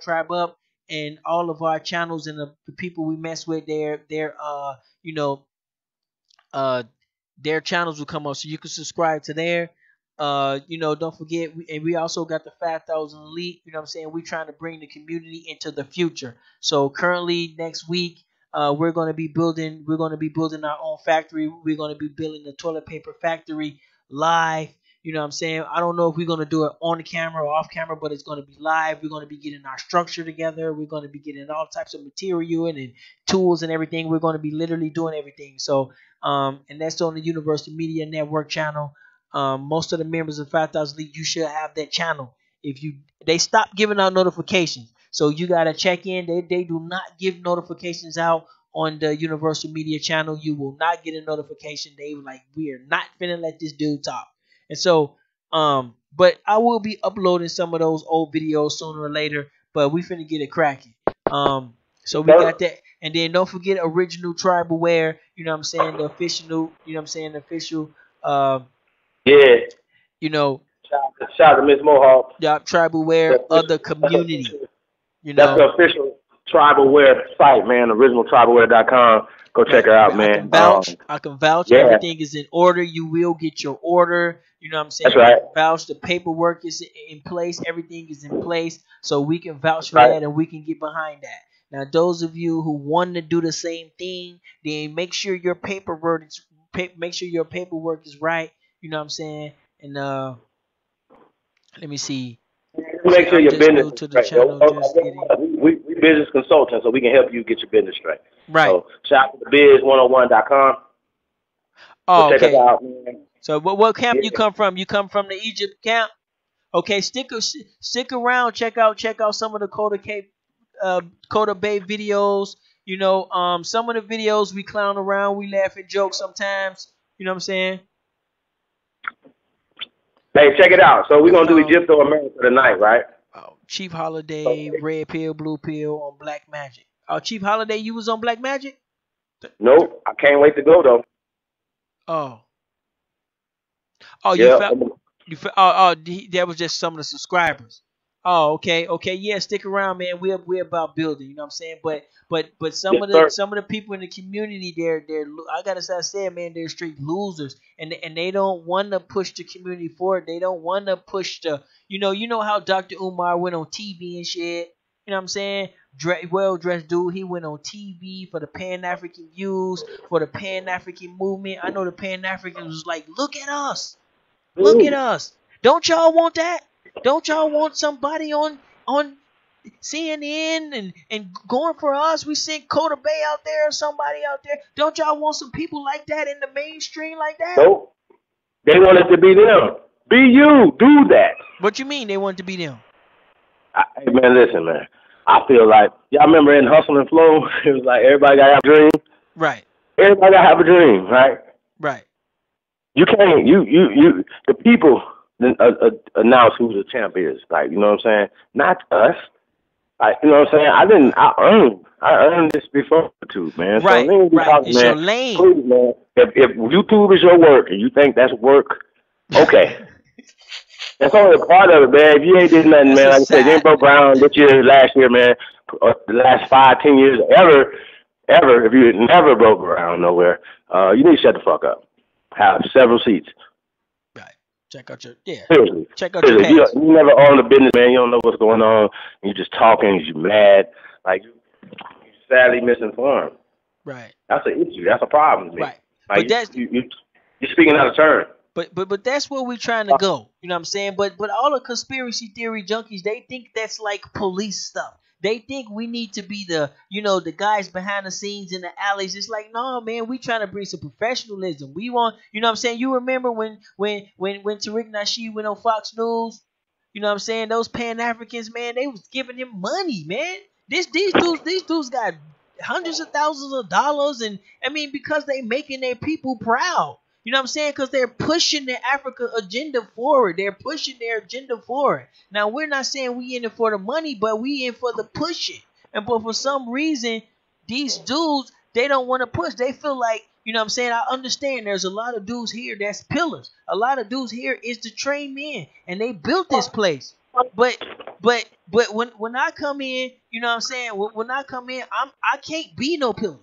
Tribe Up, and all of our channels and the people we mess with, you know, uh their channels will come up, so you can subscribe to there. Don't forget, and we also got the 5,000 Elite. You know what I'm saying? We're trying to bring the community into the future. So currently, next week, we're going to be building. We're going to be building our own factory. We're going to be building the toilet paper factory live. You know what I'm saying? I don't know if we're going to do it on the camera or off camera, but it's going to be live. We're going to be getting our structure together. We're going to be getting all types of material and tools and everything. We're going to be literally doing everything. So, and that's on the Universal Media Network channel. Most of the members of 5,000 League, you should have that channel. If you, they stopped giving out notifications, so you gotta check in. They do not give notifications out on the Universal Media channel. You will not get a notification. They were like, we are not finna let this dude talk. And so, but I will be uploading some of those old videos sooner or later. But we finna get it cracking. So we got that. And then don't forget original tribal wear. You know what I'm saying? The official. You know what I'm saying? The official. Yeah. You know, Shout out to Miss Mohawk. tribal wear of the community. You That's the know, official tribal wear site, man. Originaltribalwear.com. Go check right. her out, I can man. vouch. I can vouch. Yeah, Everything is in order. You will get your order. You know what I'm saying? that's right. I can vouch. The paperwork is in place. Everything is in place. So we can vouch That's for right. that, and we can get behind that. Now, those of you who want to do the same thing, then make sure your paperwork is right. You know what I'm saying? And let me see. Make sure I'm your just business new is to the straight. channel. Just getting We business consultants, so we can help you get your business straight. right. So shout out to biz101.com. Go Oh, check us okay. out, man. So what camp Yeah, you come from? You come from the Egypt camp? Okay, stick around. Check out some of the Coda Bay videos. You know, some of the videos we clown around, we laugh and joke sometimes. You know what I'm saying? hey, check it out. So we're gonna do Um, Egypto America tonight, right? Chief Holiday, Okay. Red Pill, Blue Pill on Black Magic. Chief Holiday, you was on Black Magic? Nope, I can't wait to go though. Oh, oh, you Yeah, felt you felt. Oh, that was just some of the subscribers. Oh, okay, okay, yeah. Stick around, man. We're about building. You know what I'm saying? But some Yes, of the sir. some of the people in the community, I gotta say, I said, man, they're straight losers, and they don't want to push the community forward. They don't want to push the, you know how Dr. Umar went on TV and shit. You know what I'm saying? Well dressed dude. He went on TV for the Pan African views, for the Pan African movement. I know the Pan Africans was like, look at us. Look at Ooh. us. Don't y'all want that? Don't y'all want somebody on CNN and going for us? We sent Coda Bay out there or somebody out there. Don't y'all want some people like that in the mainstream like that? Nope. They want it to be them. Be you. Do that. What you mean they want to be them? Hey, man, listen, man. I feel like, y'all remember in Hustle and Flow, it was like everybody got to have a dream. Right. Everybody got to have a dream, right? Right. You can't, the people announce who the champ is. Like, you know what I'm saying? Not us. Like, you know what I'm saying? I earned this before too, man. Right. So let me be Right. talking, It's man. your lane. Please, man. If YouTube is your work and you think that's work, okay. That's only a part of it, man. If you ain't did nothing, That's man, a like I said, you ain't side. broke ground this year, last year, man, or the last 5, 10 years, ever, if you never broke ground nowhere, you need to shut the fuck up. Have several seats. Right. Check out your Seriously. Check out your Seriously. past. You never own a business, man. You don't know what's going on. You just talking. You mad. Like, you sadly misinformed. Right. That's an issue. That's a problem to me. Right. Like, But that's you're speaking out of turn. But that's where we're trying to go. You know what I'm saying? But all the conspiracy theory junkies, they think that's like police stuff. They think we need to be the guys behind the scenes in the alleys. It's like, no, man, we trying to bring some professionalism. We want, you know what I'm saying? You remember when Tariq Nasheed went on Fox News? You know what I'm saying? Those Pan Africans, man, they was giving him money, man. These dudes got hundreds of thousands of dollars, and I mean, because they making their people proud. You know what I'm saying? Because they're pushing their Africa agenda forward. They're pushing their agenda forward. Now, we're not saying we in it for the money, but we in for the pushing. But for some reason, these dudes, they don't want to push. They feel like, you know what I'm saying? I understand there's a lot of dudes here that's pillars. A lot of dudes here is the trained men, and they built this place. But when I come in, you know what I'm saying? When I come in, I can't be no pillar,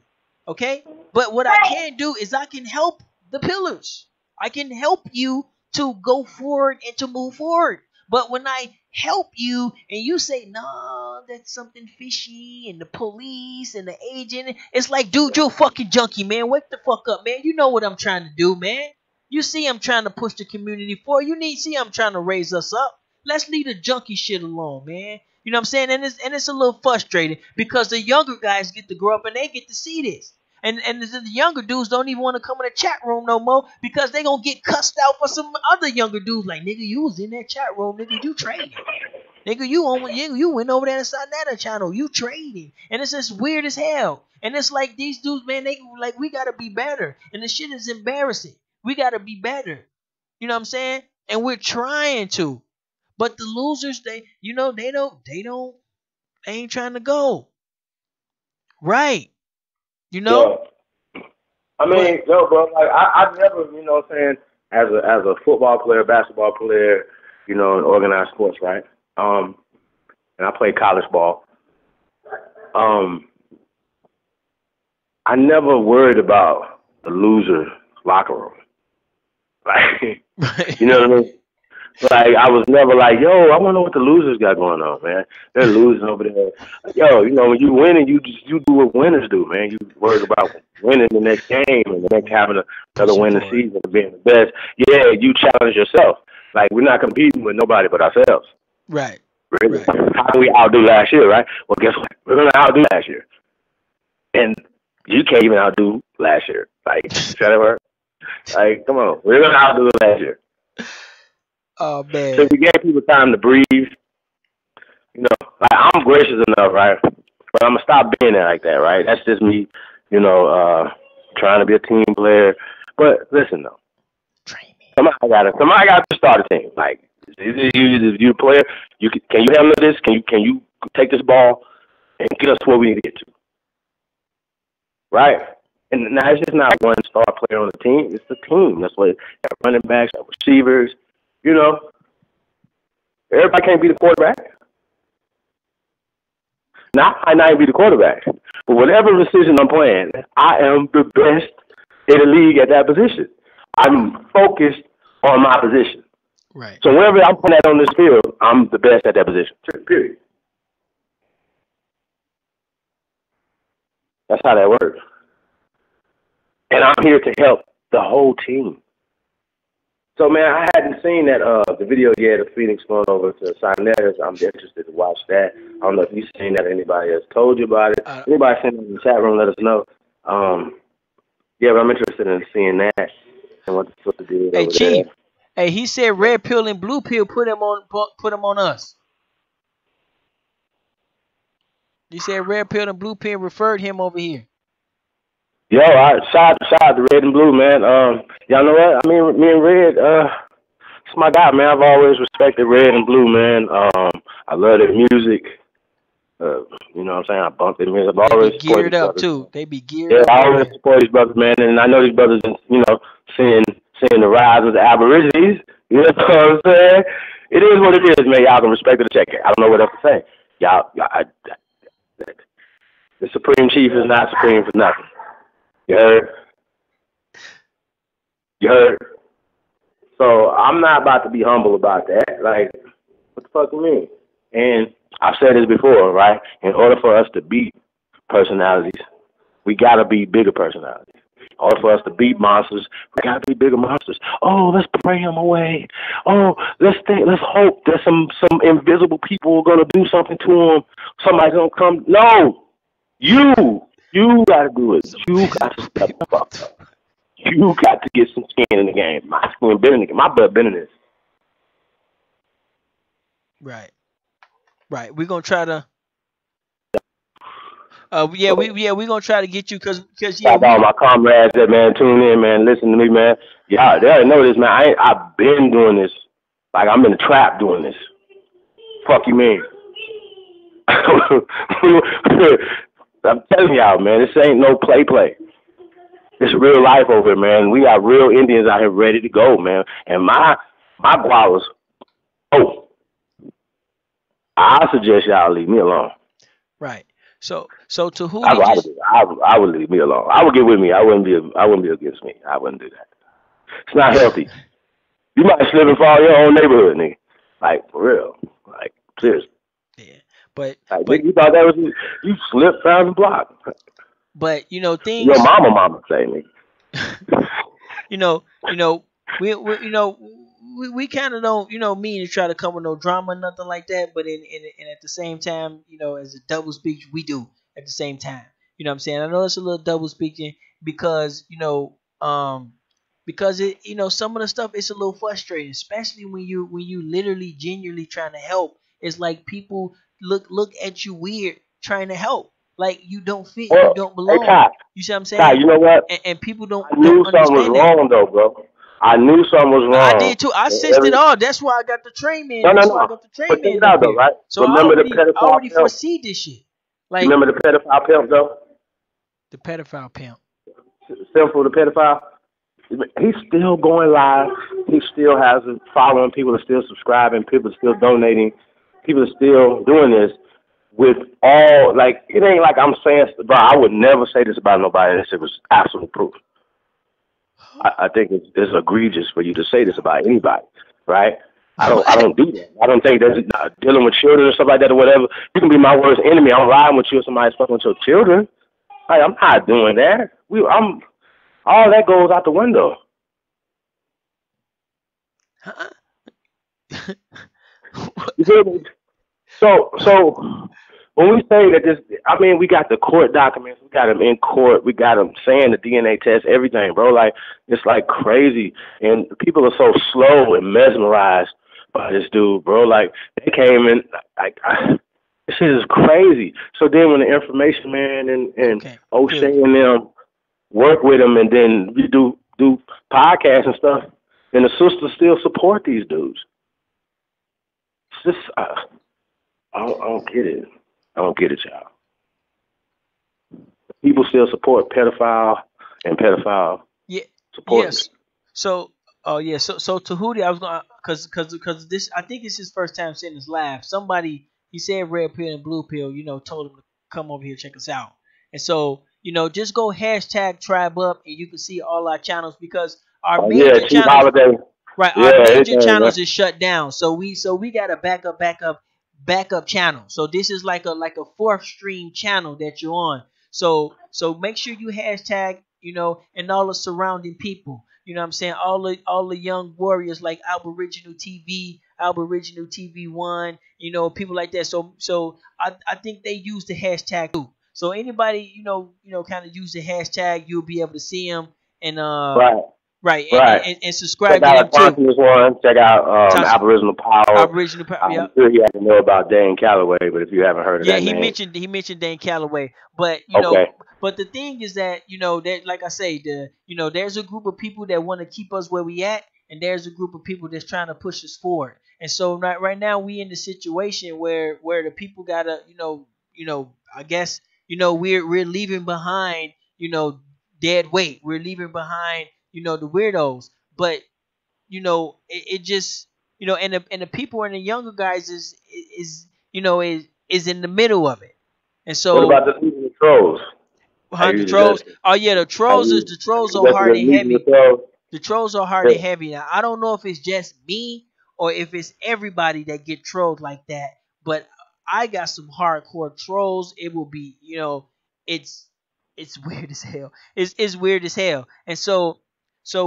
okay? But what I can do is I can help the pillars. I can help you to go forward and to move forward. But when I help you and you say, no, that's something fishy, and the police and the agent, it's like, dude, you're a fucking junkie, man. Wake the fuck up, man. You know what I'm trying to do, man. You see I'm trying to push the community forward. See I'm trying to raise us up. Let's leave the junkie shit alone, man. You know what I'm saying? And it's a little frustrating because the younger guys get to grow up and they get to see this. And the younger dudes don't even want to come in the chat room no more because they gonna get cussed out for some other younger dudes. Like, nigga, you was in that chat room, nigga, you trading. Nigga, you went over there inside that channel, you trading. And it's just weird as hell. And it's like these dudes, man, they like, we gotta be better. And the shit is embarrassing. We gotta be better. You know what I'm saying? And we're trying to. But the losers, they ain't trying to go. Right. You know? Yeah. I mean, no, bro, like, I never, you know what I'm saying, as a football player, basketball player, you know, in organized sports, right? And I played college ball. I never worried about the loser locker room. Like, you know what I mean? Like, I was never like, yo, I want to know what the losers got going on, man. They're losing over there. Yo, you know, when you win, you do what winners do, man. You worry about winning the next game and the next having another winning season and being the best. Yeah, you challenge yourself. Like, we're not competing with nobody but ourselves. Right. Really? Right. How do we outdo last year, right? Well, guess what? We're going to outdo last year. And you can't even outdo last year. Like, shut up. Like, come on. We're going to outdo last year. Oh, man. So we gave people time to breathe. You know, like, I'm gracious enough, right? But I'm going to stop being there like that, right? That's just me, you know, trying to be a team player. But listen, though. Somebody got to start a team. Like, if you're a player, can you handle this? Can you take this ball and get us to where we need to get to? Right? And now it's just not one star player on the team. It's the team. That's what got running backs, receivers. You know, everybody can't be the quarterback. Now, I might not even be the quarterback, but whatever position I'm playing, I am the best in the league at that position. I'm focused on my position. Right. So wherever I'm playing on this field, I'm the best at that position. Period. That's how that works. And I'm here to help the whole team. So, man, I hadn't seen that the video yet of Phoenix going over to Sinetta. I'm interested to watch that. I don't know if you've seen that. Anybody has told you about it? Anybody seen it in the chat room, let us know. Yeah, but I'm interested in seeing that and what the deal is Hey, over Chief. there. Hey, he said red pill and blue pill put him on us. He said red pill and blue pill referred him over here. Yo, shout out to Red and Blue, man. Y'all know what? I mean, me and Red, it's my guy, man. I've always respected Red and Blue, man. I love their music. You know what I'm saying? I bump their music. I've always supported geared up brothers. too. They be geared up. Yeah, I always support these brothers, man. And I know these brothers, you know, seeing the rise of the Aborigines. You know what I'm saying? It is what it is, man. Y'all can respect it or check it. I don't know what else to say. The Supreme Chief is not supreme for nothing. You heard? You heard? So I'm not about to be humble about that. Like, what the fuck you mean? And I've said this before, right? In order for us to beat personalities, we gotta be bigger personalities. In order for us to beat monsters, we gotta be bigger monsters. Oh, let's pray them away. Oh, let's hope that some invisible people are gonna do something to them. Somebody's gonna come. No, you gotta do it. You got to step the fuck up. You got to get some skin in the game. My skin been in the game. My blood been in this. Right. We're gonna try to. We're gonna try to get you because all my comrades that, man, tune in, man, listen to me, man. Y'all, they already know this, man. I've been doing this. Like, I'm in the trap doing this. Fuck you mean? I'm telling y'all, man, this ain't no play. It's real life over here, man. We got real Indians out here ready to go, man. And my guavas, I suggest y'all leave me alone. Right. So to who I would leave me alone. I would get with me. I wouldn't be against me. I wouldn't do that. It's not healthy. You might slip and fall in your own neighborhood, nigga. Like, for real. Like, seriously. Yeah. But you thought that was you slipped down the block. But things your mama say, nigga. we kind of don't mean to try to come with no drama or nothing like that, but in at the same time, as a double speak, we do at the same time. You know what I'm saying? I know it's a little double speaking because because some of the stuff it's a little frustrating, especially when you literally genuinely trying to help. It's like people look at you weird trying to help. Like you don't fit, you don't belong. Hey, Kai, you see what I'm saying? Kai, you know what? And people don't. I knew something was wrong, though, bro. I knew something was wrong. I did too. I sensed it all. That's why I got the train man. No. Why I got the train but man check it out, though, right? So remember I already foresee this shit. Like, you remember the pedophile pimp, though? The pedophile pimp. Simple, the pedophile. He's still going live. He still has a following. People are still subscribing. People are still donating. People are still doing this with all, like, it ain't like I'm saying, bro, I would never say this about nobody unless it was absolute proof. I think it's egregious for you to say this about anybody, right? I don't do that. I don't think that's dealing with children or stuff like that or whatever. You can be my worst enemy. I'm riding with you if somebody's fucking with your children. Like, I'm not doing that. All that goes out the window. You feel me? So when we say that this, I mean, we got the court documents, we got them in court, we got them saying the DNA test, everything, bro. Like, it's like crazy, and people are so slow and mesmerized by this dude, bro. Like, they came in, like, this shit is crazy. So then when the information man and O'Shea and them work with him, and then we do podcasts and stuff, and the sisters still support these dudes. It's just, I don't get it. I don't get it, y'all. People still support pedophile and pedophile. Yeah. Supporters. Yes. So, So Tahuti, I was gonna, cause this, I think it's his first time seeing this live. Somebody, he said red pill and blue pill. Told him to come over here check us out. And so, just go hashtag tribe up and you can see all our channels because our Yeah, major Chief channels, Holiday. right, Yeah, our major everything, man. channels is shut down. So we got a backup channel. So this is like a fourth stream channel that you're on. So make sure you hashtag, and all the surrounding people. You know what I'm saying? All the young warriors like Aboriginal TV, Aboriginal TV One, people like that. So I think they use the hashtag too. So anybody, kind of use the hashtag, you'll be able to see them and Right, right right. and Check subscribe to out them a too. Consciousness one. Check out Tasha, Aboriginal Power. Aboriginal, I'm yeah. sure you have to know about Dan Calloway, but if you haven't heard of Yeah, that he name, mentioned Dan Calloway, but okay. but the thing is that that like I say, there's a group of people that want to keep us where we at, and there's a group of people that's trying to push us forward. And so right now we in the situation where the people gotta I guess we're leaving behind dead weight. We're leaving behind the weirdos, but it just and the people and the younger guys is in the middle of it. And What so about the leading the trolls? Are behind the you trolls, suggesting? oh yeah, the Are trolls is you the trolls are suggesting hard the and leading the heavy. trolls? The trolls are hard Yeah. and heavy. Now I don't know if it's just me or if it's everybody that get trolled like that, but I got some hardcore trolls. It will be, it's weird as hell. It's weird as hell. And so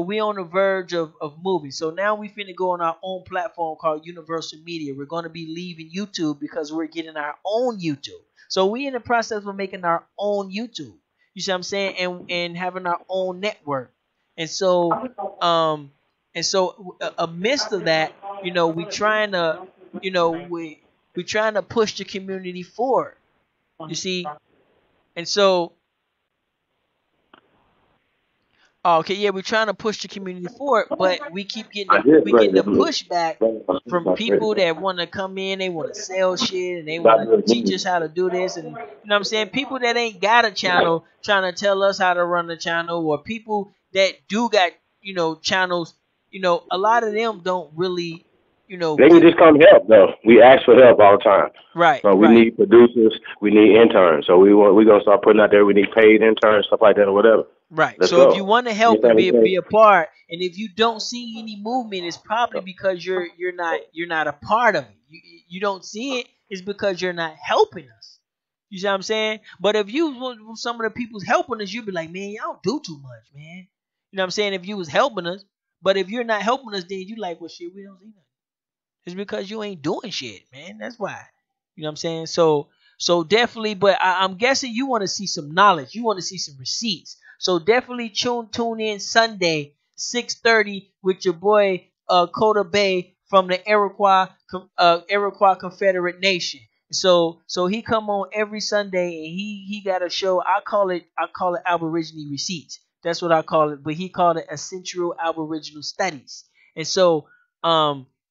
we on the verge of moving. So now we finna go on our own platform called Universal Media. We're gonna be leaving YouTube because we're getting our own YouTube. So we in the process of making our own YouTube. You see what I'm saying? And having our own network. And so amidst of that, we trying to, we trying to push the community forward. You see, and so okay, yeah, we're trying to push the community forward, but we keep getting I did we bring getting the them. pushback from people that want to come in, they want to sell shit, and they want to teach us how to do this, and what I'm saying, people that ain't got a channel trying to tell us how to run the channel, or people that do got channels, a lot of them don't really They can get just come help though. We ask for help all the time. right, So we right. need producers, we need interns. So we're gonna start putting out there. We need paid interns, stuff like that, or whatever. Right. Let's So if you go. want to You help and understand what I'm be saying? a part, and if you don't see any movement, it's probably because you're not a part of it. You don't see it, it's because you're not helping us. You see what I'm saying? But if you was some of the people's helping us, you'd be like, man, y'all do too much, man. You know what I'm saying? If you was helping us, but if you're not helping us, then you like, well, shit, we don't see nothing. It's because you ain't doing shit, man. That's why. You know what I'm saying? So definitely, but I'm guessing you want to see some knowledge. You want to see some receipts. So definitely tune in Sunday, 6:30 with your boy Coda Bay from the Iroquois Confederate Nation. So he come on every Sunday and he got a show. I call it Aboriginal Receipts. That's what I call it. But he called it Essential Aboriginal Studies. And so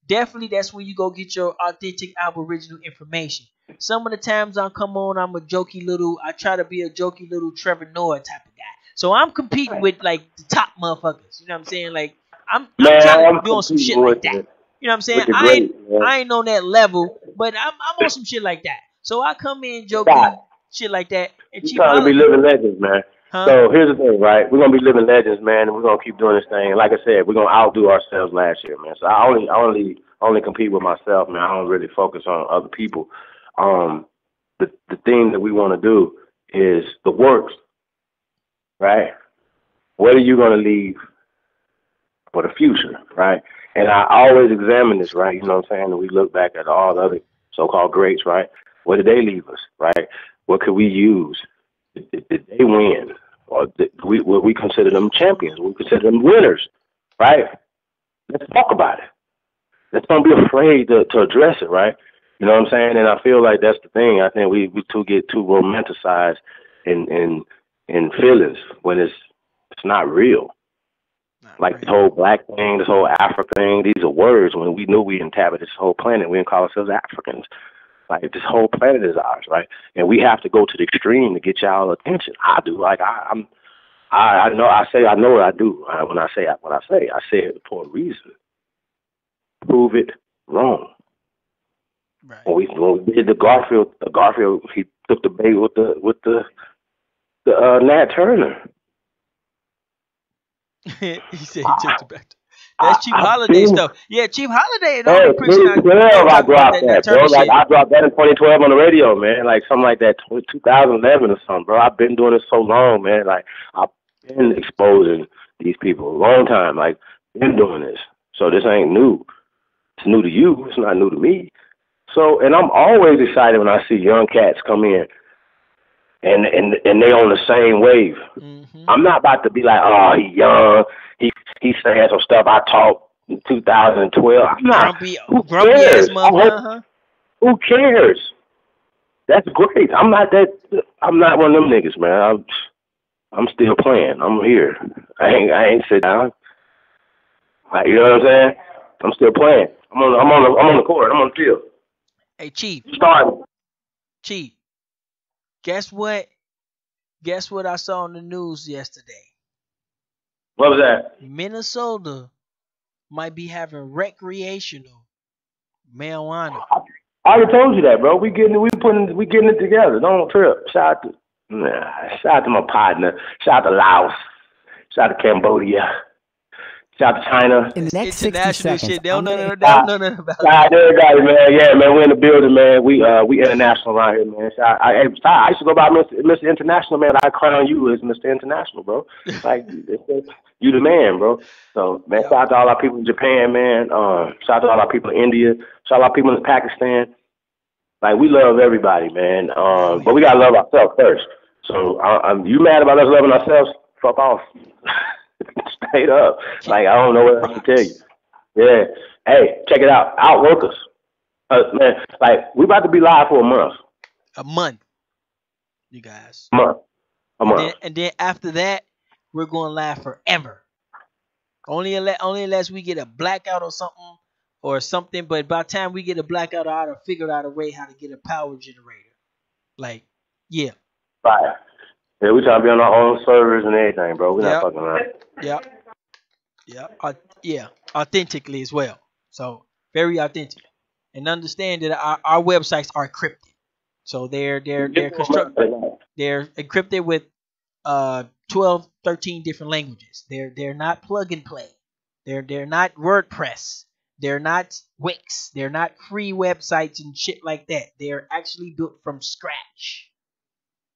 definitely that's when you go get your authentic Aboriginal information. Some of the times I come on, I try to be a jokey little Trevor Noah type of guy. So I'm competing with like the top motherfuckers. You know what I'm saying? Like I'm trying Man, to I'm be on some shit competing like that. You know what I'm saying? with the I ain't great man. I ain't on that level, but I'm on some shit like that. So I come in jokey Stop. shit like that, and We're Chief trying to be Holla, living legends, man. huh? So here's the thing, right? We're gonna be living legends, man, and we're gonna keep doing this thing. Like I said, we're gonna outdo ourselves last year, man. So I only compete with myself, man. I don't really focus on other people. Um, the thing that we want to do is the works, right? What are you gonna leave for the future, right? And I always examine this, right? You know what I'm saying? And we look back at all the other so-called greats, right? What did they leave us, right? What could we use? Did they win? Or we consider them champions? We consider them winners, right? Let's talk about it. Let's don't be afraid to address it, right? You know what I'm saying? And I feel like that's the thing. I think we get too romanticized in feelings when it's not real. Not Like this real. whole black thing, this whole Africa thing, these are words when we knew we inhabit this whole planet. We didn't call ourselves Africans. Like this whole planet is ours, right? And we have to go to the extreme to get y'all attention. I do. Like I know. I know what I do. When I say it for a reason. Prove it wrong. Right. When we did the Garfield, took the bait with the Nat Turner. He said he took the back. That's Cheap I've Holiday seen. stuff. Yeah, Cheap Holiday and all Bro, them preaching out. 2012, They I talk about dropped that Nat that, bro. Turner Like, shit. I dropped that in 2012 on the radio, man. Like, something like that, 2011 or something, bro. I've been doing this so long, man. Like, I've been exposing these people a long time. Like, been doing this. So this ain't new. It's new to you. It's not new to me. So, and I'm always excited when I see young cats come in and they on the same wave. Mm-hmm. I'm not about to be like, oh, he young. He saying some stuff I taught in 2012. I'm not. Who Grumpy ass cares? motherfucker. Who cares? That's great. I'm not that. I'm not one of them niggas, man. I'm still playing. I'm here. I ain't sit down. Like, you know what I'm saying? I'm still playing. I'm on the court. I'm on the field. Hey, Chief. Starting. Chief. Guess what? Guess what I saw on the news yesterday? What was that? Minnesota might be having recreational marijuana. I already told you that, bro. We getting it together. Don't trip. Shout out to my partner. Shout out to Laos. Shout out to Cambodia. Shout out to China. In the next 60 International seconds, shit. They don't know nothing about Shout out to everybody, man. Yeah, man. We're in the building, man. We international around here, man. I used to go by Mr. International, man. I crown you as Mr. International, bro. Like, you the man, bro. So, man, shout out to all our people in Japan, man. Shout out to all our people in India. Shout out to all our people in Pakistan. Like, we love everybody, man. But we gotta love ourselves first. So, you mad about us loving ourselves? Fuck off. Straight up. Like, I don't know what else to tell you. Yeah. Hey, check it out. Outwork us. Man, like, we about to be live for a month. A month, you guys. A month. And then after that, we're going live forever. Only unless we get a blackout or something. But by the time we get a blackout, I have figured out a way how to get a power generator. Like, yeah. Right. Yeah, we trying to be on our own servers and everything, bro. We're not fucking around. Yeah. Authentically as well. So very authentic. And understand that our websites are encrypted. So they're encrypted with 12, 13 different languages. They're not plug and play. They're not WordPress. They're not Wix. They're not free websites and shit like that. They're actually built from scratch.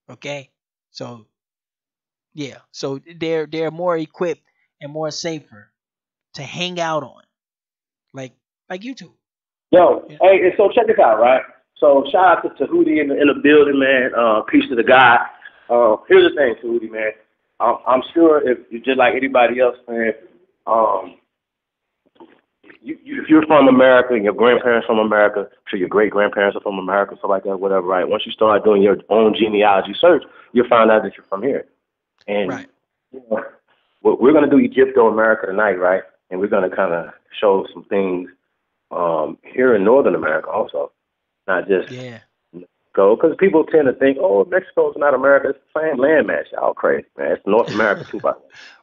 Okay? So yeah, so they're more equipped and more safer to hang out on, like YouTube. Yo, hey, and so check this out, right? So shout out to Tahuti in the building, man. Peace to the guy. Here's the thing, Tahuti, man. I'm sure if you're just like anybody else, man. If you're from America and your grandparents from America, I'm sure your great grandparents are from America, stuff like that, whatever, right? Once you start doing your own genealogy search, you'll find out that you're from here. And right. We're going to do Egypto America tonight, right? And we're going to kind of show some things here in Northern America also, not just go. Because people tend to think, oh, Mexico's not America. It's the same landmass. Y'all crazy, man. It's North America too.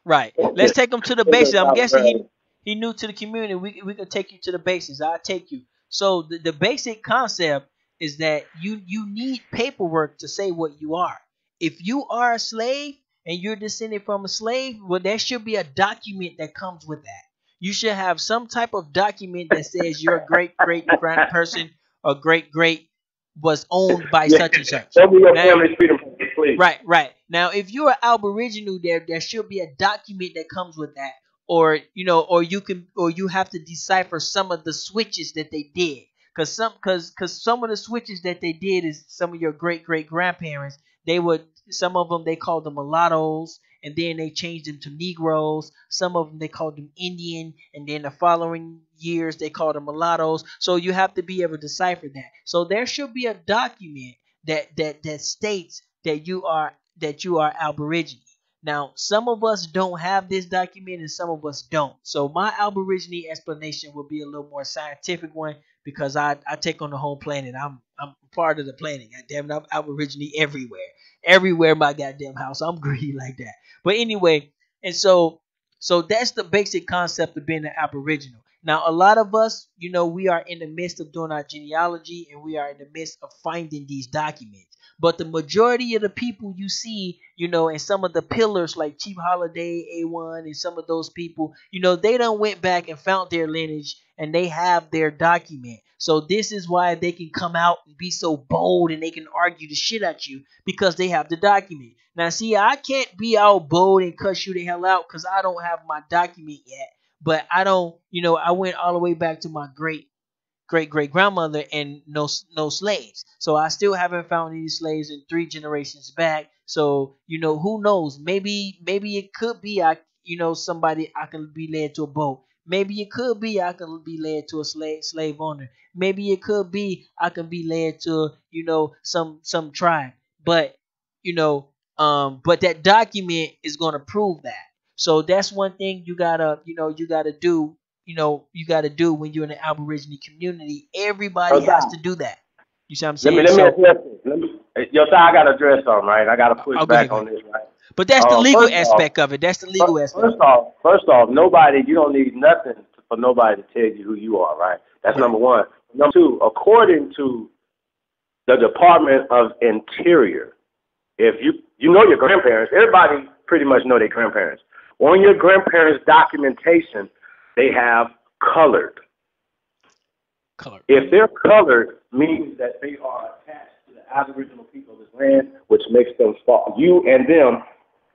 Right. Let's take them to the basics. I'm guessing he new to the community. We can take you to the basics. I'll take you. So the basic concept is that you need paperwork to say what you are. If you are a slave and you're descended from a slave, well, there should be a document that comes with that. You should have some type of document that says your great grand person or great was owned by such and such. Show me your family's freedom, please. Right. Now, if you're an Aboriginal, there should be a document that comes with that, or you have to decipher some of the switches that they did, because some of the switches that they did is some of your great grandparents. Some of them they called them mulattoes, and then they changed them to Negroes. Some of them they called them Indian, and then the following years they called them mulattoes. So you have to be able to decipher that. So there should be a document that states that you are Aborigine. Now, some of us don't have this document, and some of us don't. So my Aborigine explanation will be a little more scientific one, because I take on the whole planet. I'm part of the planet. Goddamn it, I'm Aborigine everywhere. Everywhere my goddamn house. I'm greedy like that. But anyway, and so that's the basic concept of being an Aboriginal. Now, a lot of us, we are in the midst of doing our genealogy and we are in the midst of finding these documents. But the majority of the people you see, and some of the pillars like Chief Holiday, A1, and some of those people, they done went back and found their lineage and they have their document. So this is why they can come out and be so bold and they can argue the shit at you because they have the document. Now, see, I can't be out bold and cuss you the hell out because I don't have my document yet. But I don't, I went all the way back to my great grandmother and no slaves. So I still haven't found any slaves in 3 generations back. So who knows? Maybe it could be somebody I can be led to a boat. Maybe it could be I can be led to a slave owner. Maybe it could be I can be led to some tribe. But but that document is gonna prove that. So that's one thing you gotta do. You gotta do when you're in the Aboriginal community. Everybody has to do that. You see what I'm saying? Let me address this. I gotta address something, right? I gotta push back on this, right? But that's the legal aspect of it. That's the legal aspect. First off, you don't need nothing for nobody to tell you who you are, right? That's number one. Number two, according to the Department of Interior, if you know your grandparents, everybody pretty much know their grandparents. On your grandparents' documentation, they have colored. If they're colored, means that they are attached to the Aboriginal people of this land, which makes them fall. You and them,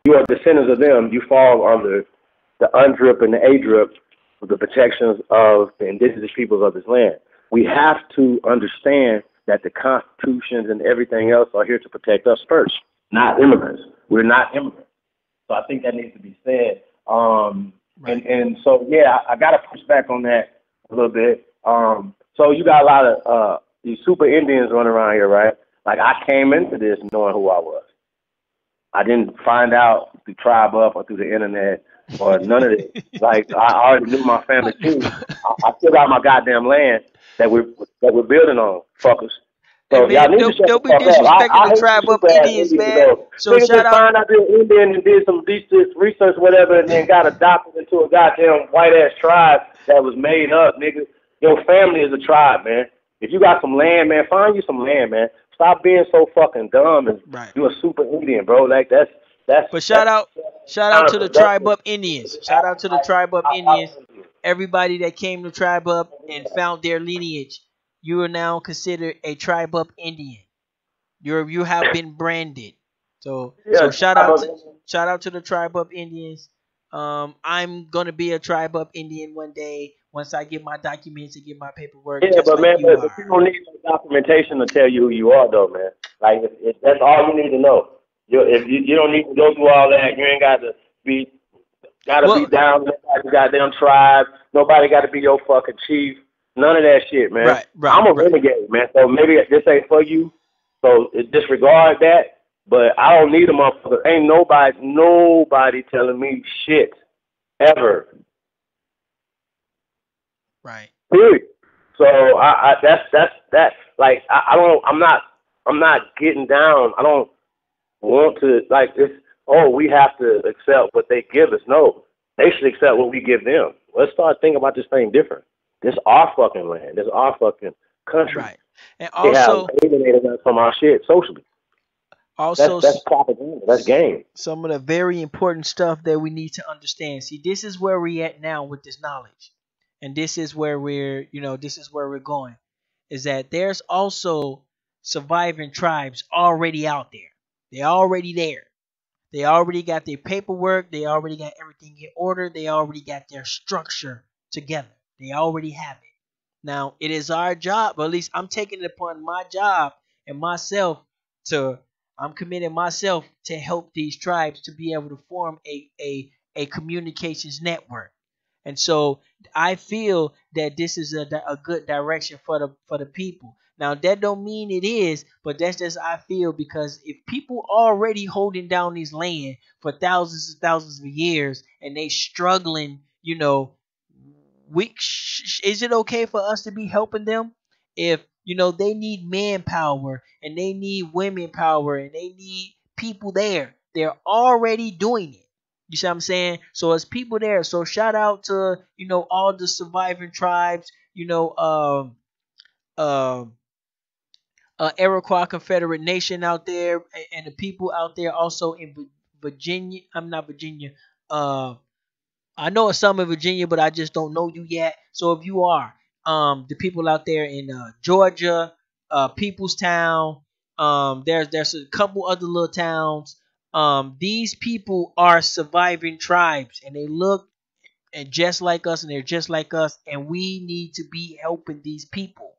you are descendants of them. You fall under the UNDRIP and the ADRIP, the protections of the indigenous peoples of this land. We have to understand that the constitutions and everything else are here to protect us first, not immigrants. We're not immigrants. So I think that needs to be said. Right. And so, yeah, I got to push back on that a little bit. So you got a lot of these super Indians running around here, right? Like, I came into this knowing who I was. I didn't find out through Tribe Up or through the internet or none of it. Like, I already knew my family too. I still got my goddamn land that we're building on, fuckers. So hey, man, don't be disrespecting the Tribe Up Indians, man. So shout out. Found out they're Indian and did some research, whatever, and then got adopted into a goddamn white ass tribe that was made up, nigga. Your family is a tribe, man. If you got some land, man, find you some land, man. Stop being so fucking dumb and you a super Indian, bro. Like that's. But shout out to the Tribe Up Indians. Shout out to the Tribe Up Indians. Everybody that came to Tribe Up and found their lineage. You are now considered a Tribe Up Indian. You have been branded. So shout out to the Tribe Up Indians. I'm gonna be a Tribe Up Indian one day once I get my documents and get my paperwork. Yeah, but man, but you don't need no documentation to tell you who you are, though, man. Like if that's all you need to know. If you don't need to go through all that. You ain't got to be down with the goddamn tribe. Nobody got to be your fucking chief. None of that shit, man. Right, I'm a renegade, man. So maybe this ain't for you. So disregard that. But I don't need a motherfucker. Ain't nobody telling me shit ever. Right. Period. So that's like I'm not getting down. I don't want to like this. Oh, we have to accept what they give us. No, they should accept what we give them. Let's start thinking about this thing different. This our fucking land. This our fucking country. Right. And also, they have alienated us from our shit socially. Also, that's propaganda. That's game. Some of the very important stuff that we need to understand. See, this is where we're at now with this knowledge, and this is where we're going. Is that there's also surviving tribes already out there. They're already there. They already got their paperwork. They already got everything in order. They already got their structure together. They already have it. Now, it is our job, or at least I'm taking it upon my job and myself I'm committing myself to help these tribes to be able to form a communications network. And so I feel that this is a good direction for the people. Now, that don't mean it is, but that's just I feel, because if people already holding down these land for thousands and thousands of years and they struggling, is it okay for us to be helping them if they need manpower and they need women power and they need people there? They're already doing it. You see what I'm saying? So it's people there. So shout out to, all the surviving tribes, um Iroquois Confederate Nation out there, and the people out there also in Virginia. I'm not Virginia. Uh, I know some in Virginia, but I just don't know you yet. So if you are, the people out there in Georgia, Peoplestown, there's a couple other little towns. These people are surviving tribes, and they look and just like us, and they're just like us, and we need to be helping these people.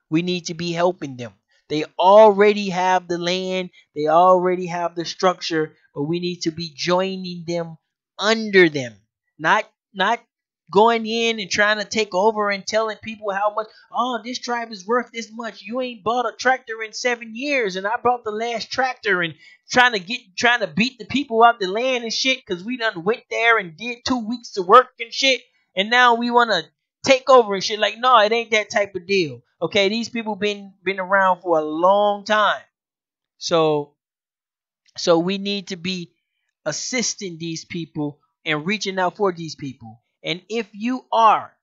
We need to be helping them. They already have the land, they already have the structure, but we need to be joining them under them. Not going in and trying to take over and telling people how much, oh, this tribe is worth this much. You ain't bought a tractor in 7 years, and I bought the last tractor, and trying to beat the people out the land and shit, because we done went there and did 2 weeks to work and shit, and now we wanna take over and shit. Like, no, it ain't that type of deal. Okay, these people been around for a long time. So we need to be assisting these people and reaching out for these people. And if you are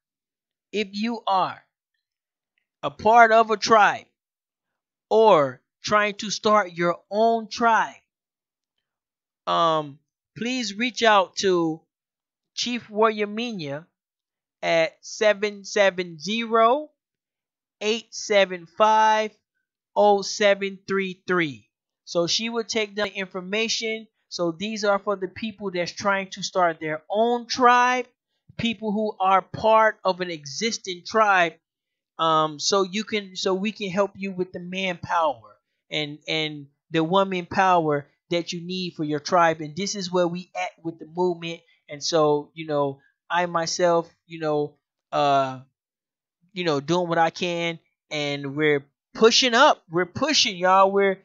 a part of a tribe or trying to start your own tribe, please reach out to Chief Warrior Minya at 770-875-0733. So she will take down the information. So these are for the people that's trying to start their own tribe, people who are part of an existing tribe. So we can help you with the manpower and the woman power that you need for your tribe. And this is where we at with the movement. And so, I myself, uh doing what I can, and we're pushing up. We're pushing, y'all. We're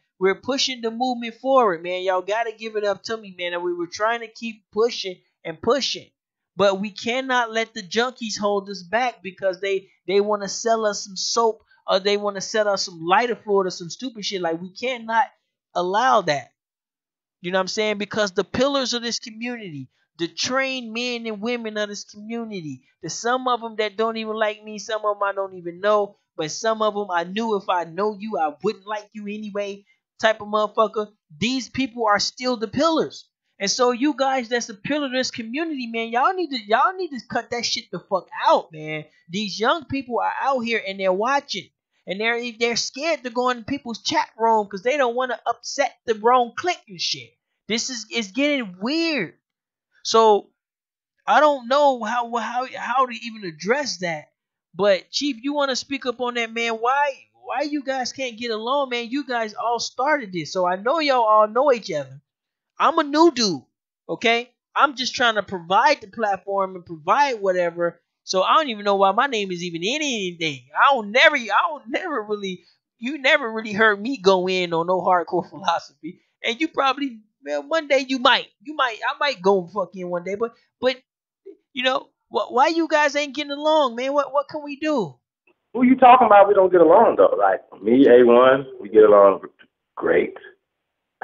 pushing the movement forward, man. Y'all gotta give it up to me, man. And we were trying to keep pushing and pushing. But we cannot let the junkies hold us back, because they want to sell us some soap, or they want to sell us some lighter fluid or some stupid shit. Like, we cannot allow that. You know what I'm saying? Because the pillars of this community, the trained men and women of this community, there's some of them that don't even like me, some of them I don't even know, but some of them I knew if I know you, I wouldn't like you anyway, type of motherfucker. These people are still the pillars. And so you guys that's the pillar of this community, man, y'all need to cut that shit the fuck out, man. These young people are out here and they're watching. And they're scared to go in people's chat room because they don't want to upset the wrong clique and shit. This is getting weird. So I don't know how to even address that. But Chief, you want to speak up on that, man? Why you guys can't get along, man? You guys all started this, so I know y'all all know each other. I'm a new dude, okay? I'm just trying to provide the platform and provide whatever. So I don't even know why my name is even in anything. You never really heard me go in on no hardcore philosophy. And you probably, well, one day I might go fuck in one day. But why you guys ain't getting along, man? What can we do? Who you talking about? We don't get along though. Like me, A1, we get along great.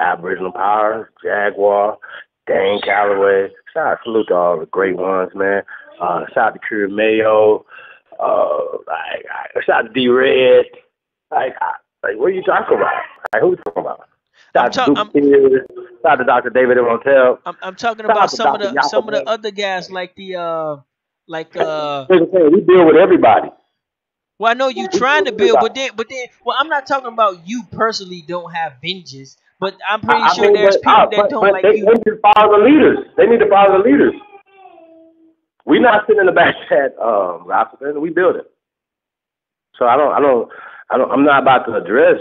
Aboriginal Power, Jaguar, Dane Calloway. Salute to all the great ones, man. Shout out to Curie Mayo. Shout out to D Red. Like, what are you talking about? Like, who you talking about? Shout out to Dr. David Montel. I'm talking about some of the other guys, like we deal with everybody. Well, I know you trying to build, but then, well, I'm not talking about you personally. Don't have vengeance, but I'm pretty sure there's people that don't like you. They need to follow the leaders. They need to follow the leaders. We're not sitting in the back chat, Robinson. We build it. So I'm not about to address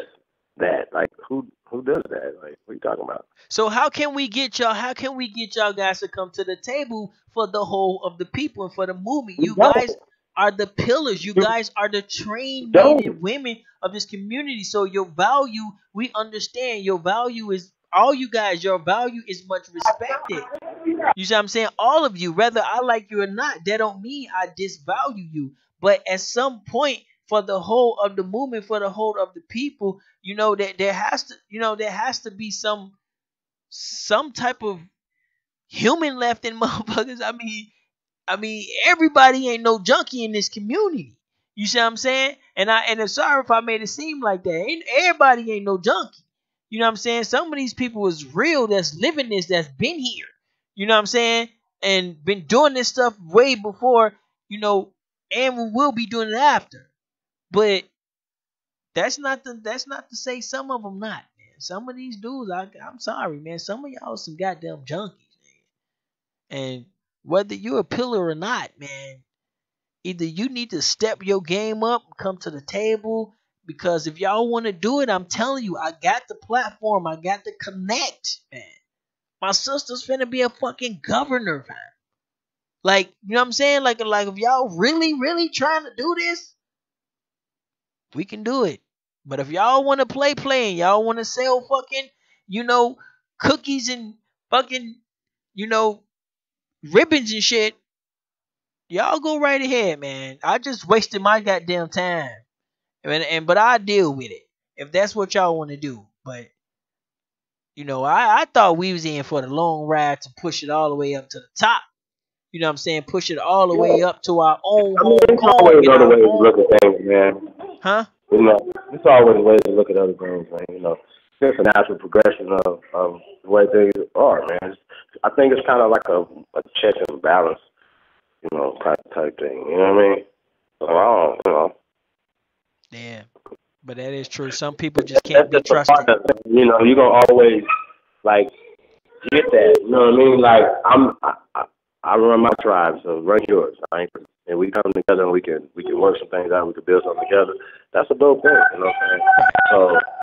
that. Like, who does that? Like, what are you talking about? So how can we get y'all guys to come to the table for the whole of the people and for the movement? You guys are the pillars. You guys are the trained men and women of this community. So your value, we understand your value is all you guys. Your value is much respected. You see what I'm saying? All of you, whether I like you or not, that don't mean I disvalue you. But at some point, for the whole of the movement, for the whole of the people, that there has to be some type of human left in motherfuckers. I mean, everybody ain't no junkie in this community. You see what I'm saying? And I'm sorry if I made it seem like that. Everybody ain't no junkie. You know what I'm saying? Some of these people is real that's living this, that's been here. You know what I'm saying? And been doing this stuff way before, and we will be doing it after. But that's not to say some of them not, man. Some of these dudes, I'm sorry, man. Some of y'all some goddamn junkies, man. And whether you're a pillar or not, man, either you need to step your game up, come to the table, because if y'all want to do it, I'm telling you, I got the platform, I got the connect, man. My sister's finna be a fucking governor, man. Like, you know what I'm saying? Like if y'all really, really trying to do this, we can do it. But if y'all want to play, and y'all want to sell fucking, cookies and fucking, ribbons and shit, y'all go right ahead, man. I just wasted my goddamn time. But I deal with it if that's what y'all want to do. But I thought we was in for the long ride to push it all the way up to the top. You know what I'm saying? Push it all the way up to our own I mean, Hong there's Kong. always other ways to look at things, man. Huh? There's always ways to look at other things, man. It's a natural progression of the way things are, man. I think it's kind of like a check and balance, type thing. You know what I mean? So I don't. Yeah, but that is true. Some people just can't be trusted. You're gonna always like get that. You know what I mean? Like I run my tribe, so run yours. And we come together and we can work some things out. We can build something together. That's a dope thing. You know what I'm saying? So